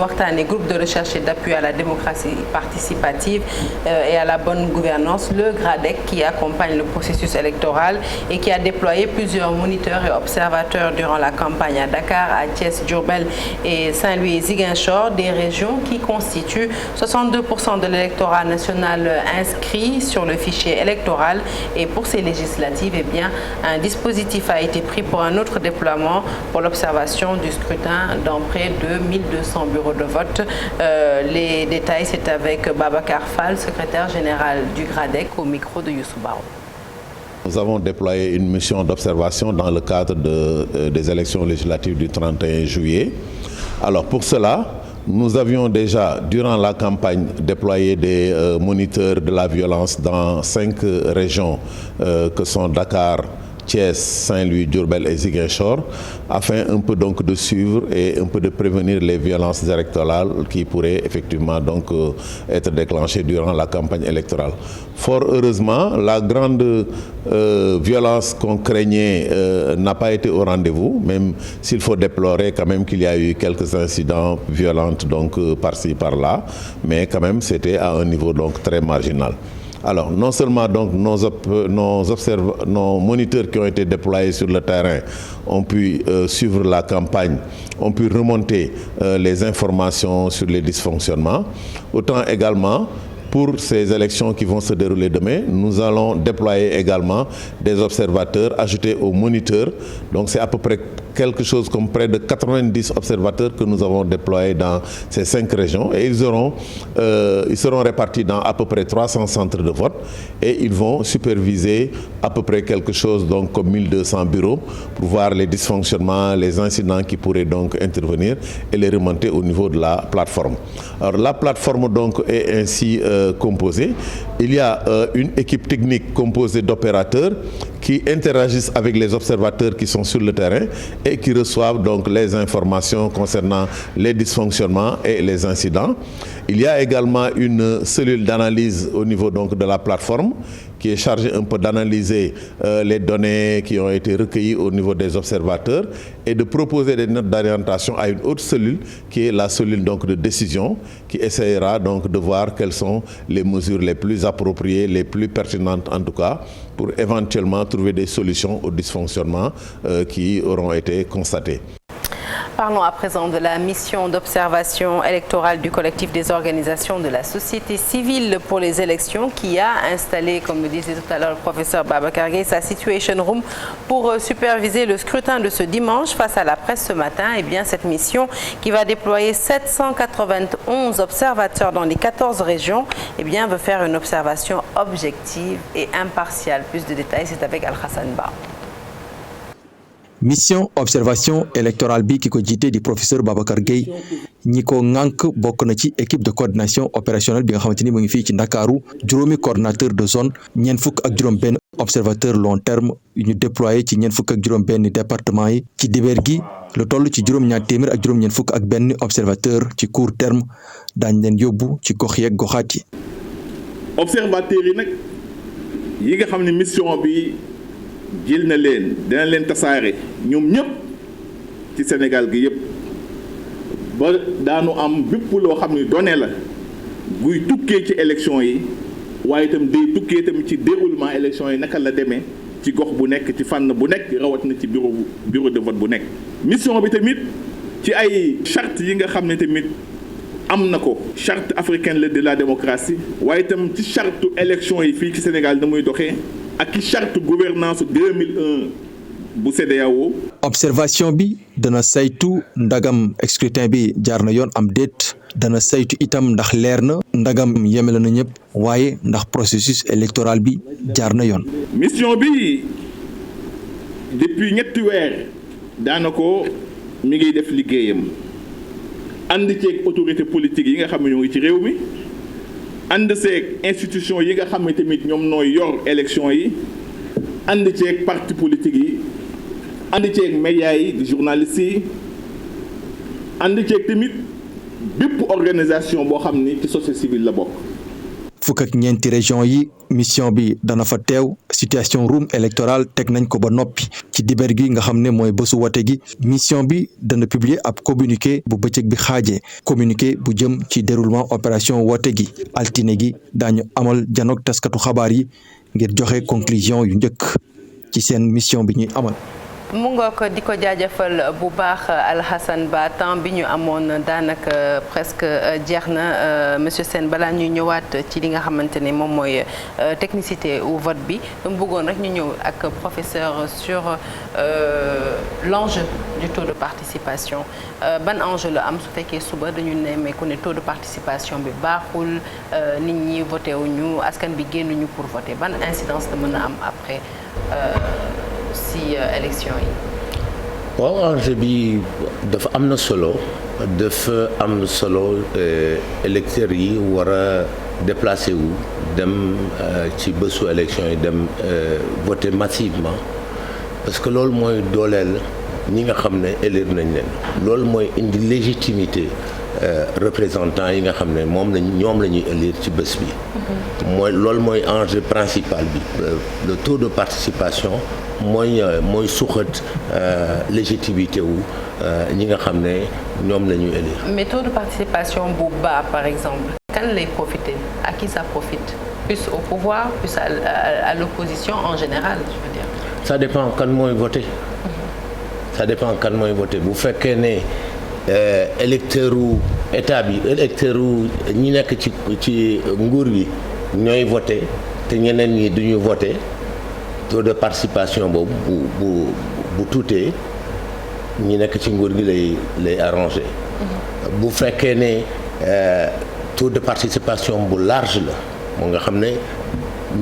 waxtaanee groupe de recherche et d'appui à la démocratie participative et à la bonne gouvernance, le GRADEC, qui accompagne le processus électoral et qui a déployé plusieurs moniteurs et observateurs durant la campagne à Dakar, à Thiès, Diourbel et Saint-Louis et Ziguinchor, des régions qui constituent 62% de l'électorat national inscrit sur le fichier électoral. Et pour ces législatives, eh bien, un dispositif a été pris pour un autre déploiement pour l'observation du scrutin dans près de 1200 bureaux de vote. Les détails, c'est avec Babacar Fall, secrétaire général du GRADEC, au micro de Youssou Barou. Nous avons déployé une mission d'observation dans le cadre des élections législatives du 31 juillet. Alors pour cela, nous avions déjà, durant la campagne, déployé des moniteurs de la violence dans 5 régions que sont Dakar, Thiès, Saint-Louis, Diourbel et Ziguinchor, afin un peu donc de suivre et un peu de prévenir les violences électorales qui pourraient effectivement donc être déclenchées durant la campagne électorale. Fort heureusement, la grande violence qu'on craignait n'a pas été au rendez-vous, même s'il faut déplorer quand même qu'il y a eu quelques incidents violents donc par-ci par-là, mais quand même c'était à un niveau donc très marginal. Alors, non seulement donc nos moniteurs qui ont été déployés sur le terrain ont pu suivre la campagne, ont pu remonter les informations sur les dysfonctionnements, autant également pour ces élections qui vont se dérouler demain, nous allons déployer également des observateurs ajoutés aux moniteurs. Donc c'est à peu près quelque chose comme près de 90 observateurs que nous avons déployés dans ces 5 régions et ils seront répartis dans à peu près 300 centres de vote et ils vont superviser à peu près quelque chose donc comme 1200 bureaux pour voir les dysfonctionnements, les incidents qui pourraient donc intervenir et les remonter au niveau de la plateforme. Alors la plateforme donc est ainsi composée. Il y a une équipe technique composée d'opérateurs qui interagissent avec les observateurs qui sont sur le terrain et qui reçoivent donc les informations concernant les dysfonctionnements et les incidents. Il y a également une cellule d'analyse au niveau donc de la plateforme qui est chargée un peu d'analyser les données qui ont été recueillies au niveau des observateurs et de proposer des notes d'orientation à une autre cellule qui est la cellule donc de décision qui essaiera donc de voir quelles sont les mesures les plus appropriées, les plus pertinentes en tout cas, pour éventuellement trouver des solutions aux dysfonctionnements qui auront été constatés. Parlons à présent de la mission d'observation électorale du collectif des organisations de la société civile pour les élections qui a installé, comme le disait tout à l'heure le professeur Babacar Gueye, sa Situation Room pour superviser le scrutin de ce dimanche. Face à la presse ce matin, eh bien, cette mission qui va déployer 791 observateurs dans les 14 régions, eh bien, veut faire une observation objective et impartiale. Plus de détails, c'est avec Al-Hassan Ba. Mission observation électorale bi ki ko jiite di professeur Babacar Gueye ñi ko ŋànk bokk na ci équipe de coordination opérationnelle bi nga xamante ni mu ngi fii ci Ndakaaru juróomi coordinateur de zone ñeent fukk ak juróom benn observateur long terme yu ñu déployé ci ñeent fukk ak juróom benn département yi ci dibeer gi lu toll ci juróom-ñaar téeméer ak juróom-ñeent fukk ak benn observateur ci court terme daañ leen yóbbu ci gox yeeg goxaat yi. observateurs yi nag yi nga xam ne mission bi jël na leen dina leen tasaare ñoom ñëpp ci Sénégal gi yëpp ba daanu am bépp loo xam ne donné la guy tukkee ci élection yi waaye itam day tukkee itam ci déroulement élection yi naka la demee ci gox bu nekk ci fànn bu nekk rawat na ci bureau de vote bu nekk. mission bi tamit ci ay charte yi nga xam ne tamit am na ko charte africaine de la démocratie waaye itam ci charte élection yi fii ci Sénégal na muy doxee. ak ci charte gouvernance 2001 bu CEDEAO. observation bi dana saytu ndagam scrutin bi jaar na yoon am déet dana saytu itam ndax leer na ndagam yemele na ñëpp waaye ndax processus électoral bi jaar na yoon. mission bi depuis ñetti weer daanako mi ngi def liggéeyam ànd ceeg autorité politique yi nga xam ne ñoo ngi ci réew mi. ànd ceeg institution yi nga xam ne tamit ñoom nooy yor élection yi ànd ceeg parti politique yi ànd ceeg médias yi di journalistes yi ànd ceeg tamit bépp organisation boo xam ni ci société civile la bokk. fukk ak ñeenti région yi mission bi dana fa teew situation room électorale teg nañ ko ba noppi ci dibeer gi nga xam ne mooy bésu wote gi mission bi dana publier ab communiqué bu bëccëg bi xaajee communiqué bu jëm ci déroulement opération wote gi altine gi daañu amal janook taskatu xabaar yi ngir joxe conclusion yu njëkk ci seen mission bi ñuy amal. mu ngoog di ko jaajëfal bu baax Alhassane Ba temps bi ñu amoon daanaka presque jeex na monsieur Sène balaa ñuy ñëwaat ci li nga xamante ne moom mooy technicité au vote bi dama bëggoon rek ñu ñëw ak professeur sur l'enjeu du taux de participation ban enjeu la am su fekkee suba dañu nemmeeku ne taux de participation bi baaxul nit ñi voté wuñu askan bi génnuñu pour voter ban incidence la mën a am après si élection yi. waaw enjeu bi dafa am na solo électeurs yi war a déplacé wu dem ci bésu élection yi dem voter massivement parce que loolu mooy dooleel ñi nga xam ne élire nañ leen loolu mooy indi légitimité représentants yi nga xam ne ñoom la ñuy élire ci bés bi. loolu mooy enjeu principal bi le taux de participation mooy suuxat légitimité wu ñi nga xam ne ñoom la ñuy élire. mais taux de participation bu bas par exemple kan lay profiter à qui ça profite plus au pouvoir plus à l'opposition en général je veux dire. ça dépend kan mooy voter. bu fekkee ne électeur u état bi électeur u ñi nekk ci nguur gi ñooy voter te ñeneen ñi duñu voter taux de participation boobu bu tuutee ñi nekk ci nguur gi lay arrangé. bu fekkee ne taux de participation bu large la moo nga xam ne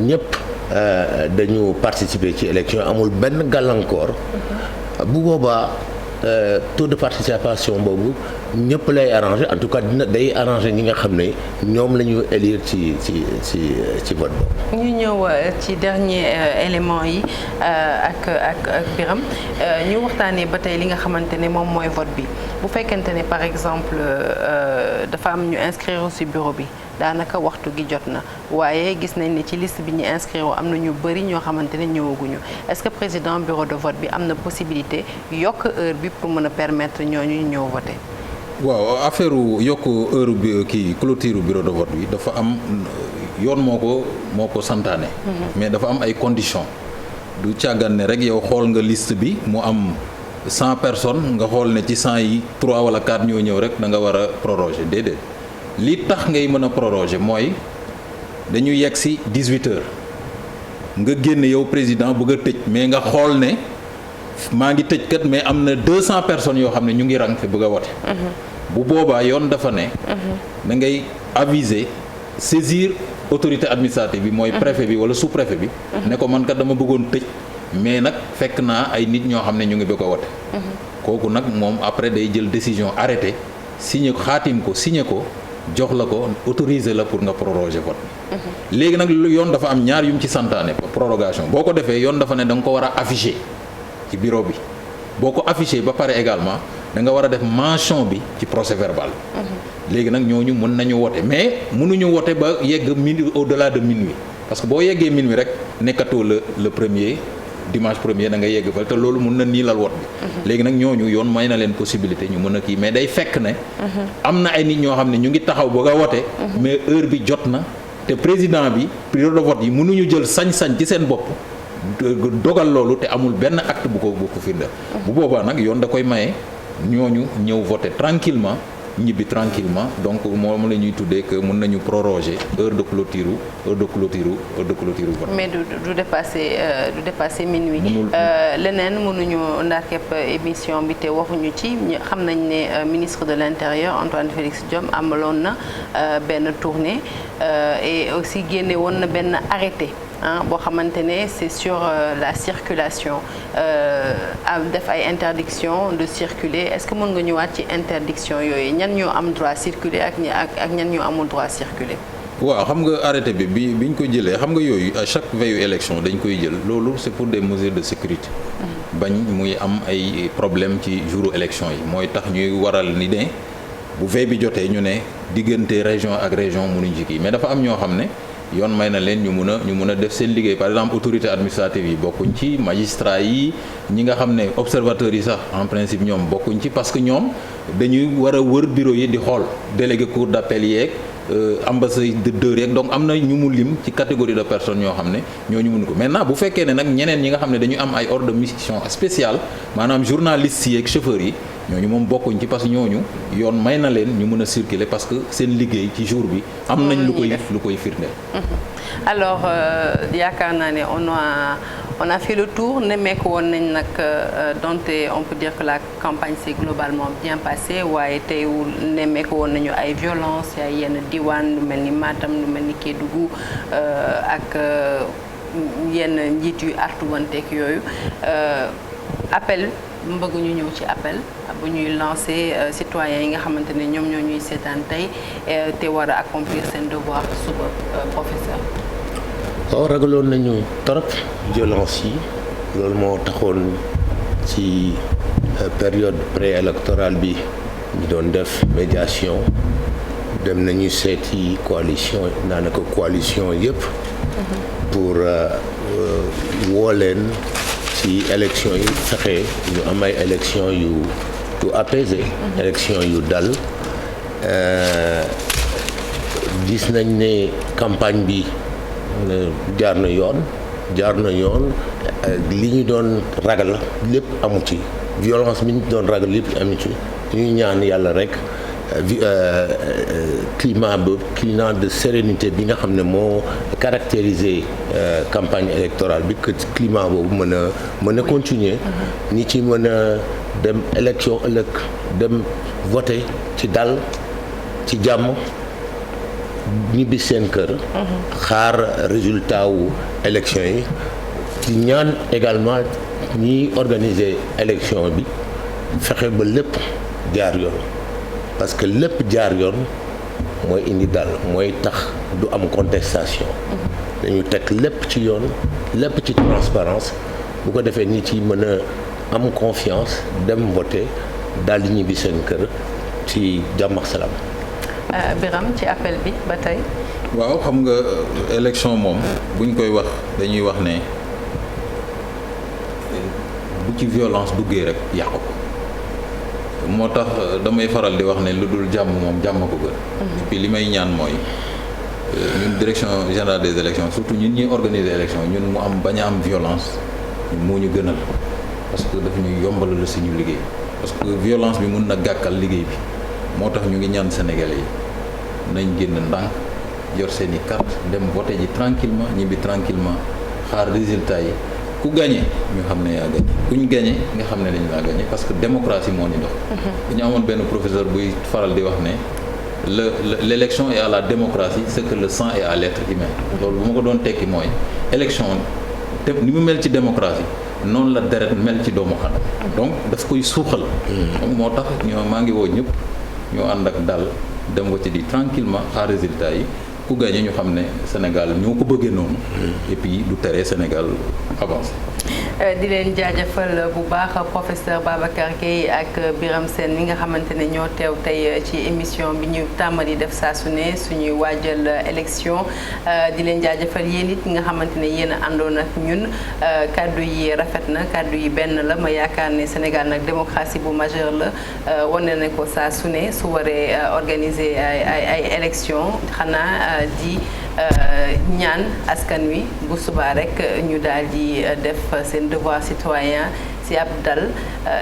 ñëpp dañu participer ci élection amul benn gàllankoor bu boobaa taux de participation boobu ñëpp lay arrangé en tout cas day arrangé ñi nga xam ne ñoom la ñu élire ci vote boobu. ñu ñëw ci dernier élément yi ak Birame ñu waxtaanee ba tey li nga xamante ne moom mooy vote bi bu fekkente ne par exemple dafa am ñu inscrire ci bureau bi daanaka waxtu gi jot na waaye gis nañ ne ci liste bi ñu inscrire am na ñu bëri ñoo xamante ne ñëwaguñu est-ce que président bureau de vote bi am na possibilité yokk heure bi pour mën a permettre ñooñu ñu ñëw voter. waaw affaire yokk heure bi clôture bureau de vote bi dafa am yoon moo ko santaane. mais dafa am ay conditions du càggan ne rek yow xool nga liste bi mu am 100 personnes nga xool ne ci 100 yi 3 wala 4 ñoo ñëw rek da nga war a proroger déedéet li tax ngay mën a proroger mooy dañu yegg si 18 heures nga génn yow président bëgg a tëj mais nga xool ne maa ngi tëj kat mais am na 200 personnes yoo xam ne ñu ngi rang te bëgg a wote. bu boobaa yoon dafa ne. da ngay aviser saisir autorité administrative bi mooy préfet bi wala sous-préfet bi. ne ko man kat dama bëggoon tëj. mais nag fekk naa ay nit ñoo xam ne ñu ngi bëgg a wote. kooku nag moom après day jël décision arrêté signé ko xaatim ko signé ko jox la ko autorisé la pour nga proroger vote bi. léegi nag yoon dafa am ñaar yu mu ci santaane prorogation boo ko defee yoon dafa ne da nga ko war a afficher ci bureau bi boo ko afficher ba pare également da nga war a def mention bi ci procès verbal bi. léegi nag ñooñu mën nañu wote mais mënuñu wote ba yegg minuit au-delà de minuit parce que boo yeggee minuit rek nekkatoo le premier. dimanche premier da nga yegg fa te loolu mun na niilal wot bi léegi nag ñooñu yoon may na leen possibilité ñu mën a kii mais day fekk ne am na ay nit ñoo xam ne ñu ngi taxaw bëgg a wote mais heure bi jot na te président bi bureau de vote yi mënuñu jël sañ-sañ ci seen bopp dogal loolu te amul benn acte bu ko firndeel bu boobaa nag yoon da koy maye ñooñu ñëw voter tranquillement ñibbi tranquillement donc moom la ñuy tuddee que mën nañu proroger heure de clôture vote. mais du dépasser minuit. leneen mënuñu ndar képp émission bi te waxuñu ci xam nañ ne ministre de l'intérieur Antoine Félix Diome amaloon na benn tournée et aussi génne woon na benn arrêté. boo xamante ne c'est sur la circulation def ay interdiction de circuler est-ce que mën nga ñëwaat ci interdiction yooyu ñan ñoo am droit circuler ak ñan ñoo amul droit circuler. waaw xam nga arrêté biñ ko jëlee xam nga yooyu à chaque veille élection dañ koy jël loolu c'est pour des mesures de sécurité. bañ muy am ay problème ci jouru élection yi mooy tax ñuy waral ni ne bu veille bi jotee ñu ne diggante région ak région mënuñ ci kii mais dafa am ñoo xam ne. yoon may na leen ñu mun a def seen liggéey par exemple autorité administrative yi bokkuñ ci magistrat yi ñi nga xam ne observateurs yi sax en principe ñoom bokkuñ ci parce que ñoom dañuy war a wër bureau yi di xool délégué cour d'appel yeeg ambassadeur yeeg donc am na ñu mu lim ci catégorie de personnes ñoo xam ne ñooñu mënu ko maintenant bu fekkee ne nag ñeneen ñi nga xam ne dañu am ay ordre de mission spécial maanaam journalistes yi ak chauffeurs yi ñooñu moom bokkuñ ci parce que ñooñu yoon may na leen ñu mën a circuler parce que seen liggéey ci jour bi am nañ lu koy firndeel. alors yaakaar naa ne on a fait le tour nemmeeku woon nañ nag donte on peut dire que la campagne s'est globalement bien passée waaye teewul nemmeeku woon nañu ay violence ay yenn diwaan lu mel ni Matam lu mel ni Kédougou ak yenn njiit yu artuwanteeg yooyu appel bëgg ñu ñëw ci appel bu ñuy lancer citoyens yi nga xamante ne ñoom ñoo ñuy seetaan tey te war a accomplir seen devoir suba professeur. waaw ragaloon nañu trop violence yi loolu moo taxoon ci période préélectorale bi ñu doon def médiation dem nañu seeti coalition daanaka coalition yëpp pour woo leen ci élection yi fexe ñu am ay élection yu apaisé élection yu dal gis nañ ne campagne bi jaar na yoon li ñu doon ragal lépp amu ci violence bi ñu doon ragal lépp amu ci ñuy ñaan yàlla rek climat de sérénité bi nga xam ne moo caractériser campagne électorale bi que climat boobu mën a continuer ñi ci mën a dem élection ëllëg dem voter ci dal ci jàmm ñibbi seen kër xaar résultat wu élection yi ci ñaan également ñiy organiser élection bi fexe ba lépp jaar yoon parce que lépp jaar yoon mooy indi dal mooy tax du am contestation dañu teg lépp ci yoon lépp ci transparence bu ko defee nit yi mën a am confiance dem voter daal di ñibbi seen kër ci jàmm ak salaam. Birame ci appel bi ba tey. waaw xam nga élection moom buñ koy wax dañuy wax ne bu ci violence duggee rek yàqu ko moo tax damay faral di wax ne lu dul jàmm moom jàmm ko gën. et puis li may ñaan mooy ñun direction générale des élections surtout ñun ñuy organiser élection ñun mu am bañ a am violence moo ñu gënal parce que daf ñuy yombalal la suñu liggéey parce que violence bi mun na gàkkal liggéey bi moo tax ñu ngi ñaan Sénégalais yi nañ génn ndànk yor seeni carte dem voté ji tranquillement ñibbi tranquillement xaar résultat yi ku gagné ñu xam ne yaa gagné ku ñu gagné nga xam ne dañu laa gagné parce que démocratie moo ni dox. dañu amoon benn professeur buy faral di wax ne l'élection est à la démocratie ce que le sang est à l'être humain. loolu bu ma ko doon tekki mooy élection te ni mu mel ci démocratie noonu la deret mel ci doomu aadama donc daf koy suuxal. donc moo tax maa ngi woo ñëpp ñoo ànd ak dal dem ko ci di tranquillement xaar résultat yi ku gagné ñu xam ne Sénégal ñoo ko bëggee noonu. et puis du tere Sénégal avancé. di leen jaajëfal bu baax professeur Babacar Gueye ak Birame Sène mi nga xamante ne ñoo teew tey ci émission bi ñu tàmbali def saa su ne suñuy waajal élection di leen jaajëfal yéen it nga xamante ne yéen a àndoon ak ñun kaddu yi rafet na kaddu yi benn la ma yaakaar ne Sénégal nag démocratie bu majeure la wane na ko saa su ne su waree organiser ay élection xanaa di ñaan askan wi bu subaa rek ñu daal di def seen devoir citoyen si ab dal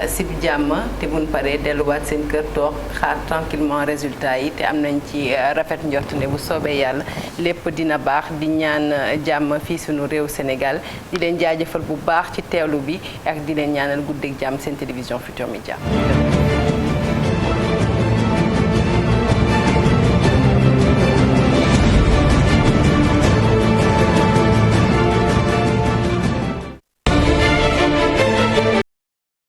si jàmm te buñ paree delluwaat seen kër toog xaar tranquillement résultat yi te am nañ ci rafet njort ne bu soobee yàlla lépp dina baax di ñaan jàmm fii suñu réew Sénégal di leen jaajëfal bu baax ci teewlu bi ak di leen ñaanal guddeeg jàmm seen télévision Futurs Médias